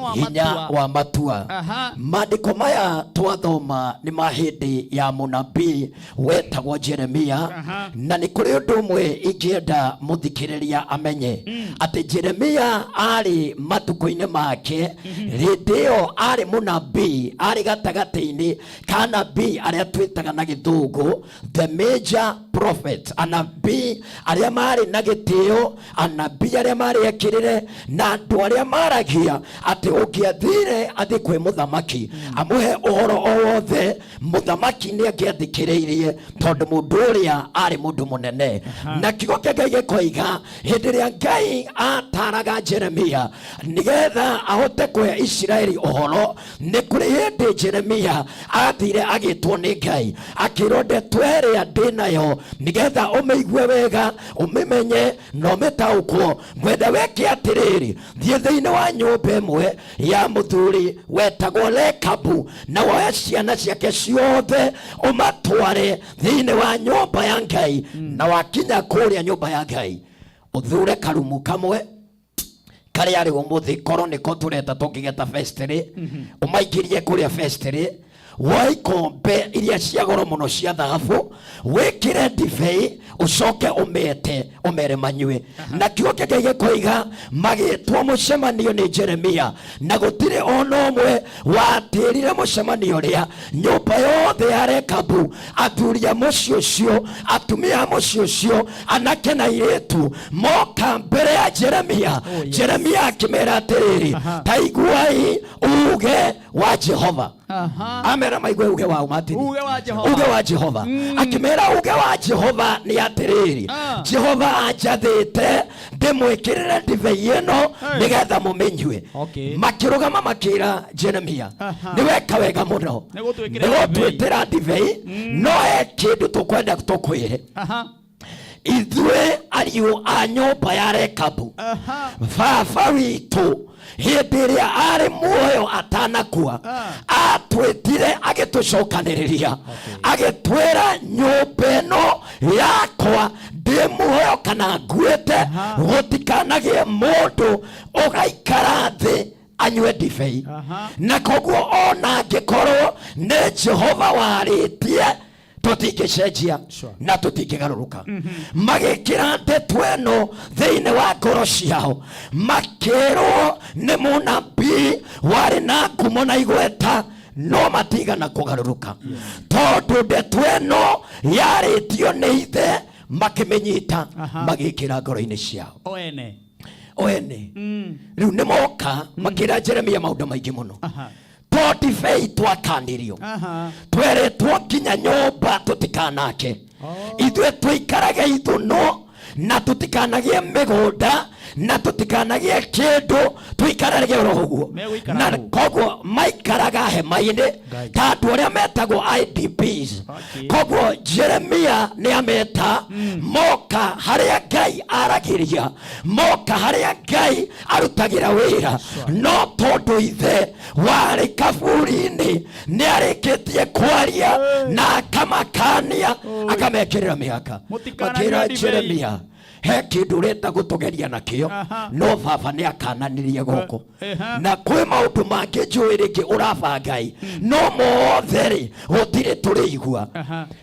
wa matua. Maandiko maya twathoma ni mahindi ya munabii wetagwo Jeremia. Na ni kuri undu umwe ingienda muthikiriria amenye ati Jeremia ari matuko-ini make rindio ari munabii ari gatagati-ini kanabii aria twitaga na githungu the major prophet, anabii aria mari na gitio, anabii aria mari ekirire na andu aria maragia ati ungiathire athi kwi muthamaki amuhe uhoro o wothe muthamaki ni angiathikiriirie tondu mundu uria ari mundu munene. Na kiugo kia Ngai gikoiga hindi ria Ngai ataraga Jeremia nigetha ahote kuhe Israeli uhoro, ni kuri hindi Jeremia athire agitwo ni Ngai akirwo ndeto iria ndinayo nigetha umeigue wega umimenye no metaukwo mwenda weke atiriri thie thiini wa nyumba imwe ya muthuri wetagwo Rekabu na woe ciana ciake ciothe umatware thiini wa nyumba ya Ngai. Na wakinya kuria nyumba ya Ngai uthure karumu kamwe kari ari umuthi koro niko tureta tungigeta festiri umaikirie kuria festiri wa ikombe iria cia goro muno cia thahabu wikire ndibei ucoke umete umere manyue. Na kiugo kia Ngai gikoiga magitwo mucemanio ni Jeremia na gutire ona umwe watirire mucemanio ria nyumba yothe ya Rekabu, athuria mucio ucio, atumia mucio ucio, anake na iritu moka mbere ya Jeremia. Jeremia akimera atiriri taiguai uge wa Jehova. Amera maigwe uge wa umati uge wa Jehova. Akimera uge wa Jehova ni atiriri Jehova ajathite ndimwikirire ndibei ino nigetha mumenywe. Makirugama makira Jeremia niweka wega muno nigutwitira ndibei no kindu tukwenda tukwire ithue ariu a nyumba ya Rekabu baba witu hindi iria ari muoyo atanakua atwitire agitucokaniriria agitwira nyumba ino yakwa ndi muoyo kana nguite gutikanagie mundu ugaikara thi anywe ndibei. Na koguo ona ngikorwo ni Jehova waritie tutingicenjia na tutingigaruruka. Magikira ndeto ino thiini wa ngoro ciao makirwo ni munabii wari na ngumo na igweta no matigana kugaruruka tondu ndeto ino yaritio ni ithe makimenyita magikira ngoro-ini ciao oene. Riu ni moka makira Jeremia maundu maingi muno ndibei twakanirio tweretwo nginya nyumba tutikanake ithue twikarage ithuno na tutikanagie migunda na tutikanagie kindu twikarage oroguo. Na koguo maikaraga hema-ini ta andu aria metagwo IDPs. Koguo Jeremia ni ameta moka haria Ngai aragiria, moka haria Ngai arutagira wira. No tondu ithe wari kaburi-ini ni arikitie kwaria na akamakania akamekirira mihaka. Makira Jeremia he kindu reta gutugeria nakio no baba ni akananirie guku na kwi maundu mangi njui ringi uraba Ngai no mothe ri gutire turiigua.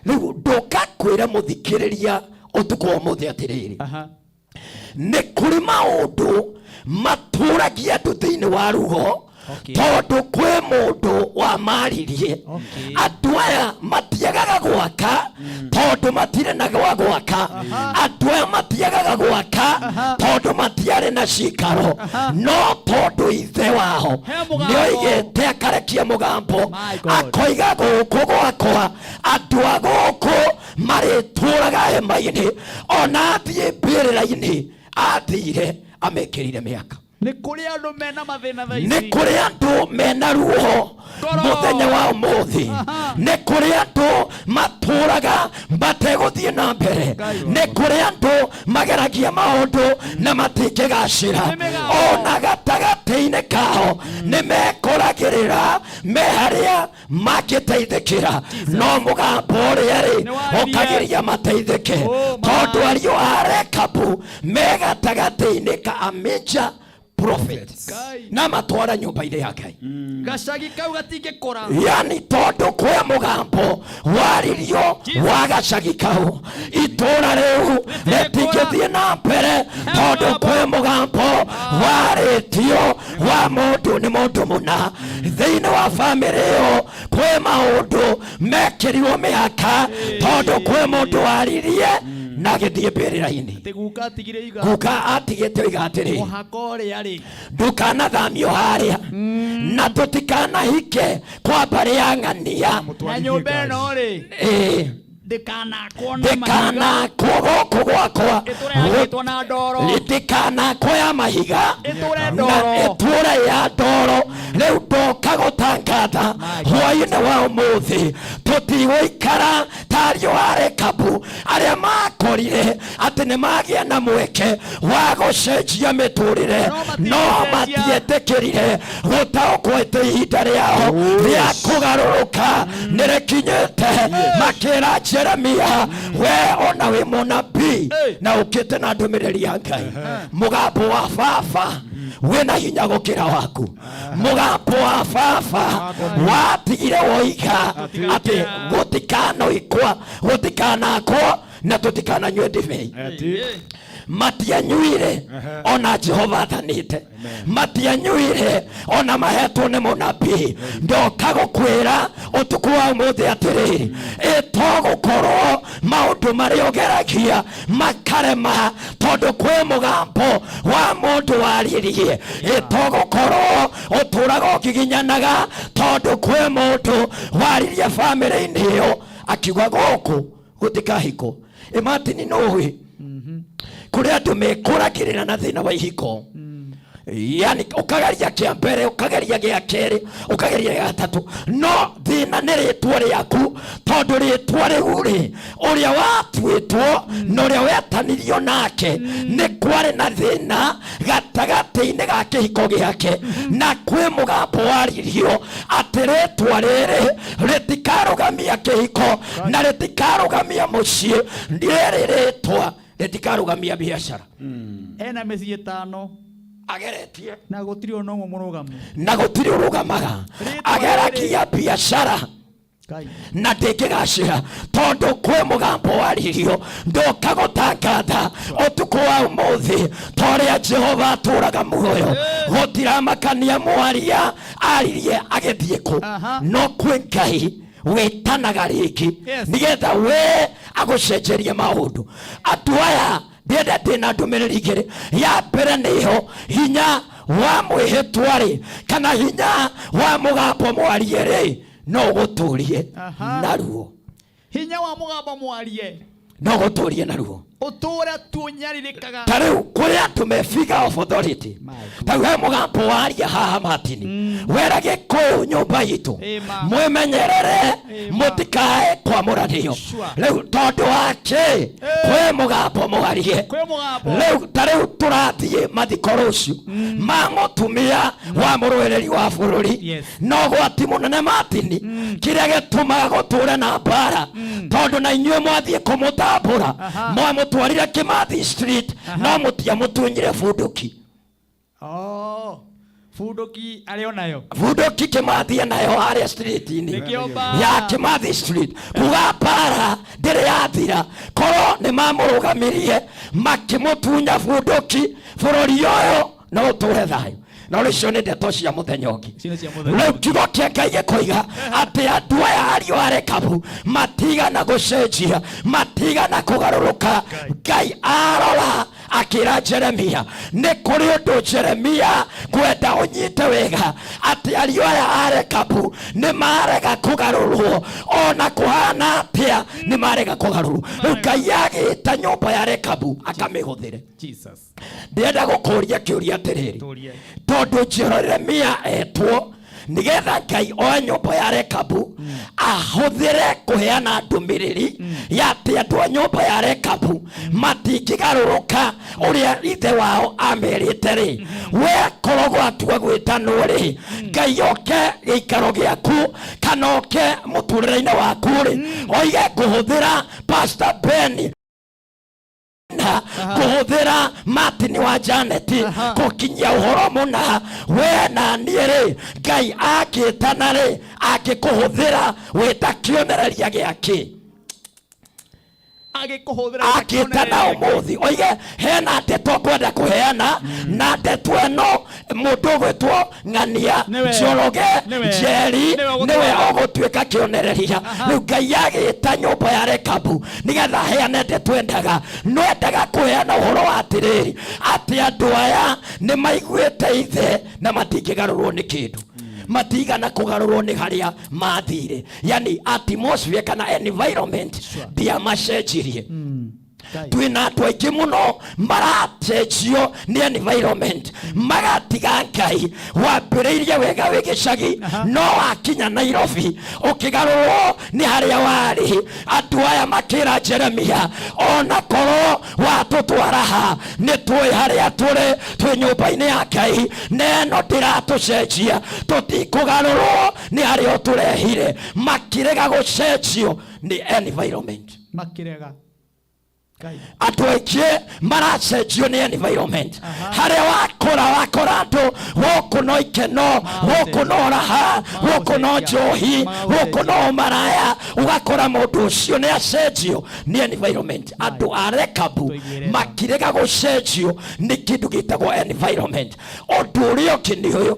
Riu ndukakwira muthikiriria utuko muthi atiriri nĩ kũrĩ maũndũ matũragia andũ thĩinĩ wa rugo tondũ kwĩ mũndũ wamaririe. Andũ aya matiagaga gwaka tondũ matirĩ na gwa gwaka. Andũ aya matiagaga gwaka tondũ matiarĩ na cikaro, no tondũ ithe wao nĩoigĩte akarekia mũgambo akoiga gũkũ gwakwa andũ a gũkũ marĩtũraga hema-inĩ, ona athiĩ mbĩrĩra-inĩ athire amekĩrire mĩaka. Nĩ kũrĩ andũ mena mathĩna thaa ici. Nĩ kũrĩ andũ mena ruo mũthenya wa ũmũthĩ. Nĩ kũrĩ andũ matũraga mategũthiĩ na mbere. Nĩ kũrĩ andũ mageragia maũndũ na matingĩgacĩra, ona gatagatĩ-inĩ kao nĩ mekoragĩrĩra me harĩa mangĩteithĩkĩra, no mũgambo ũrĩa-rĩ ũkagĩria mateithĩke, tondũ ariũ a Rekabu me gatagatĩ-inĩ ka Aminja prophets na matwara nyũmba-inĩ ya Ngai. Gacagi kau gatingĩkũra. Yani tondũ kwĩ mũgambo waririo wa gacagi kau, itũra rĩu rĩtingĩthiĩ na mbere tondũ kwĩ mũgambo warĩtio wa mũndũ nĩ mũndũ mũna. Thĩinĩ wa bamĩrĩ ĩyo kwĩ maũndũ mekĩrirwo mĩhaka tondũ kwĩ mũndũ waririe na gĩthiĩ mbĩrĩra-inĩ. Guka atigĩte oiga atĩrĩ, ndukanathamio harĩa na tũtikanahike kwa mbarĩ ya ng'ania. Na nyũmba ĩno-rĩ ndikanakwo gũkũ gwakwa, ndikanakwo ya mahiga na ĩtũre ya ndoro. Rĩu ndoka gũtangatha hwaĩ-inĩ wa ũmũthĩ tũtigũikara ta ariũ a Rekabu arĩa makorire atĩ nĩ magĩa na mweke wa gũcenjia mĩtũrĩre, no matietĩkĩrire gũtaũkwo ihinda rĩao rĩa kũgarũrũka nĩrĩkinyĩte. Makĩra Jeremia, we ona wĩ mũnabii na ũkĩte na ndũmĩrĩri ya Ngai, mũgambo wa baba wĩna hinya gũkĩra waku. Mũgambo wa baba watigire woiga atĩ gũtikanakwo na tũtikananyue ndibei. Matianyuire ona Jehova athanĩte, matianyuire ona mahetwo nĩ mũnabii. Ndoka gũkwĩra ũtukũ wa ũmũthĩ atĩrĩrĩ, ĩtogũkorwo maũndũ marĩa ũgeragia makarema tondũ kwĩ mũgambo wa mũndũ waririe. Ĩtogũkorwo ũtũraga ũkiginyanaga tondũ kwĩ mũndũ waririe bamĩrĩ-inĩ ĩyo akiuga gũkũ gũtikahikwo. Martin nĩũĩ kũrĩ andũ mekũragĩrĩra na thĩna wa ihiko. Yani ũkageria kĩa mbere, ũkageria gĩa kerĩ, ũkageria gĩa gatatũ, no thĩna nĩ rĩtwa rĩaku, tondũ rĩtwa rĩu-rĩ ũrĩa watuĩtwo na ũrĩa wetanirio nake nĩ kwarĩ na thĩna gatagatĩ-inĩ ga kĩhiko gĩake. Na kwĩ mũgambo waririo atĩ rĩtwa rĩrĩ rĩtikarũgamia kĩhiko na rĩtikarũgamia mũciĩ, rĩrĩ rĩtwa rĩtikarũgamia biacara. Ena mĩciĩ ĩtano ageretie na gũtirĩ ona ũmwe mũrũgamu, na gũtirĩ ũrũgamaga, ageragia biacara na ndĩngĩgacĩra tondũ kwĩ mũgambo waririo. Ndoka gũtangatha ũtukũ wa ũmũthĩ torĩa Jehova atũraga muoyo, gũtiramakania mwaria aririe agĩthiĩ kũ, no kwĩ Ngai wĩtanaga rĩngĩ nĩgetha we agũcenjerie maũndũ. Andũ aya ndĩenda ndĩna ndũmĩrĩri igĩrĩ. Ya mbere nĩho hinya wa mwĩhĩtwa-rĩ kana hinya wa mũgambo mwarie-rĩ no gũtũrie naruo. Hinya wa mũgambo mwarie no gũtũrie naruo. Ũtũra tuonyarirĩkaga. Ta rĩu kũrĩ andũ me figure of authority, ta he mũgambo waria haha Martin, wera Gĩkũyũ nyũmba itũ mwĩmenyerere mũtikae kwamũranio. Rĩu tondũ wake kwĩ mũgambo mwarie. Rĩu ta rĩu tũrathiĩ mathiko rũciũ ma mũtumia wa mũrũĩrĩri wa bũrũri, no gwati mũnene Martin, kĩrĩa gĩtũmaga gũtũre na mbara tondũ na inyuĩ mwathiĩ kũmũtambũra mwamũtwarire Kimathi Street no mũtiamũtunyire bunduki. Bunduki alionayo. Bunduki Kimathi nayo harĩa street-inĩ ya Kimathi street kuga para ndĩrĩ yathira korwo nĩ mamũrũgamirie makĩmũtunya bunduki bũrũri ũyũ no ũtũre thayũ. Na ũcio nĩ ndeto cia mũthenya ũngĩ. Rĩu kiugo kĩa Ngai gĩkoiga atĩ andũ aya ariũ a Rekabu matigana gũcenjia, matigana kũgarũrũka. Ngai arora akĩra Jeremia nĩ kũrĩ ũndũ Jeremia kwenda ũnyite wega atĩ ariũ aya a Rekabu nĩ marega kũgarũrwo, ona kũhana atĩa nĩ marega kũgarũrwo. Rĩu Ngai agĩĩta nyũmba ya Rekabu akamĩhũthĩre. Ndĩrenda gũkũria kĩũria atĩrĩrĩ, tondũ Jeremia etwo nigetha Ngai oe nyũmba ya Rekabu ahũthĩre kũheana ndũmĩrĩri ya atĩ andũ a nyũmba ya Rekabu matingĩgarũrũka ũrĩa ithe wao amerĩte rĩ, we korwo gwatua gwĩtanwo rĩ, Ngai oke gĩikaro gĩaku kana oke mũtũrĩre-inĩ waku rĩ, oige kũhũthĩra Pastor Ben na kuhũthĩra Martin wa Janet gũkinyia ũhoro mũna we na niĩ rĩ, Ngai agĩtana rĩ agĩkũhũthĩra wĩta kĩonereria gĩake agĩtana ũmũthĩ oige hena ndeto ngwenda kũheana na ndeto ĩno mũndũ gwĩtwo Ng'ania Njoroge Njeri nĩwe ũgũtuĩka kĩonereria. Rĩu Ngai agĩta nyũmba ya Rekabu nĩgetha heane ndeto endaga, no endaga kũheana ũhoro wa atĩrĩrĩ atĩ andũ aya nĩ maiguĩte ithe na matingĩgarũrwo nĩ kĩndũ, matigana kũgarũrwo nĩ harĩa mathire, yani atmosphere kana environment ndiamacenjirie. Twina andũ aingĩ mũno maracenjio nĩ environment magatiga Ngai. Wambĩrĩirie wega wĩ gĩcagi no wakinya Nairobi ũkĩgarũrwo nĩ harĩa warĩ. Andũ aya makĩra Jeremia ona korwo watũtwara ha nĩ tũĩ harĩa tũrĩ, twĩ nyũmba-inĩ ya Ngai na ĩno ndĩratũcenjia, tũtikũgarũrwo nĩ harĩa ũtũrehire. Makĩrega gũcenjio nĩ environment, makĩrega andũ aingĩ maracenjio nĩ environment. Harĩa wakora andũ gũkũ no ikeno, gũkũ no raha, gũkũ no njohi, gũkũ no maraya, ũgakora mũndũ ũcio nĩ acenjio nĩ environment. Andũ a Rekabu makĩrega gũcenjio nĩ kĩndũ gĩtagwo environment. Ũndũ ũrĩa ũngĩ nĩ ũyũ,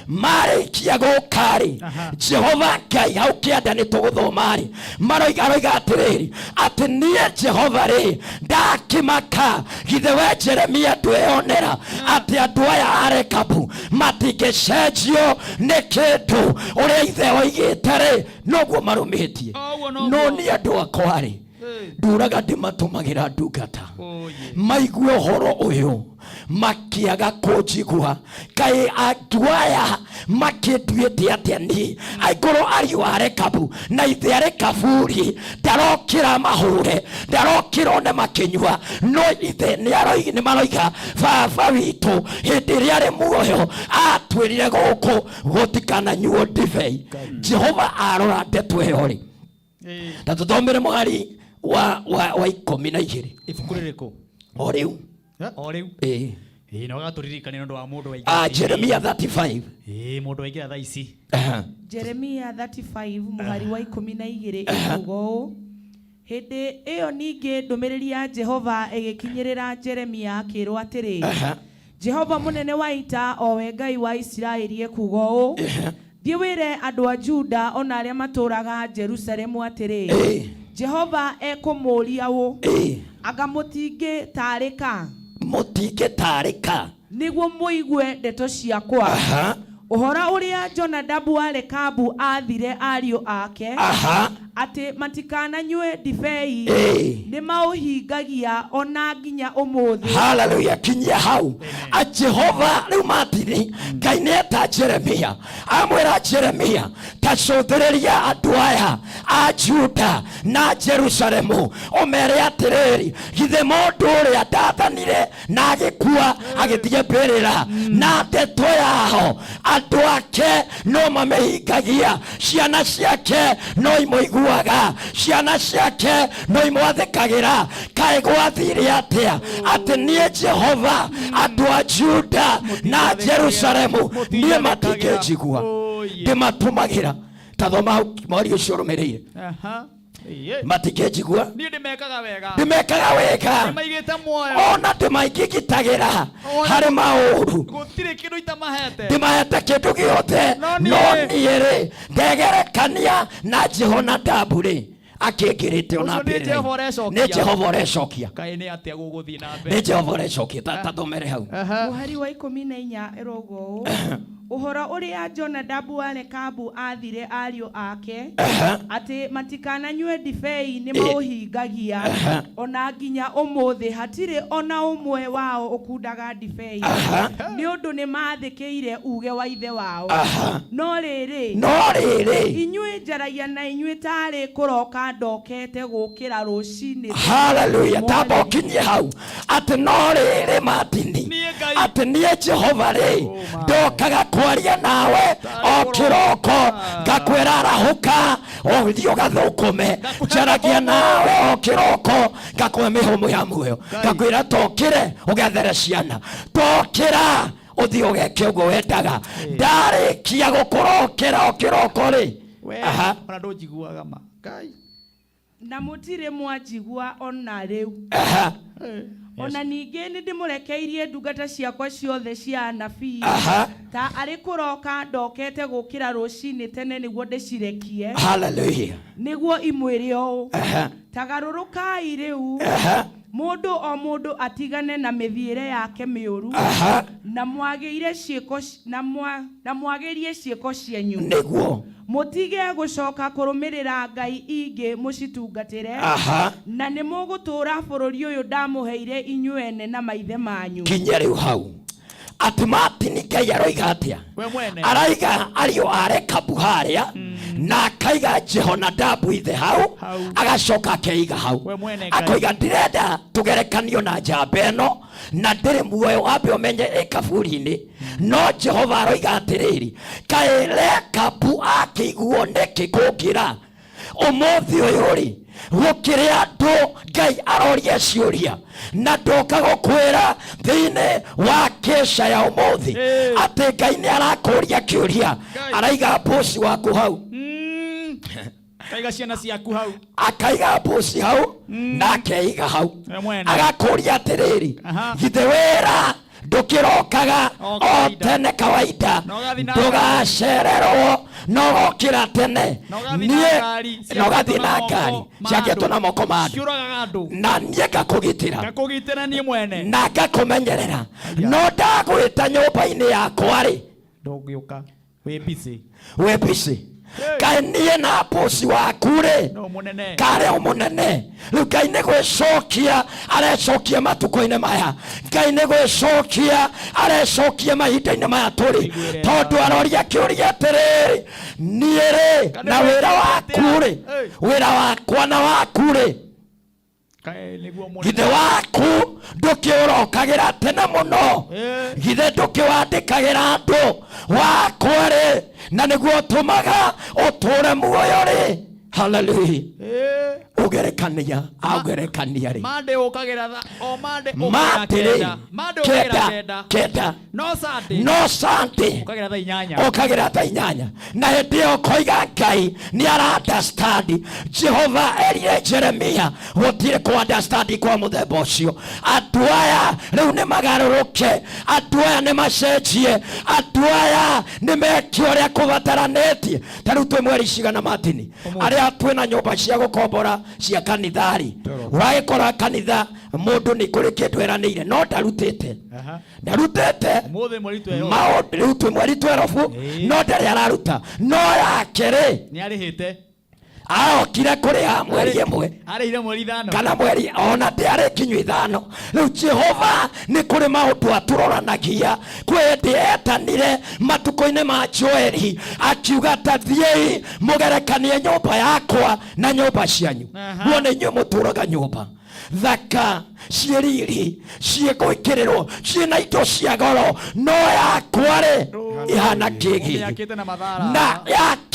marĩkia gũkarĩ Jehova Ngai hau kĩanda nĩ tũgũthoma-rĩ maroiga atĩrĩrĩ atĩ niĩ Jehova rĩ ndakĩmaka githĩ we Jeremia ndwĩonera atĩ andũ aya a Rekabu matingĩcenjio nĩ kĩndũ ũrĩa ithe oigĩte rĩ, noguo marũmĩtie. No nĩ andũ akwa rĩ nduraga ndĩmatũmagĩra ndungata maigue ũhoro ũyũ makiaga kũnjigua. Kaĩ andũ aya makĩnduĩte atĩa niĩ aingũrũ ariũ a Rekabu na ithe a Rekabu-rĩ ndarokĩra mahũre, ndarokĩra one makĩnyua, no ithe nĩ maroiga baba witũ hĩndĩ ĩrĩa arĩ muoyo atwĩrire gũkũ gũtikananyuo ndibei. Jehova arora ndeto ĩyo-rĩ, na tũthomere mũhari wa 12 ibuku rĩrĩkũ o rĩu na ũgatũririkania nĩ ũndũ wa mũndũ waingĩ. Jeremia 35 mũndũ waingĩra thaa ici. Jeremia 35 mũhari wa 12 ĩkuuga ũũ: hĩndĩ ĩyo ningĩ ndũmĩrĩri ya Jehova ĩgĩkinyĩrĩra Jeremia akĩrwo atĩrĩ, Jehova mũnene wa ita o we Ngai wa Isiraeli ekuuga ũũ: thiĩ wĩre andũ a Juda ona arĩa matũũraga Jerusalemu atĩrĩ, Jehova ekũmũũria ũũ, anga mũtingĩtaarĩka nĩguo mũigue ndeto ciakwa ũhoro ũrĩa Jonadabu wa Rekabu aathire ariũ ake atĩ matikananyue ndibei nĩ maũhingagia ona nginya ũmũthĩ. Hallelujah. Kinyia hau a Jehova rĩu matini Ngai nĩeta Jeremia amwĩra Jeremia tacũthĩrĩria andũ aya a Juda na Jerusalemu ũmere atĩrĩrĩ, githĩ mũndũ ũrĩa ndathanire na agĩkua agĩthiĩ mbĩrĩra na ndeto yao andũ ake no mamĩhingagia, ciana ciake no imũigua aiguaga ciana ciake no imwathĩkagĩra kaĩ gwathire atĩa atĩ niĩ Jehova andũ a Juda na Jerusalemu niĩ matingĩnjigua ndĩmatũmagĩra ta thoma mwari ũcio ũrũmĩrĩire matikĩnjigua ndĩmekaga wega ona ndĩmaingĩgitagĩra harĩ maũru ndĩmahete kĩndũ gĩothe no niĩ-rĩ ndegerekania na Jehonadabu akĩngĩrĩte ona mbere nĩ Jehova ũrecokia nĩ Jehova ũrecokia tathomere hau Mũhari wa 14 erogo ũhoro ũrĩa Jonadabu wa Rekabu athire ariũ ake atĩ matikananyue ndibei nĩ maũhingagia ona nginya ũmũthĩ hatirĩ ona ũmwe wao ũkundaga ndibei nĩ ũndũ nĩ mathĩkĩire uge wa ithe wao no rĩrĩ inyuĩ njaragia na inyuĩ tarĩ kũroka ndokete gũkĩra rũcinĩ haleluya tabokinye hau atĩ no rĩrĩ matini atĩ niĩ Jehova ndokaga kwaria nawe o kĩroko ngakwĩra arahũka ũthiĩ ũgathũkũme njaragia nawe o kĩroko ngakũhe mĩhũmũ ya muoyo ngakwĩra tokĩre ũgethere ciana tokĩra ũthiĩ ũgeke ũguo wendaga ndarĩkia gũkũrokera o kĩroko ona ndũnjiguaga ma na mũtirĩ mwanjigua ona rĩu ona ningĩ nĩ ndĩmũrekeirie ndungata ciakwa ciothe cia anabii ta arĩ kũroka ndokete gũkĩra rũcinĩ tene nĩguo ndĩcirekie haleluya nĩguo imwĩre ũũ ta garũrũkai rĩu mũndũ o mũndũ atigane na mĩthiĩre yake mĩũru na mwagĩrie ciĩko cianyu nĩguo mutige gũcoka kũrũmĩrĩra ngai ingĩ mũcitungatĩre na nĩ mũgũtũũra bũrũri ũyũ ndamũheire inyuene na maithe manyu kinya rĩu hau atĩ Martin Ngai aroiga atĩa araiga ariũ a Rekabu harĩa na akaiga Jehonadabu ithe hau agacoka akeiga hau akoiga ndirenda tũgerekanio na njamba ĩno na ndĩrĩ muoyo wambe ũmenye ĩkaburi-inĩ no Jehova aroiga atĩrĩrĩ kaĩ Rekabu akĩiguo nĩkĩ kũngĩra ũmũthĩ ũyũ gũkĩrĩ andũ Ngai aroria ciũria na ndoka gũkwĩra thĩinĩ wa kesha ya ũmũthĩ atĩ Ngai nĩ arakũria kĩũria araiga bosi waku hau akaiga ciana ciaku hau akaiga bosi hau na akeiga hau agakũria atĩrĩrĩ githĩ wĩra ndũkĩrokaga o tene kawaida ndũgacererwo no gũkĩra tene niĩ no gathiĩ na ngari ciakĩtwo na moko ma andũ na niĩ ngakũgitĩra niĩ mwene na ngakũmenyerera no ndagwĩta nyũmba-inĩ yakwa ndũngĩũka wĩ busy kaĩ niĩ na bosi waku karĩ o mũnene rĩu Ngai nĩ gwĩcokia arecokia matukũ-inĩ maya Ngai nĩ gwĩcokia arecokia mahinda-inĩ maya tũrĩ tondũ aroria kĩũria atĩrĩrĩ niĩ na wĩra waku wĩra wakwa na waku githĩ waku ndũkĩũrokagĩra tene mũno githĩ ndũkĩwandĩkagĩra andũ wakwa na nĩguo ũtũmaga ũtũũre muoyo haleluya ugerekania augerekania mande ũkagĩra o mande kenda no sante ũkagĩra thaa 8 na hĩndĩ ĩyo koiga Ngai nĩ understand Jehova erire Jeremia gũtirĩ ku understand kwa mũthemba ũcio andũ aya rĩu nĩ magarũrũke andũ aya nĩ macenjie andũ aya nĩ mekio ũrĩa kũbataranĩtie ta rĩu twĩ mweri cigana Martin arĩa twĩna nyũmba cia gũkombora cia kanithari wagĩkora kanitha mũndũ nĩ kũrĩ kĩndũ eranĩire no ndarutĩte maũndũ rĩu twĩ mweri 12 no ndarĩ araruta no yake nĩ arĩhĩte arokire kũrĩha mweri ĩmwe arĩhire mweri 5 kana mweri ona ndĩarĩ kinyũ 5 rĩu Jehova nĩ kũrĩ maũndũ atũroranagia kwĩ hĩndĩ etanire matukũ-inĩ ma Joeli akiuga ta thiĩi mũgerekanie nyũmba yakwa na nyũmba cianyu muone inyuĩ mũtũũraga nyũmba thaka ciĩ riri ciĩ gwĩkĩrĩrwo ciĩna indo cia goro no yakwa ihana kĩgi na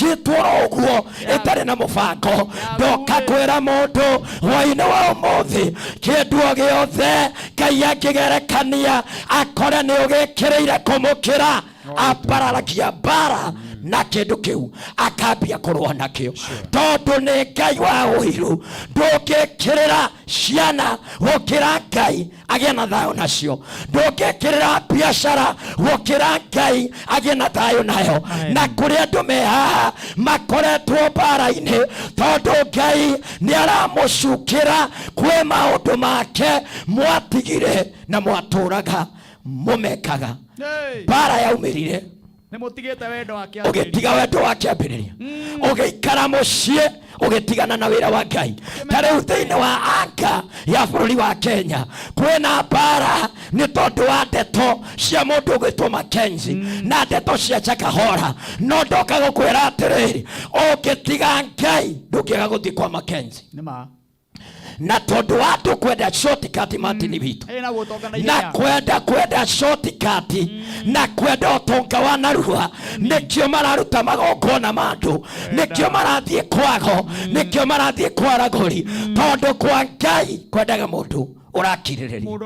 yakitwo uguo itari na mubango ndoka kwira mundu hwaine wa umuthi kindu giothe Ngai akigerekania akore ni ugikireire kumukira apararagia bara na kindu kiu akambia kurwa nakio tondu ni Ngai wa uhiru ndungikirira ciana gukira Ngai agie na thayo nacio ndungikirira biacara gukira Ngai agie na thayo nayo na kuri andu me haha makoretwo bara-ini tondu Ngai ni aramucukira kwi maundu make mwatigire na mwaturaga mumekaga bara yaumirire Nemutigite wendo wake ugitiga wendo wake ambiriria ugiikara mucii ugitigana na wira wa Ngai tariu thiini wa anga ya bururi wa Kenya kwina bara ni tondu wa ndeto cia mundu ugitwo Mackenzie na ndeto cia Chakahora no ndoka gukwira atiriri ugitiga Ngai ndukiaga guthii kwa Mackenzie nima na tondu watu kwenda shortcut matini vitu na kwenda shortcut na kwenda utonga wa narua nikio mararuta magongona mandu nikio marathie kwago nikio marathie kwaragori tondu kwa Ngai kwendaga mundu urakiririria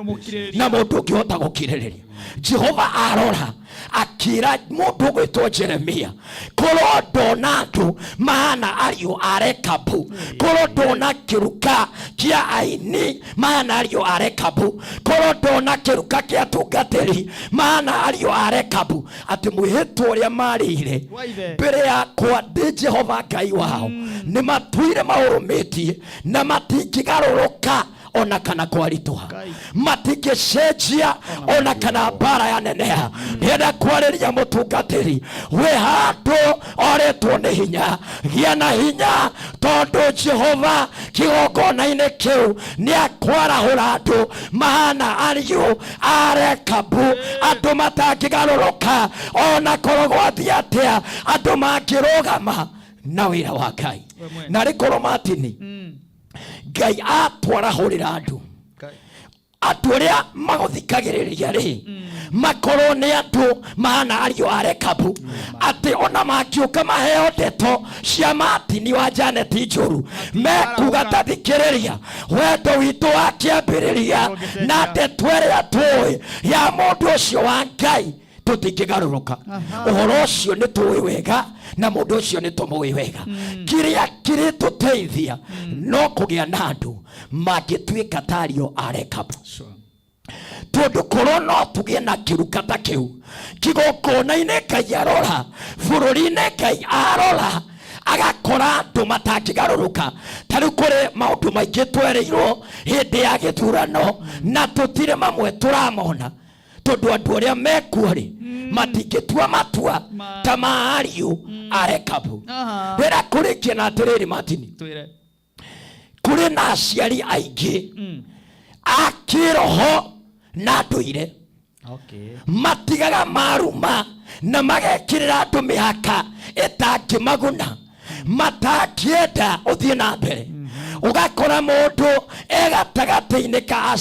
na mundu ngihota gukiririria Jehova arora akira mundu gwitwo Jeremia korwo ndona andu maana ario arekabu korwo ndona kiruka kia aini maana ario arekabu korwo ndona kiruka kia tungatiri maana ario arekabu ati mwihitwo uria marire mbere yakwa ndi Jehova Ngai wao ni matuire maurumitie na matingigaruruka ona kana kwarituha matingicenjia ona kana bara ya nenea ndienda kwariria mutungatiri we handu oretwo ni hinya gia na hinya tondu Jehova kigongona-ini kiu ni akwarahura andu maana ario arekabu andu matangigaruruka ona korogwathi atia andu mangirugama na wira wa Ngai na rikorwo matini Ngai atwarahurira andu andu aria maguthikagiriria ri makorwo ni andu maana ario arekabu ati ona makiuka maheo ndeto cia matini wa Janet Njuru mekuga tathikiriria wendo witu wakiambiriria na ndeto iria tui ya mundu ucio wa Ngai tutingigaruruka uhoro ucio ni tuwi wega na mundu ucio ni tumuwi wega kiria kiri tuteithia no kugia na andu magituika tario arekabu tondu korwo no tugie na kiruka ta kiu kigongona-ini Ngai arora bururi-ini Ngai arora agakora andu matangigaruruka tariu kuri maundu maingi twereirwo hindi ya githurano na tutire mamwe turamona tondu andu aria mekuo ri matingitua matua ta maario arekabu wira kurikia na atiriri matini kuri na aciari aingi akiroho na nduire matigaga maruma na magekirira andu mihaka itangimaguna matakienda uthie na mbere ugakora mundu egatagati-ini ka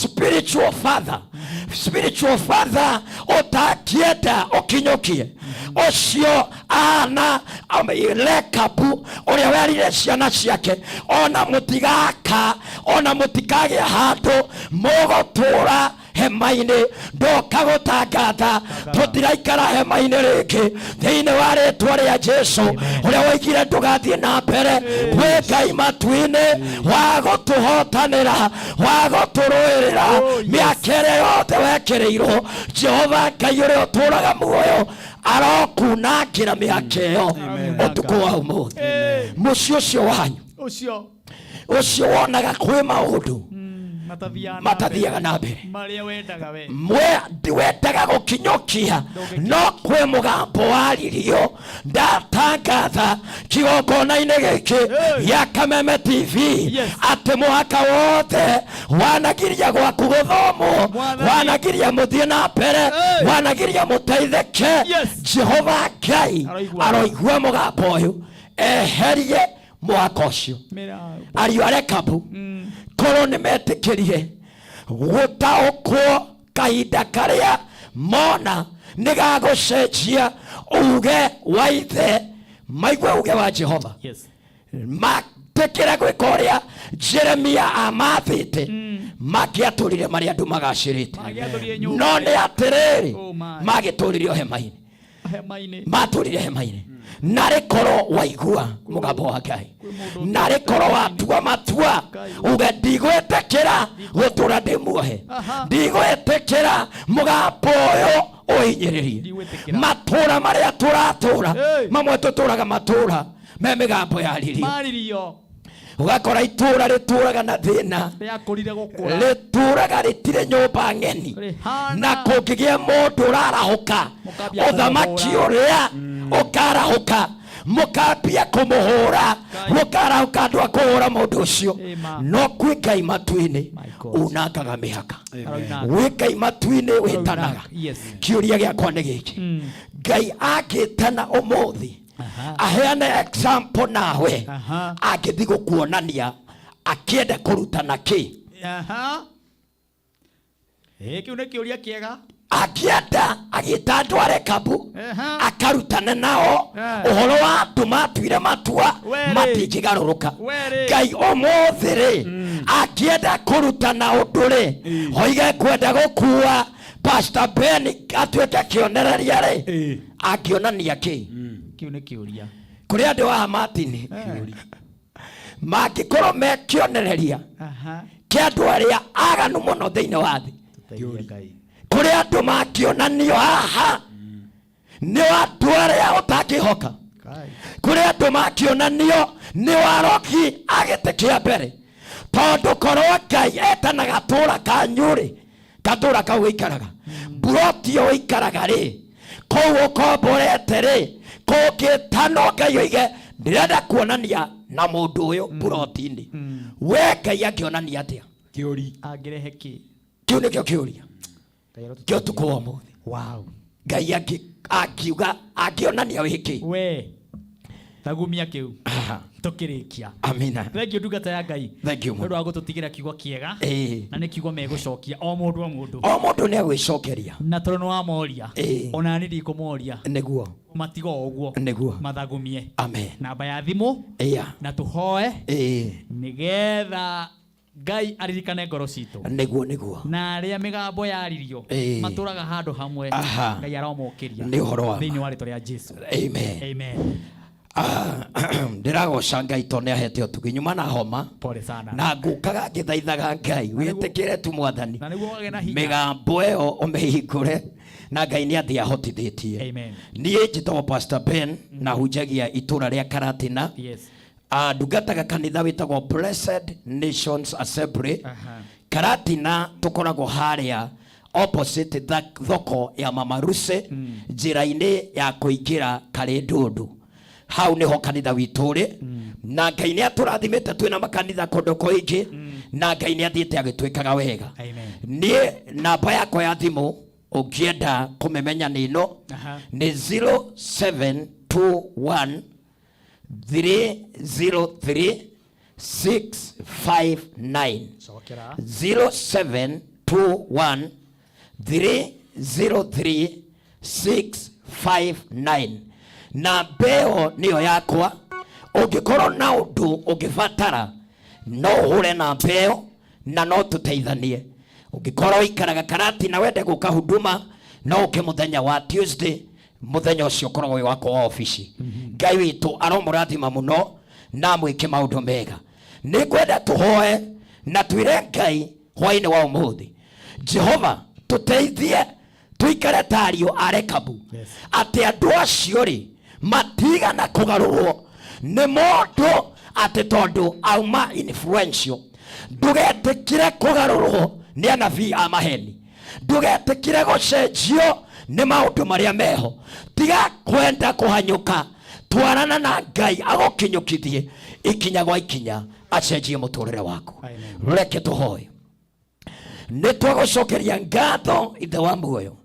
spiritual father utakienda ukinyukie ucio ana lekabu uria werire ciana ciake ona mutigaka ona mutikagia handu mugutura hema-ini ndoka gutangatha tutiraikara hema-ini ringi thiini wa ritwa ria Jesu uria waigire ndugathie na mbere we Ngai matu-ini wa gutuhotanira wa guturuirira miaka iria yothe wekirirwo Jehova Ngai uria uturaga muoyo arokunangira miaka iyo utuku wa umuthi muci ucio wanyu ucio wonaga kwi maundu matathiaga na mbere wendaga gukinyukia no kwi mugambo waririo ndatangatha kigongona-ini giki ya Kameme TV ati muhaka wothe wanagiria gwaku guthomo wanagiria muthie na mbere wanagiria muteithike Jehova Ngai aroigua mugambo uyu eherie muhaka ucio ario arekabu korwo ni metikirie gutaukwo kahinda karia mona ni gagucenjia uge wa ithe maigua uge wa Jehova. Yes. Matekera gwika uria Jeremia amathite magiaturire mari andu magacirite no ni atiriri magiturire o hema-ini maturire hema-ini nari koro waigua mugambo wa Ngai nari koro watua matua uge ndigwetekera gutura ndi muohe ndigwetekera mugambo uyu uhinyiririe matura maria turatura mamwe tuturaga matura me migambo ya ririo ugakora itura rituraga na thina rituraga ritire nyumba ngeni na kungigia mundu urarahuka uthamaki uria ukarahuka mukambia kumuhura mukarahuka andu a kuhura mundu ucio no kwi Ngai matu-ini unangaga mihaka wi Ngai matu-ini witanaga kiuria giakwa ni giki Ngai agitana umuthi aheane example nawe agithi gukuonania akienda kurutana ki kiu ni kiuria kiega akienda agita andu a Rekabu akarutana nao uhoro wa andu matuire matua matingigaruruka Ngai umuthi ri akienda kurutana undu ri hoige kwenda gukua Pastor Ben atuike kionereria ri akionania ki kiu ni kiuria kuri andu a Martin magikorwo me kionereria kia andu aria aganu muno thiini wa thi kuri andu makionanio haha ni andu aria utakihoka kuri andu makionanio ni waroki agite kia mbere tondu korwo Ngai etanaga tura kanyuri katura kau ikaraga buroti o ikaraga ri kou ukomborete ri kungitano Ngai oige ndirenda kuonania na mundu uyu buroti-ini we Ngai angionania atia kiuri angirehe ki kiu nikio kiuria kio tuko wa muthi Ngai akiuga angionania wiki we tagumia kiu tukirikia amina thank you ndungata ya Ngai thank you ndu agututigira kiugo kiega na ni kiugo megucokia o mundu ni agwicokeria na tondu wa moria ona ni ndikumoria niguo matigo uguo niguo mathagumie amen namba ya thimu na tuhoe nigetha Ngai aririkane ngoro citu niguo na aria migambo yaririo maturaga handu hamwe Ngai aromokiria ni uhoro wa thiini wa ritwa ria Jesu amen ndiragoca Ngai tondu ahete utugi nyuma na homa pole sana na ngukaga ngithaithaga Ngai witikire tu mwathani migambo io umehingure na Ngai ni athi ahotithitie amen nie njitagwo Pastor Ben na hunjagia itura ria Karatina ndungataga kanitha witagwo Blessed Nations Assembly Karatina tukoragwo haria opposite thoko ya Mama Ruse njira-ini ya kuingira Kalindundu hau niho kanitha wituri na Ngai ni aturathimite twina makanitha kundu kuingi na Ngai ni athiite agitwikaga wega ni namba yakwa ya thimu ungienda kumemenya ni ino ni 0721 303 659 0721 303 659 na mbeo niyo yakwa ungikorwo na undu ungibatara no hure na mbeo na no tuteithanie ungikorwo ikaraga Karatina wende guka huduma no uke muthenya wa Tuesday muthenya ucio korwo wi wako wa ofisi Ngai witu aromurathima muno na mwike maundu mega ni kwenda tuhoe na twire Ngai hwaini wa umuthi Jehova tuteithie tuikare tario a Rekabu ati andu acio ri matigana kugarurwo ni mundu ati tondu auma influential ndugetikire kugarurwo ni anabii a maheni ndugetikire gucenjio ni maundu maria meho tiga kwenda kuhanyuka twarana na Ngai agukinyukithie ikinya gwa ikinya acenjie muturire waku reke tuhoe ni twagucokeria ngatho ithe wa muoyo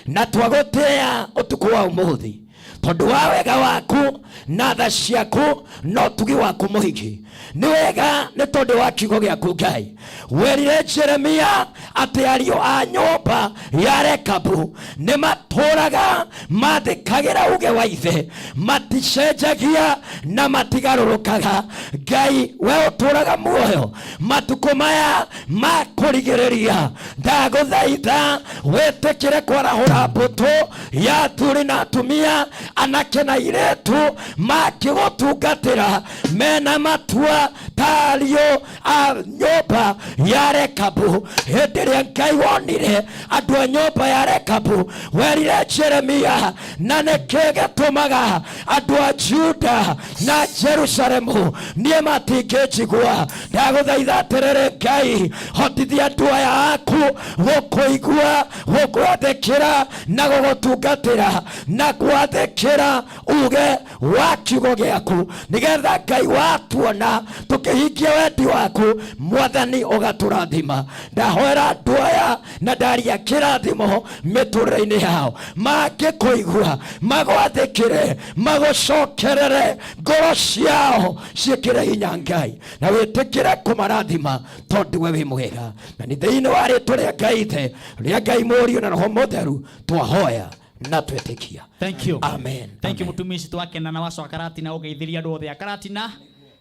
na twagutea utuku wa umuthi tondu wa wega waku na tha ciaku no tugi waku muhiki ni wega ni tondu wa kiugo giaku Ngai werire Jeremia ati ario a nyumba ya Rekabu ni maturaga mathikagira uge wa ithe maticenjagia na matigarurukaga. Ngai we uturaga muoyo matuko maya makurigiriria ndaguthaitha wetekire kwarahura mbuto ya turi na atumia anake na iretu makigutungatira mena matua tario a nyumba ya Rekabu. Hindi iria Ngai wonire andu a nyumba ya Rekabu werire Jeremia na niki gitumaga andu a Juda na Jerusalemu nie matingijigua. Ndaguthaitha atiriri Ngai hotithia andu aya aku gukuigua gukwathikira na gugutungatira na kwathikira uge wa kiugo giaku nigetha Ngai watuona tukihingia wendi waku Mwathani ugaturathima. Ndahoera andu aya na ndaria kirathimo miturire-ini yao mangikuigua magwathikire magucokerere ngoro ciao ciikire hinya Ngai na witikire kumarathima tondu we wi mwega na ni thiini wa ritwa ria Ngai ithe ria Ngai Mũriũ na Roho Mũtheru twahoya na twetikia. Thank you. Amen. Thank you mutumishi twakena na waco Karatina ugeithiria andu othe a Karatina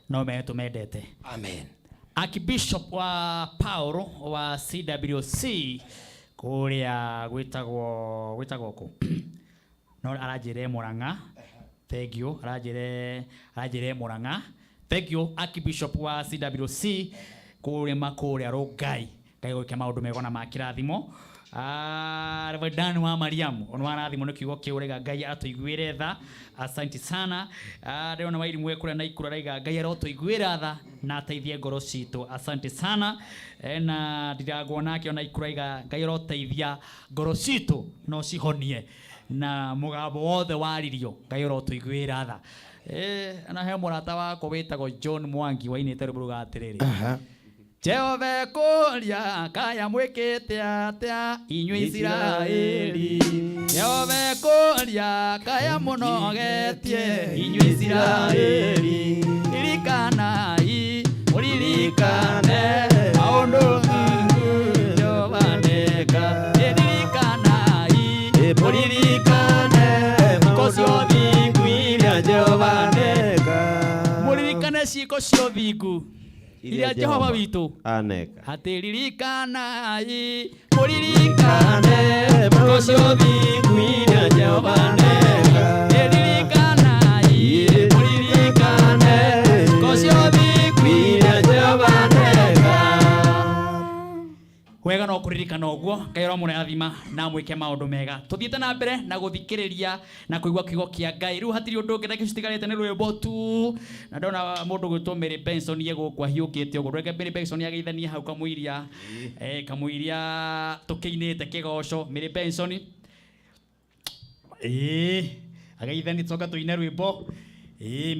no me tumendete. Amen. Archbishop wa Paulo wa CWC kuria gwitagwo ku no arajire Murang'a. Thank you. Arajire Murang'a. Thank you Archbishop wa CWC kuria makuria Rongai Ngai gwike maundu mega na makirathimo. Reverend wa Mariamu onwana thimo no kiugo kiurega Ngai atuiguire tha. Asante sana. Leo na wairi mwe kura na ikura raiga Ngai arotuiguira tha na ateithie ngoro citu. Asante sana. Na ndiragwo nake ona ikura iga Ngai aroteithia ngoro citu no cihonie na mugambo wothe waririo Ngai arotuiguira tha. Na he murata wako witagwo John Mwangi wainite rubuga atiriri. Jehova kuria kaya mwikite atia inywe Israeli. Jehova kuria kaya munogetie inywe Israeli. Irikanai uririkane maundu Jehova neka. Irikanai uririkane kocio thingu iria Jehova neka. Muririkane ciiko cio thingu iria Jehova witu aneka. Hatiririkanaai muririkane kocio thingu iria Jehova neka. Ririkanaai muririkane kocio thingu iria Jehova neka. Wega no kuririkana uguo Ngai aramurathima na mwike maundu mega. Tuthiete na mbere na guthikiriria na kuigua kiugo kia Ngai. Riu hatiri undu ungi thake citigarite ni rwimbo tu. Na ndona mundu gwitwo Mary Benson yego kwa hiukite uguo. Reke Mary Benson yageithania hau kamuiria kamuiria tukiinite kigoco Mary Benson. Ageithani toka tuine rwimbo.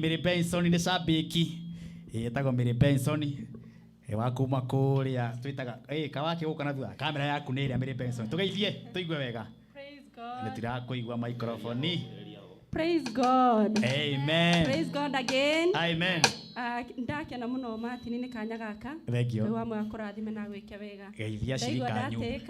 Mary Benson ni sabiki. Etagwo Mary Benson. Wakuma kuria twitaga kawake guka na thutha kamera yaku ni iria Mary Benson tugeithie tuigue wega. Praise God. Nitira kuigua microphone. Praise God. Amen. Praise God again. Amen. Ndakena muno Martin ni kanya gaka. Thank you. Wa mwa kurathime na gwike wega. Geithia cirikanyu.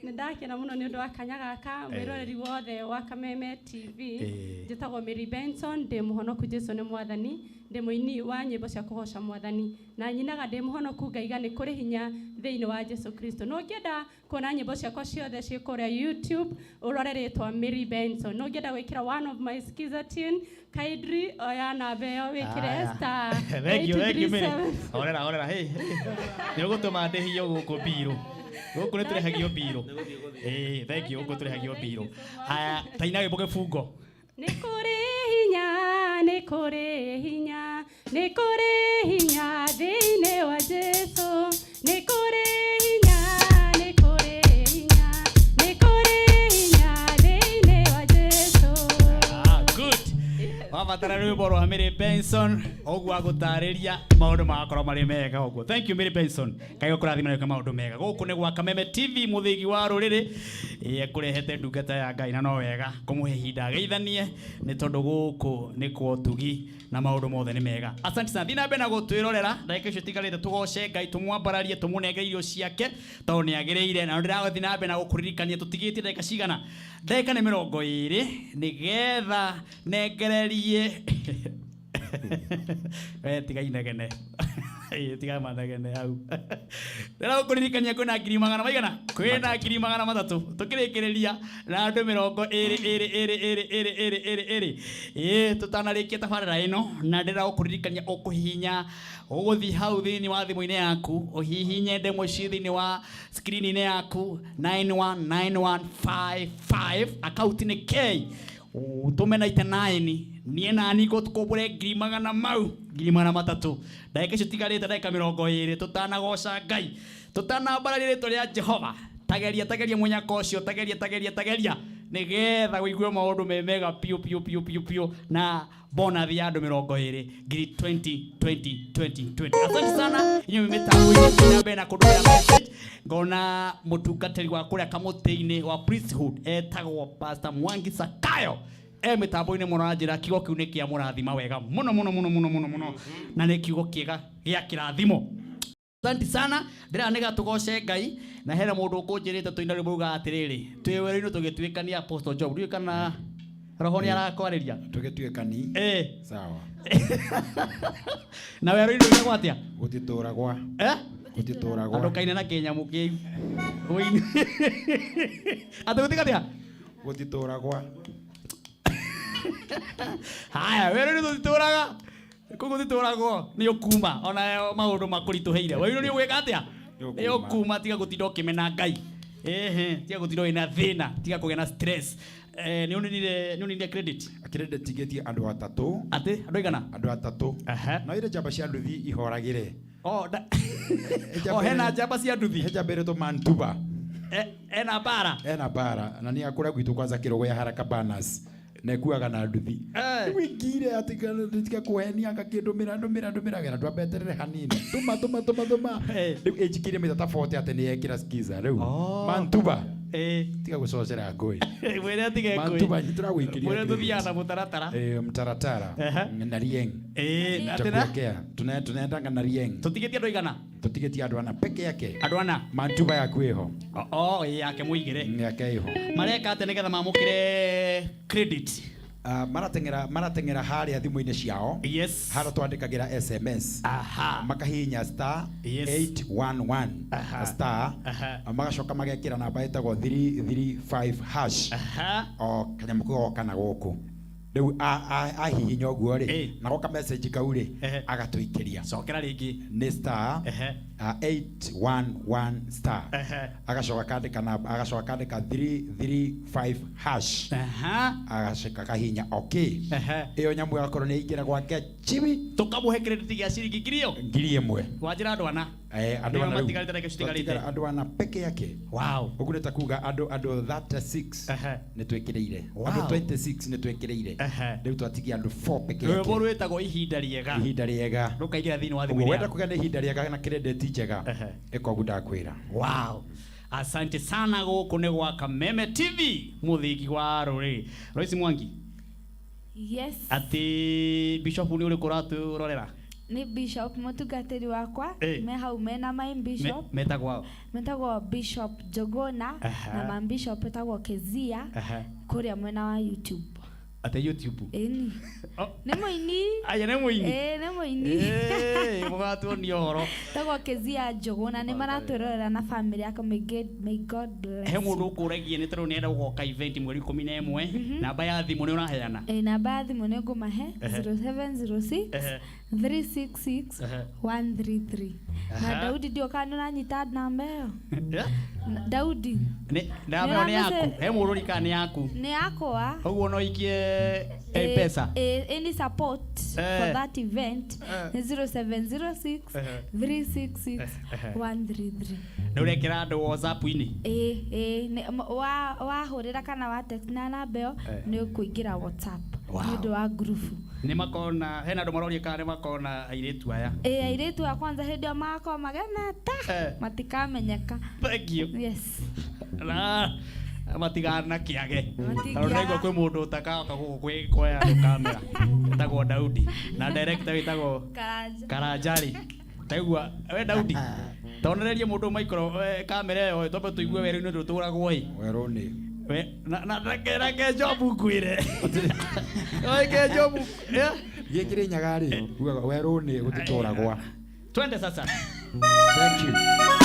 Ndakena muno ni undu wa kanya gaka mwiroreri wothe wa Kameme TV. Njitagwo Mary Benson ndi muhonoku Jesu ni mwathani. Ndi muini wa nyimbo cia kugoca mwathani na nyinaga ndi muhonoku ngaiga ni kuri hinya thiini wa Jesu Kristo. No ngienda kuona nyimbo ciakwa ciothe ci kuria YouTube urore ritwa Mary Benson. No ngienda gwikira one of my skiza tune Kaidri oyana beo wikire star. Thank you Mary. Orera hey. Ni gutuma ndihio guku biro. Guku ni turehagio biro. Thank you guku turehagio biro. Taina giboge fungo. Nikuri hinya thiini wa Jesu. Nikuri hinya thiini wa Jesu. Good. Mama tũrabatara rwĩmbo rwa Mary Benson ũguo agũtarĩria maũndũ magakorwo marĩ mega ũguo. Thank you Mary Benson. Kaĩ ũkũrathima nĩũka maũndũ mega. Gũkũ nĩ gwa Kameme TV mũthĩgi wa rũrĩrĩ. Kũrehete ndungata ya Ngai na no wega kũmũhe ihinda ageithanie nĩ tondũ gũkũ nĩ kwa ũtugi na maũndũ mothe nĩ mega. Asante sana. Thiĩ na mbere na gũtwĩrorera. Ndagĩka icio itigarĩte tũgoce Ngai tũmwambararie tũmũnengere irio ciake tondũ nĩ agĩrĩire na ndĩragũthiĩ na mbere na gũkũririkania tũtigĩtie ndagĩka cigana. Ndagĩka nĩ 20 nĩgetha nengererie tiga inegene tiga manegene hau ndĩra gũkũririkania kwĩna 100,000 maigana kwĩna 300,000 tũkĩrĩkĩrĩria na andũ 20 tũtanarĩkia tabarĩra ĩno na ndĩra gũkũririkania ũkũhihinya ũgũthiĩ hau thĩinĩ wa thimũ-inĩ yaku ũhihinye ndemwa ici thĩinĩ wa screen-inĩ yaku 919155 akaunti nĩ K utume 99 niĩ nani gũtũkũmbũre 100,000 mau 300,000 ndagĩka icio tigarĩte ndagĩka 20 tũtanagoca Ngai tũtanambararia rĩtwa rĩa Jehova tageria mũnyaka ũcio tageria nĩgetha wĩigue maũndũ me mega piũ na bonus ya andũ 20 2020. Asante sana inyuĩ mĩtambo-inĩ na mbere na kũndũmĩra message ngona mũtungatĩri wa kũrĩa kamũtĩ-inĩ wa priesthood etagwo Pastor Mwangi Sakayo mĩtambo-inĩ mũno na njĩra kiugo kĩu nĩ kĩa mũrathima wega mũno na nĩ kiugo kĩega gĩa kĩrathimo. Asante sana ndĩranĩga tũgoce Ngai na hena mũndũ ũkũnjĩrĩte tũina rwĩmbo ruga atĩrĩrĩ twĩ wĩra-inĩ tũgĩtuĩkania Apostle Job ndiũĩ kana roho nĩ arakwarĩria tũgĩtuĩkani sawa na wĩra-inĩ wĩtagwo atĩa gũtitũragwa andũ kaine na kĩnyamũ kĩu atĩ gũtika atĩa gũtitũragwa haya wĩra-inĩ tũtitũraga kũgũtitũragwo nĩ ũkuma ona maũndũ makũritũhĩire wĩra nĩ ũgwĩka atĩa nĩ ũkuma tiga gũtinda ũkĩmena Ngai tiga gũtinda wĩna thĩna tiga kũgĩa na stress nĩ ũninire credit igĩtie andũ atatũ atĩ andũ aigana andũ atatũ no ire njamba cia nduthi ihoragĩre hena njamba cia nduthi he njamba ĩrĩtwo Mantuba ena bara na nĩ akũrĩa gwitũ kwanza kĩrogo ya Haraka Banners na ikuaga na nduthi wingire atika kuhenia ngakĩndũmĩra gera ndwambeterere hanini tuma rĩu ĩnjikire mĩtata 40 atĩ nĩ yekĩra skiza rĩu Mantuba tiga gũcocera ngũĩ mwĩre atige ngũĩ Mantuba nĩtũragũikĩria mwĩre tũthiaga na mũtaratara mtaratara na Rieng tunaendanga na Rieng tũtigĩtie andũ aigana tũtigĩtie andũ ana peke yake andũ ana Mantuba yaku ĩho yake mũigĩre yake ĩho mareka atĩ nĩgetha mamũkĩre credit marateng'era harĩa thimũ-inĩ ciao harĩa twandĩkagĩra SMS makahihinya *811 star magacoka magekĩra namba ĩtagwo 335# o kanyamũ goka na gũkũ rĩu ahihinya ũguo rĩ na goka message kau rĩ agatũikĩria cokera rĩngĩ nĩ star 811 star agacoka akandĩka 335# agacoka kahinya okay ĩyo nyamũ ĩgakorwo nĩ ĩingĩra gwake chibi tũkamũhe credit ya ciringi 1,000 wanjĩra andũ ana andũ ana peke yake ũguo nĩ ta kuga andũ 36 nĩ twĩkĩrĩire andũ 26 nĩ twĩkĩrĩire rĩu twatigia andũ 4 peke yake rwĩmbo rwĩtagwo ihinda rĩega rũkaingĩra thĩinĩ wa thimũ wenda kũgĩa na ihinda rĩega na credit njega ĩko ũguo ndakwĩra asante sana gũkũ nĩ gwa Kameme TV mũthĩgi wa rũrĩrĩ Royce Mwangi atĩ bishop nĩ ũrĩkũ ũratũrorera ni Bishop mũtungatĩri wakwa me hau mena my bishop metagwo Bishop Jogona na my bishop etagwo Kezia kũrĩa mwena wa YouTube ate YouTube ni mũini nĩ mũini nĩ mũini mũgatũonia ũhoro etagwo Kezia Jogona nĩ maratwĩrorera na family yake may God bless he mũndũ ũkũragie nĩ tondũ nĩenda gũgoka event mweri 11 namba ya thimũ nĩ ũraheana namba ya thimũ nĩ ngũmahe 0706 366 133 na Daudi ndio kana ũranyita namba ĩyo Daudi namba ĩyo nĩ yaku he mũndũ rika nĩ yaku nĩ yakwa ũguo no ikie M-Pesa any support for that event 0706 366 133 nĩ ũrekĩra andũ WhatsApp-inĩ wahũrĩra kana wa text na namba ĩyo nĩ ũkũingĩra WhatsApp nĩ ũndũ wa group Nĩ makona hena andũ maroria kana nĩ makona airĩtu aya. Airĩtu a kwanza hĩndĩ ĩyo magakorwo magenete matikamenyeka. Thank you. Yes. Na matigana kĩage. Nĩguo kwĩ mũndũ ũtakaga kuoya kamera. Etagwo Daudi na director wĩtagwo Karanjari. Taigua we Daudi. Tonererie mũndũ micro kamera ĩyo tobe tuigue werũ-inĩ ndũtũragwo ĩ. Werũ-inĩ. Na reke jobu kwire. Oike jobu. Gĩkĩrĩ nyaga rĩ. Werũ-inĩ gũtũragwo. Twende sasa. Thank you.